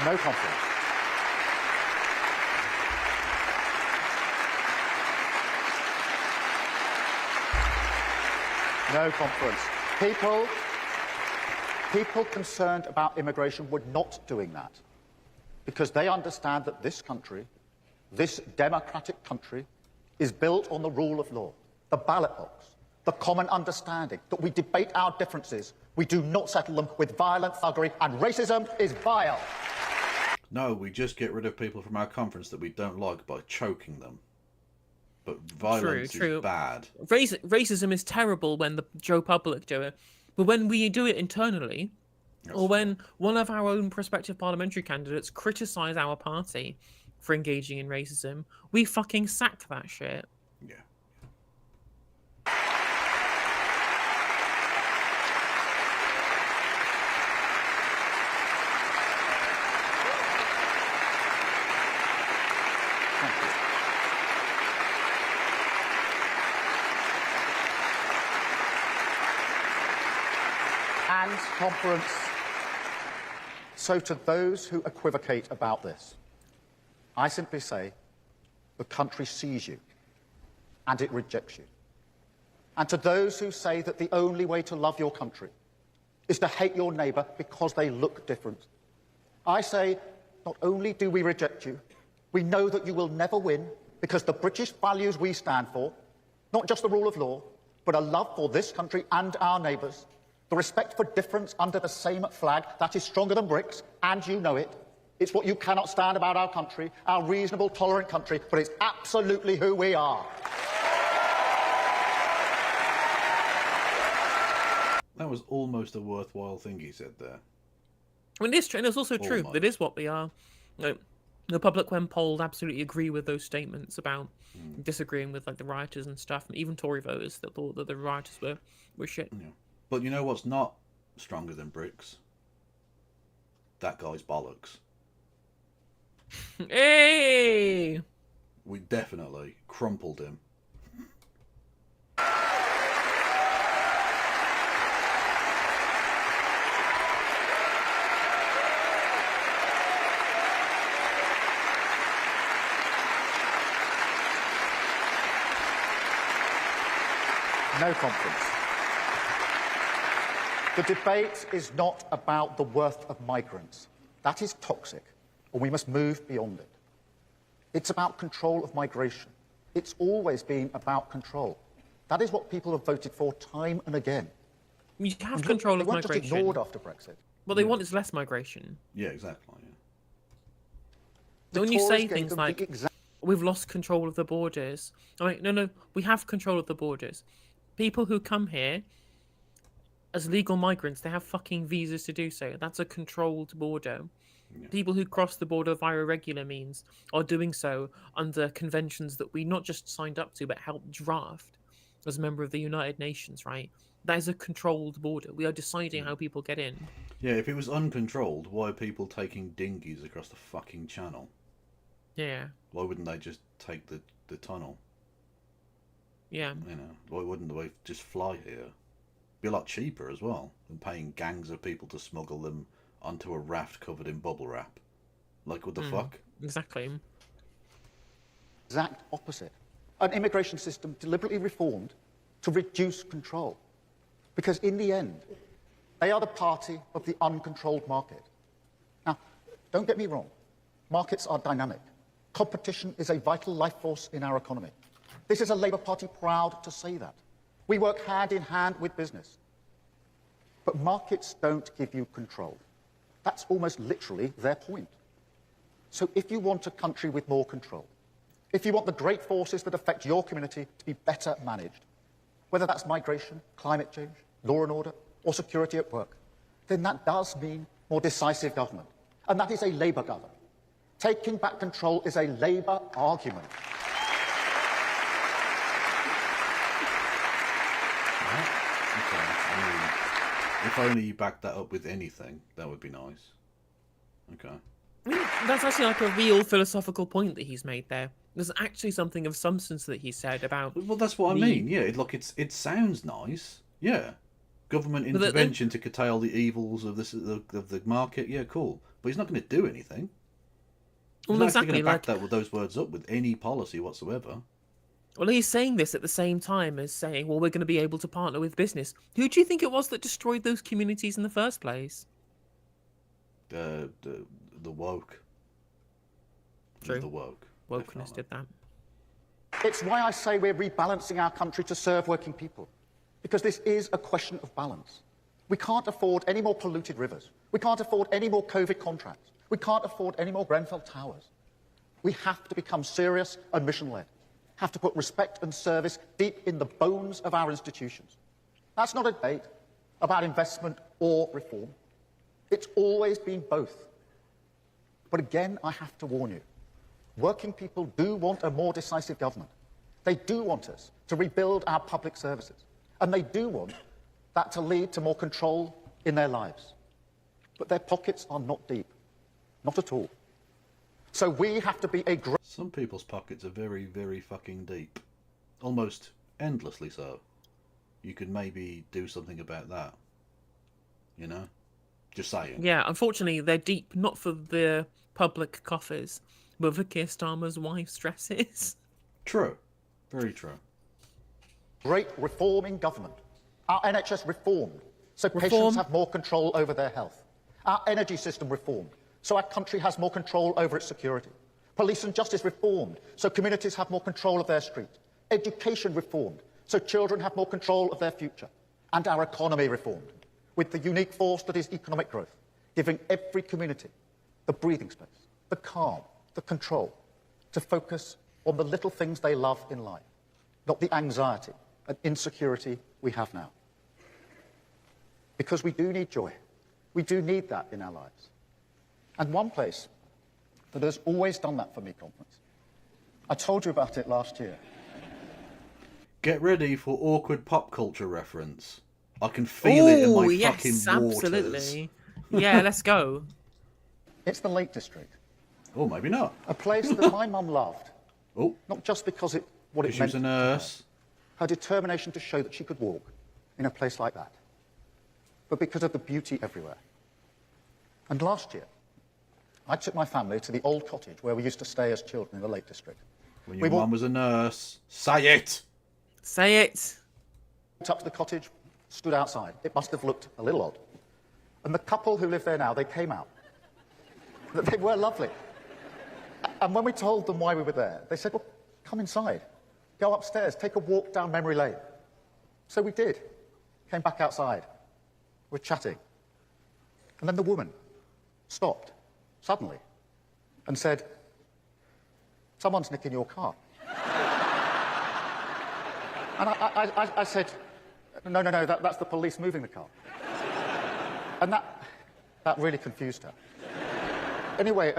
No conflict. No conference. People concerned about immigration were not doing that because they understand that this country, this democratic country, is built on the rule of law, the ballot box, the common understanding that we debate our differences, we do not settle them with violent thuggery, and racism is vile. No, we just get rid of people from our conference that we don't like by choking them. But violence is bad. Racism is terrible when the Joe Public do it. But when we do it internally, or when one of our own prospective parliamentary candidates criticise our party for engaging in racism, we fucking sack that shit. Yeah. And conference, so to those who equivocate about this, I simply say the country sees you and it rejects you. And to those who say that the only way to love your country is to hate your neighbour because they look different, I say not only do we reject you, we know that you will never win because the British values we stand for, not just the rule of law, but a love for this country and our neighbours, the respect for difference under the same flag, that is stronger than bricks, and you know it. It's what you cannot stand about our country, our reasonable, tolerant country, but it's absolutely who we are. That was almost a worthwhile thing he said there. I mean, it's true, and it's also true. That is what we are. The public, when polled, absolutely agree with those statements about disagreeing with like the rioters and stuff, and even Tory voters that thought that the rioters were shit. Yeah. But you know what's not stronger than bricks? That guy's bollocks. Hey! We definitely crumpled him. No conference. The debate is not about the worth of migrants. That is toxic, and we must move beyond it. It's about control of migration. It's always been about control. That is what people have voted for time and again. You have control of migration. They weren't just ignored after Brexit. What they want is less migration. Yeah, exactly. Yeah. So when you say things like, we've lost control of the borders. I mean, no, we have control of the borders. People who come here as legal migrants, they have fucking visas to do so. That's a controlled border. Yeah. People who cross the border via irregular means are doing so under conventions that we not just signed up to, but helped draft as a member of the United Nations, right? That is a controlled border. We are deciding how people get in. Yeah, if it was uncontrolled, why are people taking dinghies across the fucking channel? Yeah. Why wouldn't they just take the tunnel? Yeah. You know, why wouldn't they just fly here? Be a lot cheaper as well than paying gangs of people to smuggle them onto a raft covered in bubble wrap. Like, what the fuck? Exactly. Exact opposite. An immigration system deliberately reformed to reduce control. Because in the end, they are the party of the uncontrolled market. Now, don't get me wrong. Markets are dynamic. Competition is a vital life force in our economy. This is a Labour Party proud to say that. We work hand in hand with business. But markets don't give you control. That's almost literally their point. So if you want a country with more control, if you want the great forces that affect your community to be better managed, whether that's migration, climate change, law and order, or security at work, then that does mean more decisive government. And that is a Labour government. Taking back control is a Labour argument. If only you backed that up with anything, that would be nice. Okay. I mean, that's actually like a real philosophical point that he's made there. There's actually something of substance that he said about... Well, that's what I mean, yeah. Look, it sounds nice. Yeah. Government intervention to curtail the evils of the market, yeah, cool. But he's not going to do anything. He's not actually going to back those words up with any policy whatsoever. Well, he's saying this at the same time as saying, well, we're going to be able to partner with business. Who do you think it was that destroyed those communities in the first place? The woke. True. The woke. Wokeness did that. It's why I say we're rebalancing our country to serve working people, because this is a question of balance. We can't afford any more polluted rivers. We can't afford any more COVID contracts. We can't afford any more Grenfell Towers. We have to become serious and mission-led, have to put respect and service deep in the bones of our institutions. That's not a debate about investment or reform. It's always been both. But again, I have to warn you, working people do want a more decisive government. They do want us to rebuild our public services. And they do want that to lead to more control in their lives. But their pockets are not deep. Not at all. So we have to be a great... Some people's pockets are very, very fucking deep. Almost endlessly so. You could maybe do something about that. You know? Just saying. Yeah, unfortunately, they're deep, not for the public coffers, but for Keir Starmer's wife's dresses. True. Very true. Great reforming government. Our NHS reformed, so patients have more control over their health. Our energy system reformed, so our country has more control over its security. Police and justice reformed, so communities have more control of their street. Education reformed, so children have more control of their future. And our economy reformed, with the unique force that is economic growth, giving every community the breathing space, the calm, the control, to focus on the little things they love in life, not the anxiety and insecurity we have now. Because we do need joy. We do need that in our lives. And one place that has always done that for me, Conference, I told you about it last year. Get ready for awkward pop culture reference. I can feel it in my fucking waters. Absolutely. Yeah, let's go. It's the Lake District. Oh, maybe not. A place that my mum loved. Oh. Not just because it what it She meant was a to nurse. her determination to show that she could walk in a place like that, but because of the beauty everywhere. And last year, I took my family to the old cottage where we used to stay as children in the Lake District. When your mum was a nurse. Say it! Say it! Walked up to the cottage, stood outside. It must have looked a little odd. And the couple who live there now, they came out. They were lovely. And when we told them why we were there, they said, well, come inside. Go upstairs, take a walk down memory lane. So we did. Came back outside. We're chatting. And then the woman stopped, suddenly, and said, someone's nicking your car. And I said, no, that's the police moving the car. And that really confused her. Anyway...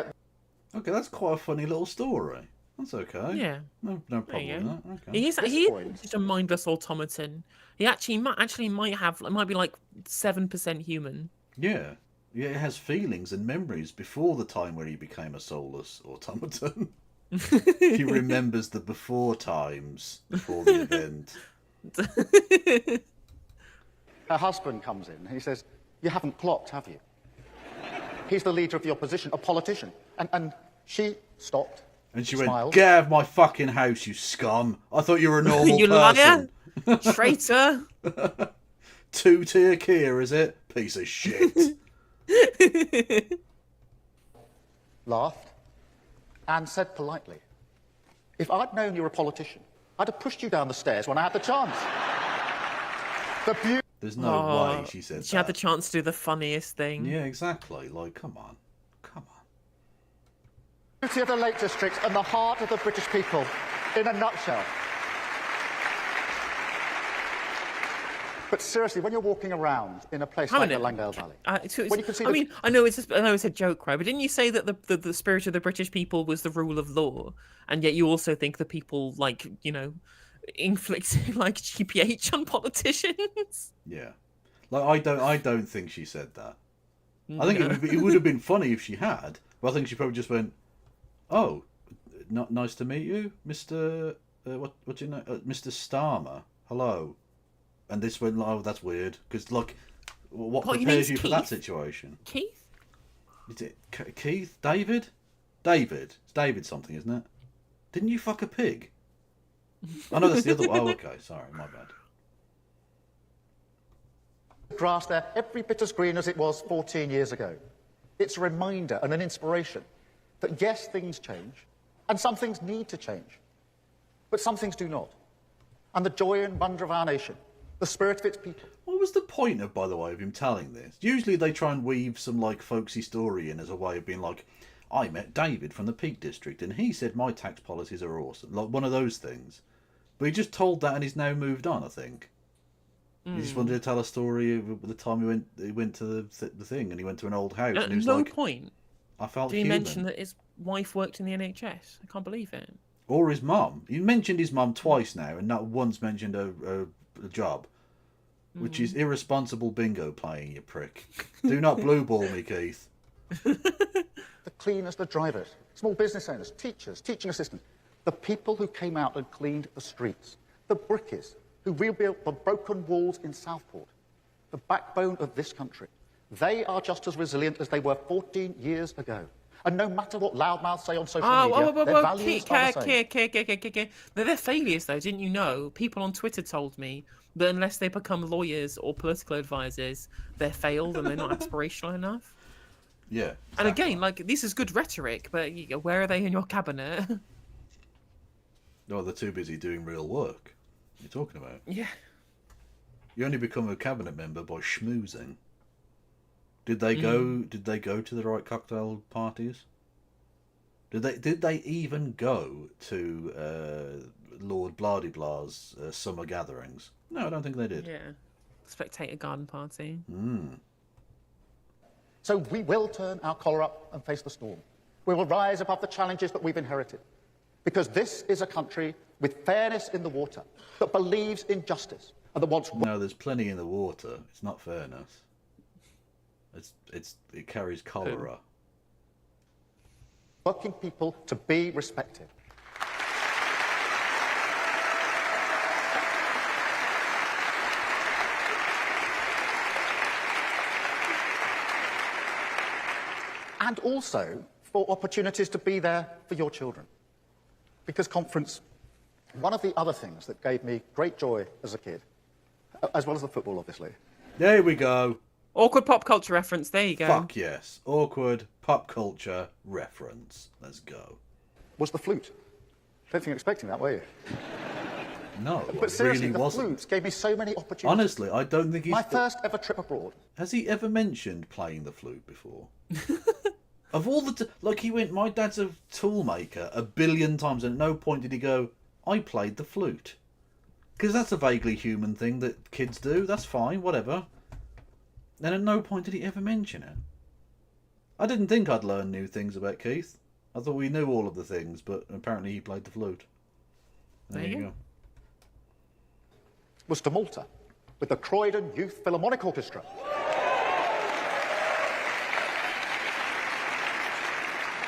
Okay, that's quite a funny little story. That's okay. Yeah. No problem with that. Okay. He is such a mindless automaton. He actually might be like 7% human. Yeah. Yeah, it has feelings and memories before the time where he became a soulless automaton. He remembers the before times, before the event. Her husband comes in and he says, you haven't clocked, have you? He's the leader of the opposition, a politician. And she stopped. And she smiled. went, get out of my fucking house, you scum. I thought you were a normal you person. Liar! Traitor! Two-tier Keir, is it? Piece of shit. Laughed and said politely, if I'd known you were a politician, I'd have pushed you down the stairs when I had the chance. There's no way she said that. She had the chance to do the funniest thing. Yeah, exactly. Like, come on. Come on. Beauty of the Lake District and the heart of the British people in a nutshell. But seriously, when you're walking around in a place like the Langdale Valley, when you can see I know it's a joke, right? But didn't you say that the spirit of the British people was the rule of law, and yet you also think that people inflicting like GPH on politicians? Yeah, like I don't think she said that. I think it would have been funny if she had, but I think she probably just went, "Oh, not nice to meet you, Mr. What's your name? Mr. Starmer. Hello." And this went, oh, that's weird. Because, like, what prepares you for that situation? Keith? Is it Keith? David? David. It's David something, isn't it? Didn't you fuck a pig? I know that's the other one. Oh, okay. Sorry, my bad. Grass there, every bit as green as it was 14 years ago. It's a reminder and an inspiration that, yes, things change, and some things need to change. But some things do not. And the joy and wonder of our nation, the spirit of its people. What was the point of, by the way, of him telling this? Usually they try and weave some, like, folksy story in as a way of being like, I met David from the Peak District and he said my tax policies are awesome. Like one of those things. But he just told that and he's now moved on, I think. He just wanted to tell a story of the time he went to the thing and he went to an old house and he was no like, point. I felt Did he human. mention that his wife worked in the NHS? I can't believe it. Or his mum. He mentioned his mum twice now and not once mentioned a job. Which is irresponsible bingo playing, you prick. Do not blue ball me, Keith. The cleaners, the drivers, small business owners, teachers, teaching assistants, the people who came out and cleaned the streets, the brickies who rebuilt the broken walls in Southport, the backbone of this country. They are just as resilient as they were 14 years ago. And no matter what loudmouths say on social media, their values are the same. They're failures, though, didn't you know? People on Twitter told me that unless they become lawyers or political advisors, they're failed and they're not aspirational enough. Yeah. Exactly. And again, like, this is good rhetoric, but where are they in your cabinet? No, they're too busy doing real work. What are you talking about? Yeah. You only become a cabinet member by schmoozing. Did they go? Did they go to the right cocktail parties? Did they even go to Lord Blah-de-Blah's summer gatherings? No, I don't think they did. Yeah. Spectator garden party. So we will turn our collar up and face the storm. We will rise above the challenges that we've inherited. Because this is a country with fairness in the water, that believes in justice, and that wants... No, there's plenty in the water. It's not fairness. It carries cholera. working people to be respected. And also for opportunities to be there for your children. Because conference, one of the other things that gave me great joy as a kid, as well as the football, obviously. There we go. Awkward pop culture reference, there you go. Fuck yes. Awkward pop culture reference. Let's go. Was the flute. Don't think you're expecting that, were you? No, But seriously, really the wasn't. flute gave me so many opportunities. Honestly, I don't think he's... My first ever trip abroad. Has he ever mentioned playing the flute before? Of all the... like, he went, my dad's a tool maker a billion times, and at no point did he go, I played the flute. Because that's a vaguely human thing that kids do. That's fine, whatever. And at no point did he ever mention it. I didn't think I'd learn new things about Keith. I thought we knew all of the things, but apparently he played the flute. There you go. Was to Malta with the Croydon Youth Philharmonic Orchestra.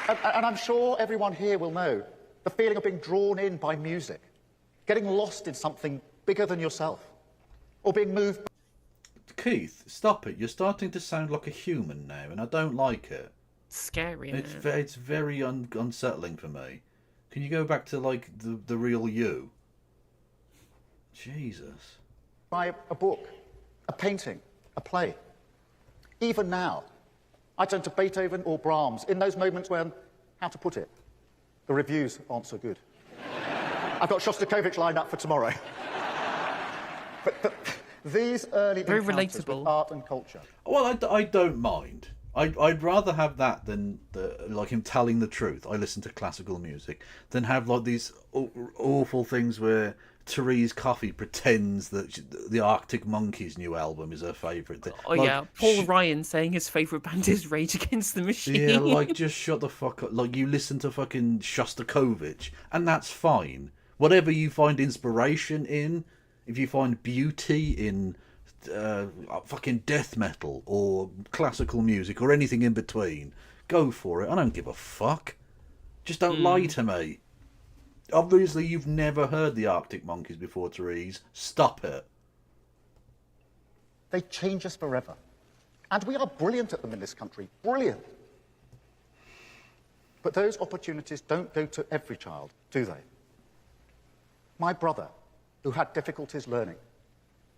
And I'm sure everyone here will know the feeling of being drawn in by music, getting lost in something bigger than yourself, or being moved. Keith, stop it. You're starting to sound like a human now, and I don't like it. Scary, It's isn't it? it's very unsettling for me. Can you go back to, like, the real you? Jesus. By a book, a painting, a play. Even now, I turn to Beethoven or Brahms in those moments when, how to put it, the reviews aren't so good. I've got Shostakovich lined up for tomorrow. but these early Very encounters relatable. with art and culture. Well, I don't mind. I'd rather have that than like him telling the truth. I listen to classical music than have like these awful things where Therese Coffey pretends that the Arctic Monkeys' new album is her favourite thing. Oh, yeah. Paul Ryan saying his favourite band is Rage Against the Machine. Yeah, like, just shut the fuck up. Like, you listen to fucking Shostakovich, and that's fine. Whatever you find inspiration in, if you find beauty in fucking death metal or classical music or anything in between, go for it. I don't give a fuck. Just don't lie to me. Obviously, you've never heard the Arctic Monkeys before, Therese. Stop it. They change us forever. And we are brilliant at them in this country. Brilliant. But those opportunities don't go to every child, do they? My brother, who had difficulties learning,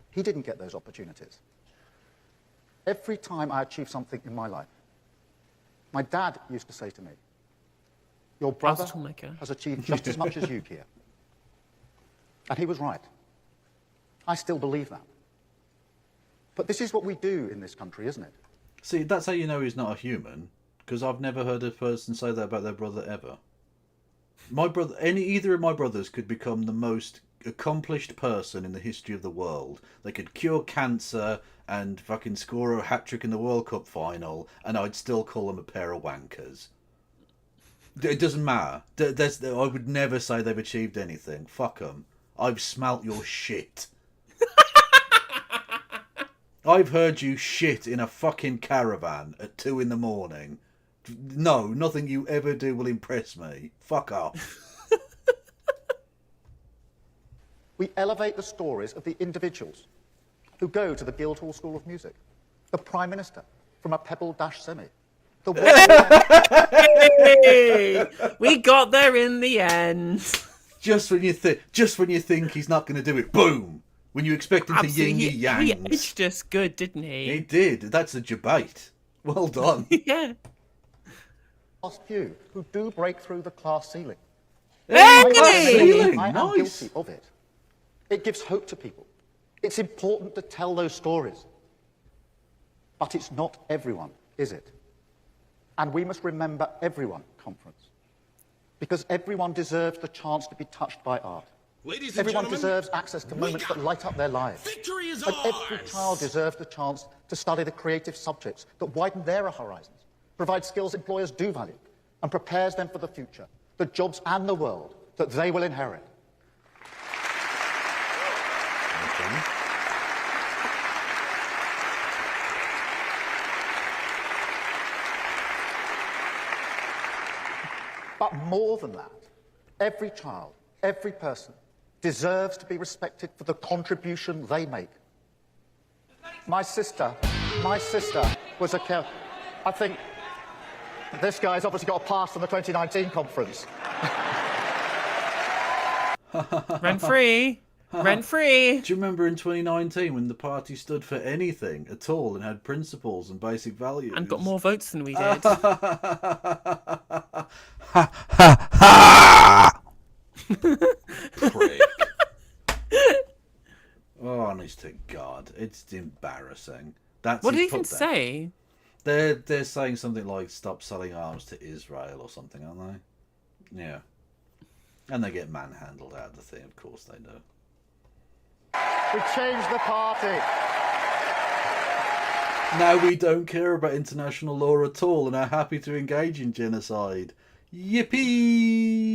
he didn't get those opportunities. Every time I achieved something in my life, my dad used to say to me, your brother toolmaker. has achieved just as much as you, Keir. And he was right. I still believe that. But this is what we do in this country, isn't it? See, that's how you know he's not a human, because I've never heard a person say that about their brother ever. My brother, either of my brothers could become the most accomplished person in the history of the world. They could cure cancer and fucking score a hat-trick in the World Cup final, and I'd still call them a pair of wankers. It doesn't matter. I would never say they've achieved anything. Fuck them. I've smelt your shit. I've heard you shit in a fucking caravan at 2 a.m. No, nothing you ever do will impress me. Fuck off. We elevate the stories of the individuals who go to the Guildhall School of Music, the Prime Minister from a Pebble-Semi, the Hey, we got there in the end. Just when you think he's not going to do it, boom! When you expect him to yin yang. He edged us good, didn't he? He did. That's a debate. Well done. Yeah. last few who do break through the class ceiling. Hey! I am guilty of it. It gives hope to people. It's important to tell those stories. But it's not everyone, is it? And we must remember everyone, conference. Because everyone deserves the chance to be touched by art. Ladies and Everyone gentlemen, deserves access to moments that light up their lives. Victory is And ours! every child deserves the chance to study the creative subjects that widen their horizons, provide skills employers do value, and prepares them for the future, the jobs and the world that they will inherit. But more than that, every child, every person, deserves to be respected for the contribution they make. My sister was a... I think this guy's obviously got a pass from the 2019 conference. Rent free. Rent free. Do you remember in 2019 when the party stood for anything at all and had principles and basic values? And got more votes than we did. Prick. Oh, honest to God, it's embarrassing. That's What did he put even there. say? They're saying something like "stop selling arms to Israel" or something, aren't they? Yeah. And they get manhandled out of the thing. Of course they do. We changed the party. Now we don't care about international law at all and are happy to engage in genocide. Yippee!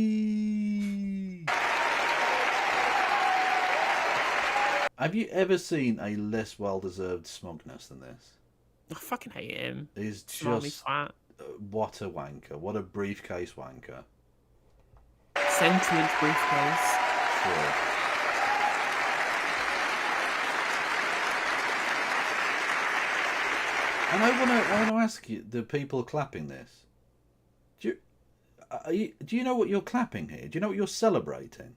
Have you ever seen a less well-deserved smugness than this? I fucking hate him. He's Smarmy just... twat. What a wanker. What a briefcase wanker. Sentient briefcase. Sure. And I want to ask you, the people clapping this, do you know what you're clapping here? Do you know what you're celebrating?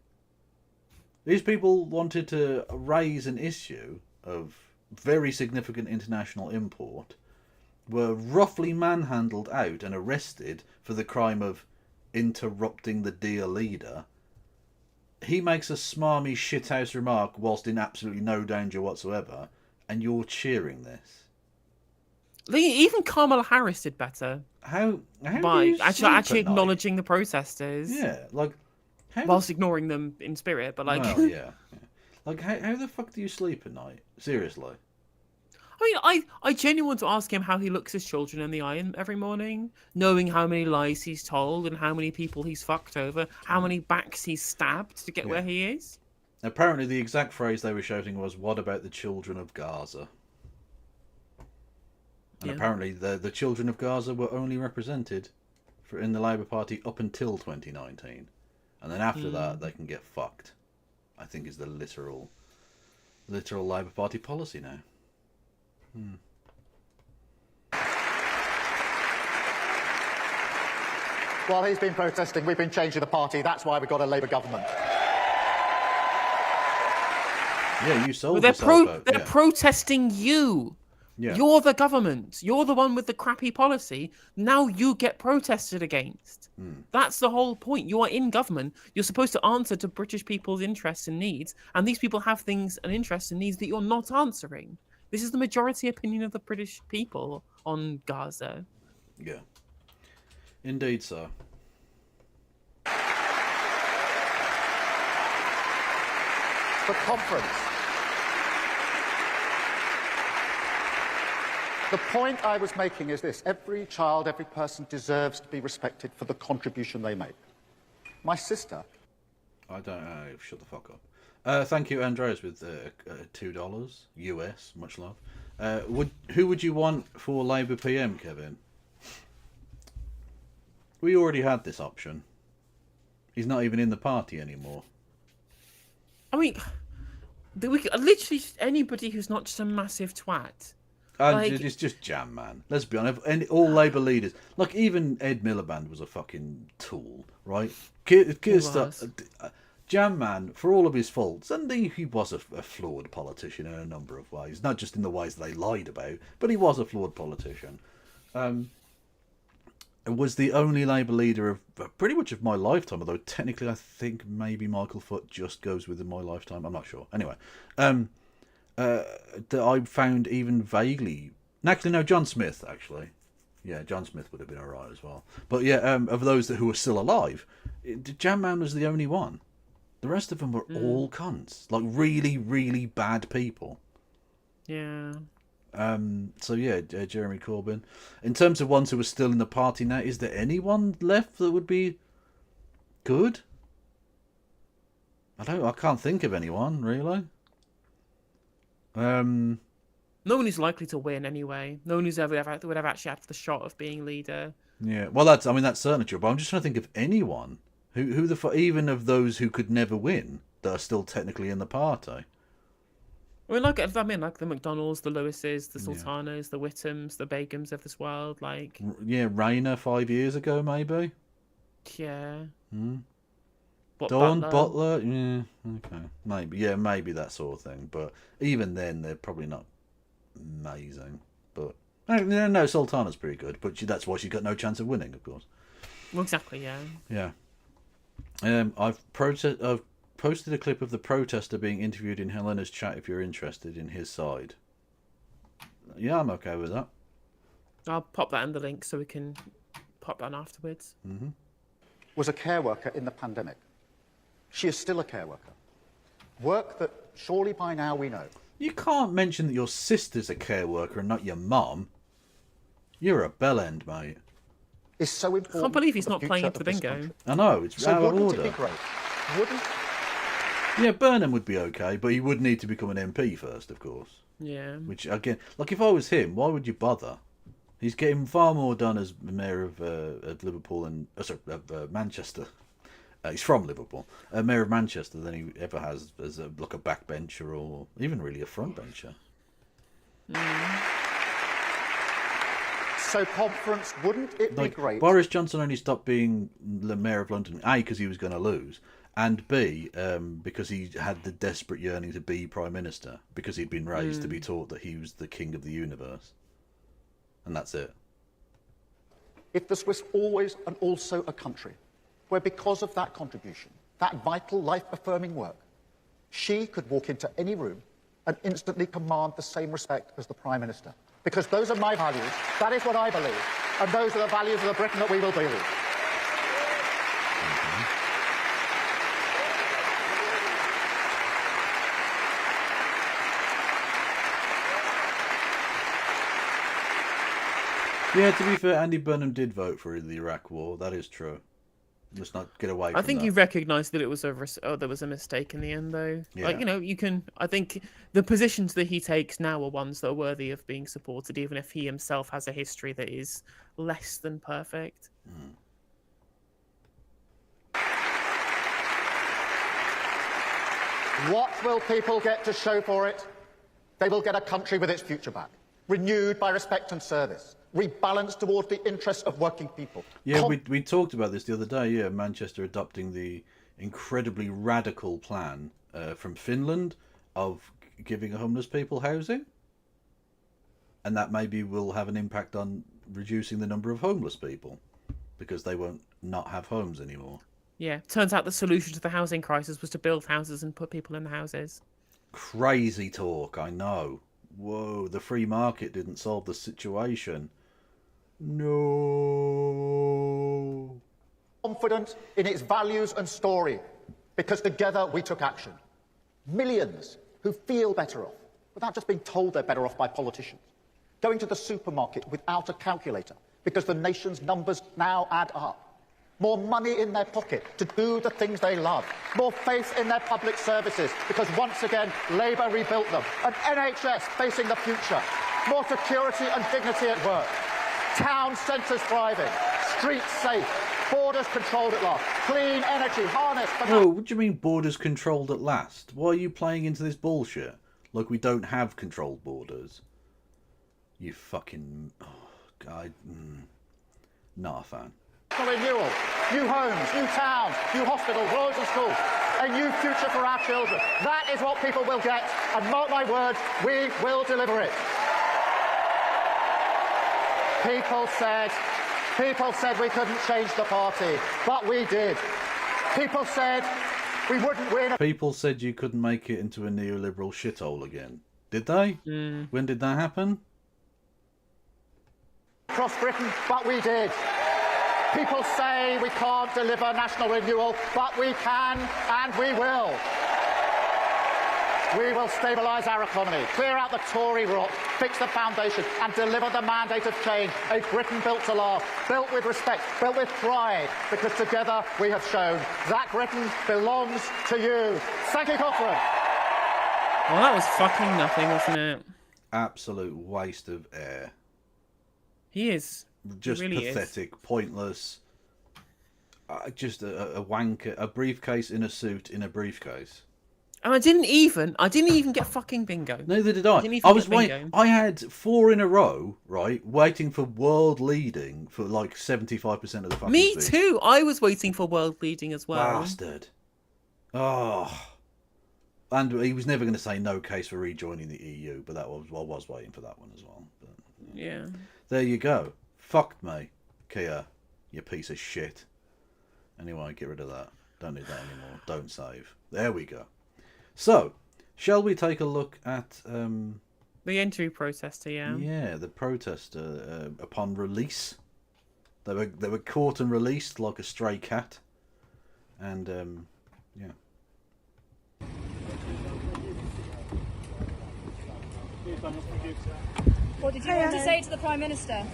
These people wanted to raise an issue of very significant international import, were roughly manhandled out and arrested for the crime of interrupting the dear leader. He makes a smarmy shithouse remark whilst in absolutely no danger whatsoever, and you're cheering this. Even Kamala Harris did better How by do you actually sleep at night? acknowledging the protesters. Yeah, like how Whilst ignoring them in spirit, but like... Well, yeah. Like, how the fuck do you sleep at night? Seriously. I mean, I genuinely want to ask him how he looks his children in the eye every morning, knowing how many lies he's told and how many people he's fucked over, how many backs he's stabbed to get where he is. Apparently the exact phrase they were shouting was, "What about the children of Gaza?" And apparently the children of Gaza were only represented in the Labour Party up until 2019. And then after that, they can get fucked. I think is the literal Labour Party policy now. While he's been protesting, we've been changing the party. That's why we've got a Labour government. Yeah, you sold Well, yourself out. they're protesting you. Yeah. You're the government. You're the one with the crappy policy. Now you get protested against. That's the whole point. You are in government. You're supposed to answer to British people's interests and needs. And these people have things and interests and needs that you're not answering. This is the majority opinion of the British people on Gaza. Yeah. Indeed, sir. The conference. The point I was making is this. Every child, every person deserves to be respected for the contribution they make. My sister... I don't know. Shut the fuck up. Thank you, Andreas, with $2 US. Much love. Who would you want for Labour PM, Kevin? We already had this option. He's not even in the party anymore. I mean, literally anybody who's not just a massive twat. It's just jam, man. Let's be honest. And all Labour leaders, like even Ed Miliband was a fucking tool, right? Jam man, for all of his faults, and he was a flawed politician in a number of ways. Not just in the ways they lied about, but he was a flawed politician. Was the only Labour leader of pretty much of my lifetime, although technically I think maybe Michael Foot just goes within my lifetime. I'm not sure. Anyway, that I found even vaguely... Actually, no, John Smith, actually. Yeah, John Smith would have been alright as well. But yeah, of those who were still alive, Jam Man was the only one. The rest of them were all cunts. Like, really, really bad people. Yeah. So yeah, Jeremy Corbyn. In terms of ones who are still in the party now, is there anyone left that would be good? I can't think of anyone, really. No one is likely to win anyway. No one who's would have actually had the shot of being leader. Yeah, well, that's certainly true. But I'm just trying to think of anyone who even of those who could never win that are still technically in the party. Like the McDonalds, the Lewises, the Sultanas, the Whittams, the Begums of this world. Like, yeah, Rayner 5 years ago, maybe. Yeah. Dawn Butler, yeah, okay, maybe that sort of thing. But even then, they're probably not amazing. But no, Sultana's pretty good. But that's why she's got no chance of winning, of course. Well, exactly, yeah. Yeah. I've posted a clip of the protester being interviewed in Helena's chat if you're interested in his side. Yeah, I'm okay with that. I'll pop that in the link so we can pop that on afterwards. Mm-hmm. Was a care worker in the pandemic. She is still a care worker. Work that surely by now we know. You can't mention that your sister's a care worker and not your mum. You're a bellend, mate. Is so important. I can't believe he's for the not playing future into the of this bingo. country. I know, it's So out of wouldn't it order. be great? Wouldn't? Yeah, Burnham would be okay, but he would need to become an MP first, of course. Yeah. Which, again, like if I was him, why would you bother? He's getting far more done as mayor of Liverpool and Manchester. He's from Liverpool, mayor of Manchester, than he ever has as a backbencher or even really a frontbencher. So conference, wouldn't it be great? Boris Johnson only stopped being the mayor of London, A, because he was going to lose, and B, because he had the desperate yearning to be prime minister, because he'd been raised to be taught that he was the king of the universe. And that's it. If this was always and also a country where, because of that contribution, that vital, life-affirming work, she could walk into any room and instantly command the same respect as the Prime Minister. Because those are my values, that is what I believe, and those are the values of the Britain that we will build. Yeah, to be fair, Andy Burnham did vote for the Iraq War. That is true. Let's not get away from I think that. he recognised that it was there was a mistake in the end, though. Yeah. Like, you can. I think the positions that he takes now are ones that are worthy of being supported, even if he himself has a history that is less than perfect. What will people get to show for it? They will get a country with its future back, renewed by respect and service, rebalanced towards the interests of working people. Yeah, we talked about this the other day. Yeah, Manchester adopting the incredibly radical plan from Finland of giving homeless people housing. And that maybe will have an impact on reducing the number of homeless people, because they won't not have homes anymore. Yeah. Turns out the solution to the housing crisis was to build houses and put people in the houses. Crazy talk, I know. Whoa, the free market didn't solve the situation. No. Confident in its values and story, because together we took action. Millions who feel better off, without just being told they're better off by politicians. Going to the supermarket without a calculator, because the nation's numbers now add up. More money in their pocket to do the things they love. More faith in their public services, because once again, Labour rebuilt them. An NHS facing the future. More security and dignity at work. Town centres thriving. Streets safe. Borders controlled at last. Clean energy harnessed. Whoa, what do you mean borders controlled at last? Why are you playing into this bullshit? Like we don't have controlled borders. You fucking... Oh, God. Not a fan. Renewal, new homes, new towns, new hospitals, roads and schools, a new future for our children. That is what people will get, and mark my words, we will deliver it. People said we couldn't change the party, but we did. People said we wouldn't win. People said you couldn't make it into a neoliberal shithole again. Did they? When did that happen? Across Britain, but we did. People say we can't deliver national renewal, but we can and we will. We will stabilise our economy, clear out the Tory rot, fix the foundation and deliver the mandate of change. A Britain built to last, built with respect, built with pride, because together we have shown that Britain belongs to you. Thank you, Conference. Well, that was fucking nothing, wasn't it? Absolute waste of air. He is. Just really pathetic, pointless. Just a wanker, a briefcase in a suit in a briefcase. And I didn't even get fucking bingo. Neither did I. I was waiting. I had 4 in a row, right, waiting for world leading for like 75% of the fucking Me thing. too. I was waiting for world leading as well. Bastard. Oh. And he was never going to say no case for rejoining the EU, but I was waiting for that one as well. But, yeah. There you go. Fucked me, Kia, you piece of shit. Anyway, get rid of that. Don't need that anymore. Don't save. There we go. So, shall we take a look at... the entry protester, yeah? Yeah, the protester, upon release. They were caught and released like a stray cat. And, yeah. What did you want to say to the Prime Minister?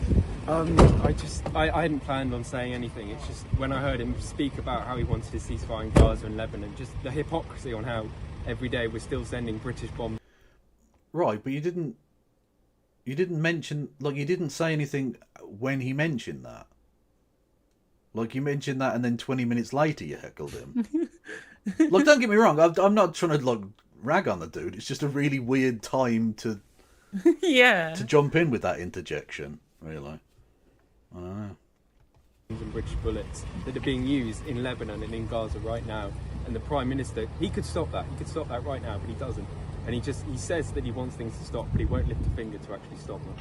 I hadn't planned on saying anything. It's just when I heard him speak about how he wanted to ceasefire in Gaza and Lebanon, just the hypocrisy on how every day we're still sending British bombs. Right, but you didn't mention, like, you didn't say anything when he mentioned that. Like, you mentioned that and then 20 minutes later you heckled him. Like, don't get me wrong, I'm not trying to, like, rag on the dude. It's just a really weird time to yeah, to jump in with that interjection, really. I don't know. And British bullets that are being used in Lebanon and in Gaza right now, and the Prime Minister, he could stop that. He could stop that right now, but he doesn't. And he says that he wants things to stop, but he won't lift a finger to actually stop them.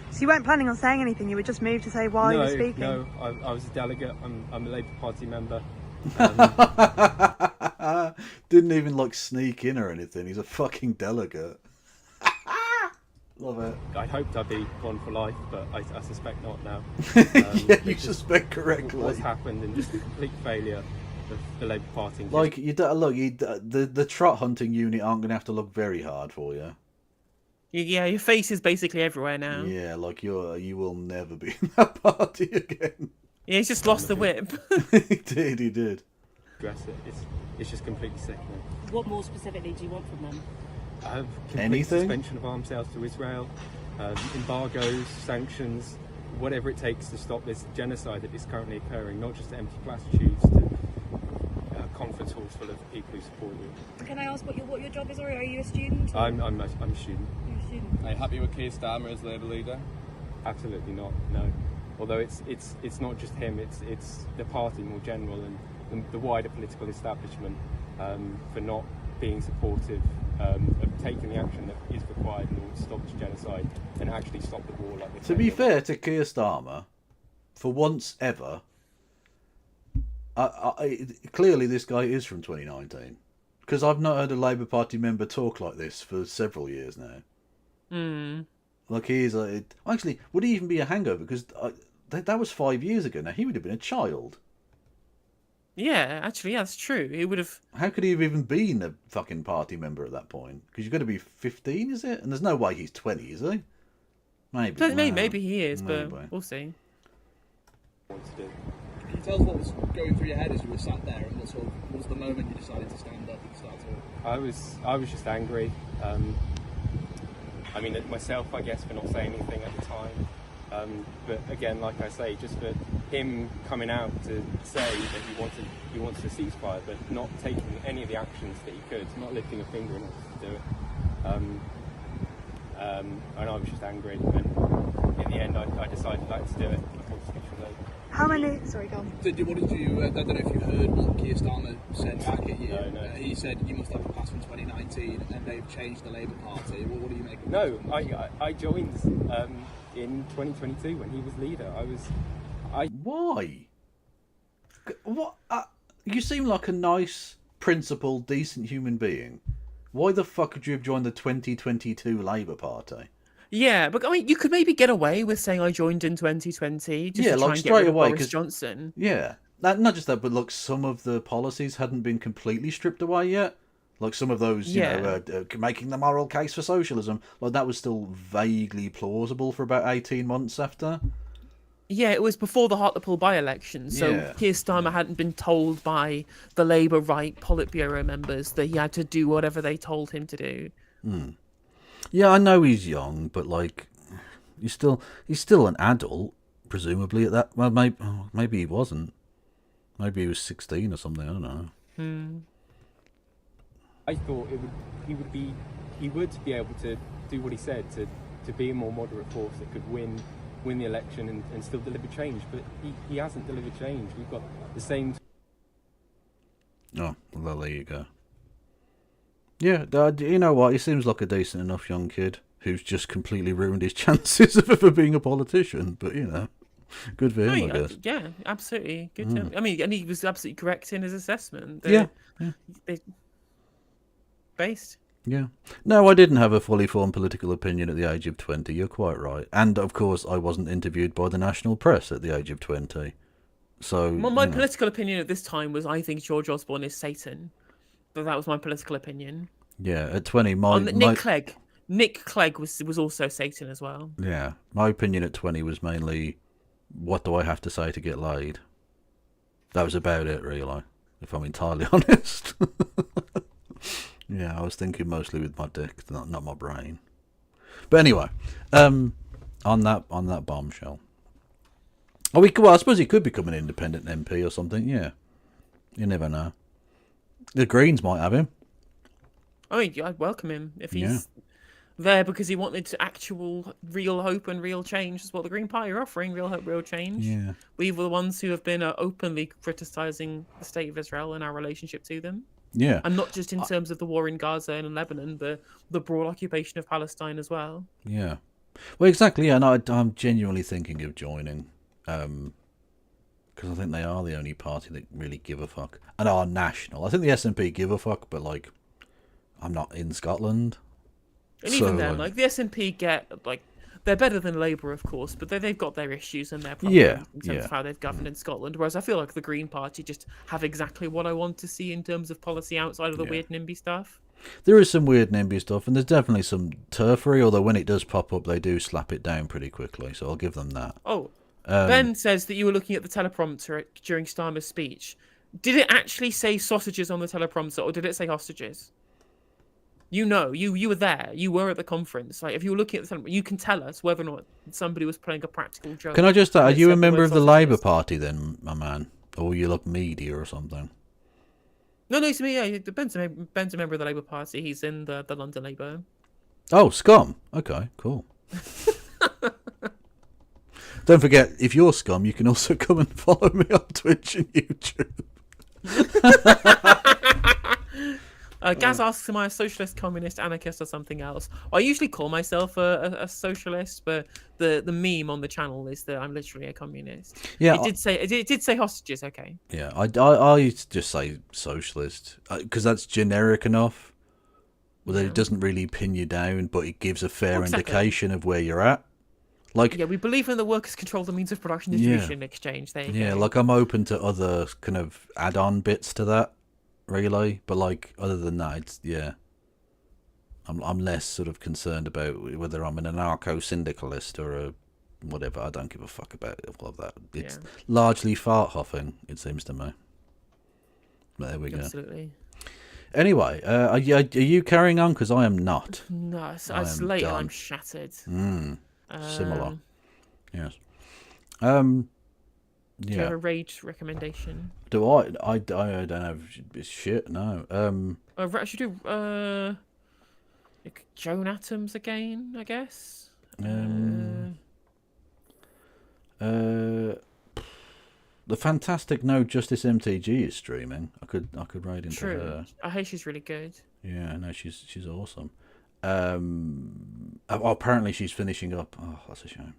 So you weren't planning on saying anything? You were just moved to say why you were speaking? No, I was a delegate. I'm a Labour Party member. Didn't even, like, sneak in or anything. He's a fucking delegate. Love it. I hoped I'd be gone for life, but I suspect not now. Yeah, you suspect correctly. What's happened and just a complete failure of the Labour Party. Like, the trot hunting unit aren't going to have to look very hard for you. Yeah, your face is basically everywhere now. Yeah, like you will never be in that party again. Yeah, he's just lost the whip. He did. Address it. It's just completely sickening. What more specifically do you want from them? Complete Anything? suspension of arms sales to Israel, embargoes, sanctions, whatever it takes to stop this genocide that is currently occurring, not just empty platitudes, to conference halls full of people who support you. Can I ask what your job is, or are you a student? I'm a student. You're a student. Are you happy with Keir Starmer as Labour leader? Absolutely not, no. Although it's not just him, it's the party more general and the wider political establishment for not being supportive of taking the action that is required in order to stop this genocide and actually stop the war. Like to be fair to Keir Starmer, for once ever, clearly this guy is from 2019, because I've not heard a Labour Party member talk like this for several years now. Like he's actually, would he even be a hangover? Because that was 5 years ago. Now he would have been a child. Yeah, actually, yeah, that's true. He would have. How could he have even been a fucking party member at that point? Because you've got to be 15, is it? And there's no way he's 20, is he? Maybe he is, but we'll see. Can you tell us what was going through your head as you were sat there, and what was the moment you decided to stand up and start talking? I was just angry. I mean, at myself, I guess, for not saying anything at the time. But again, like I say, just for him coming out to say that he wanted a ceasefire, but not taking any of the actions that he could, not lifting a finger in order to do it. And I was just angry. And in the end, I decided to do it before the speech was over. How many? Sorry, go on. What did you? I don't know if you heard what Keir Starmer said back at you. No. He said you must have a pass from 2019, and they've changed the Labour Party. What do you make of No, that? I joined in 2022 when he was leader. Why? What? You seem like a nice, principled, decent human being. Why the fuck would you have joined the 2022 Labour Party? Yeah, but I mean, you could maybe get away with saying I joined in 2020 just to try and get rid of Boris Johnson. Yeah, not just that, but look, some of the policies hadn't been completely stripped away yet. Like some of those, you know, making the moral case for socialism, like that was still vaguely plausible for about 18 months after. Yeah, it was before the Hartlepool by-election, so Keir Starmer hadn't been told by the Labour right Politburo members that he had to do whatever they told him to do. Yeah, I know he's young, but like, he's still an adult, presumably at that. Well, maybe he wasn't. Maybe he was 16 or something. I don't know. I thought he would be able to do what he said, to be a more moderate force that could win the election and still deliver change, but he hasn't delivered change. We've got the same. Oh, well, there you go. Yeah, you know what? He seems like a decent enough young kid who's just completely ruined his chances of ever being a politician. But you know, good for him, I guess. Yeah, absolutely. Good to him. I mean, and he was absolutely correct in his assessment. Based. Yeah. No, I didn't have a fully formed political opinion at the age of 20. You're quite right. And of course, I wasn't interviewed by the national press at the age of 20. So my political opinion at this time was I think George Osborne is Satan. But that was my political opinion. Yeah, at 20, Nick Clegg was also Satan as well. Yeah, my opinion at 20 was mainly, what do I have to say to get laid? That was about it, really, if I'm entirely honest. Yeah, I was thinking mostly with my dick, not my brain. But anyway, on that bombshell. I suppose he could become an independent MP or something. Yeah, you never know. The Greens might have him. I mean, I'd welcome him if he's there because he wanted actual real hope and real change. That's what the Green Party are offering: real hope, real change. Yeah. We were the ones who have been openly criticising the state of Israel and our relationship to them. Yeah. And not just in terms of the war in Gaza and in Lebanon, but the broad occupation of Palestine as well. Yeah. Well, exactly. Yeah, no, I'm genuinely thinking of joining. Because I think they are the only party that really give a fuck and are national. I think the SNP give a fuck, but like, I'm not in Scotland. And even then, like the SNP they're better than Labour, of course, but they've got their issues and their problems in terms of how they've governed in Scotland. Whereas I feel like the Green Party just have exactly what I want to see in terms of policy outside of the weird NIMBY stuff. There is some weird NIMBY stuff, and there's definitely some turfery, although when it does pop up, they do slap it down pretty quickly, so I'll give them that. Oh, Ben says that you were looking at the teleprompter during Starmer's speech. Did it actually say sausages on the teleprompter, or did it say hostages? You know, you were there. You were at the conference. Like, if you were looking at the teleprompter, you can tell us whether or not somebody was playing a practical joke. Can I just ask, are you a member of the Labour Party then, my man? Or you look media or something? No, to me, yeah, Ben's a member of the Labour Party. He's in the London Labour. Oh, scum. Okay, cool. Don't forget, if you're scum, you can also come and follow me on Twitch and YouTube. Gaz asks, am I a socialist, communist, anarchist, or something else? I usually call myself a socialist, but the meme on the channel is that I'm literally a communist. Yeah, it did say hostages. Okay. Yeah, I used to just say socialist because that's generic enough. Well, that it doesn't really pin you down, but it gives a fair indication of where you're at. Like, yeah, we believe in the workers control the means of production, distribution, and exchange. There you go. like I'm open to other kind of add-on bits to that, really. But like, other than that, it's I'm less sort of concerned about whether I'm an anarcho-syndicalist or a whatever. I don't give a fuck about all of that. It's largely fart huffing, it seems to me. But there we go. Absolutely. Anyway, are you carrying on? Because I am not. No, it's late and I'm shattered. Similar. Yes. Do you have a rage recommendation? Do I? I don't have shit. No. I should do Joan Atoms again, I guess. The fantastic No Justice MTG is streaming. I could raid into her. I hear she's really good. Yeah, no, she's awesome. Apparently she's finishing up. Oh, that's a shame.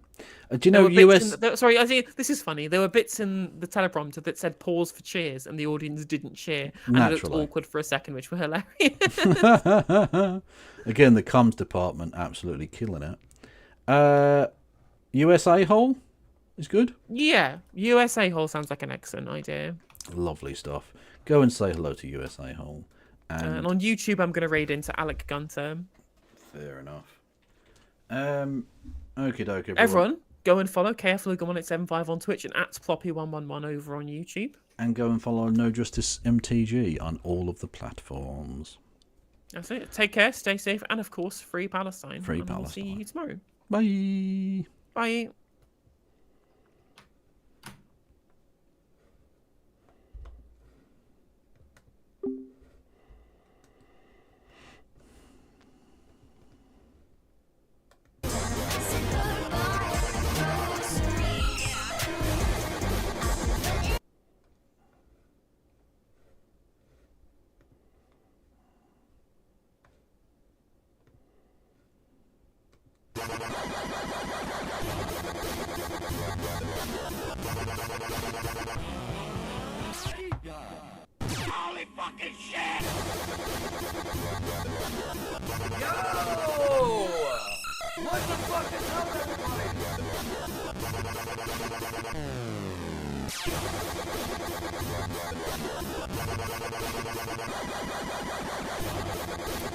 Do you know US? Sorry, I think this is funny. There were bits in the teleprompter that said "pause for cheers," and the audience didn't cheer, and it looked awkward for a second, which were hilarious. Again, the comms department absolutely killing it. USA hole is good. Yeah, USA hole sounds like an excellent idea. Lovely stuff. Go and say hello to USA hole. And on YouTube, I'm going to raid into Alec Gunter. Fair enough. Okie dokie. Everyone, go and follow KFLugan1875 on Twitch and @Ploppy111 over on YouTube. And go and follow No Justice MTG on all of the platforms. That's it. Take care, stay safe, and of course, free Palestine. Free Palestine. We'll see you tomorrow. Bye. Bye. Holy fucking shit! Yo! What the fuck is up, everybody?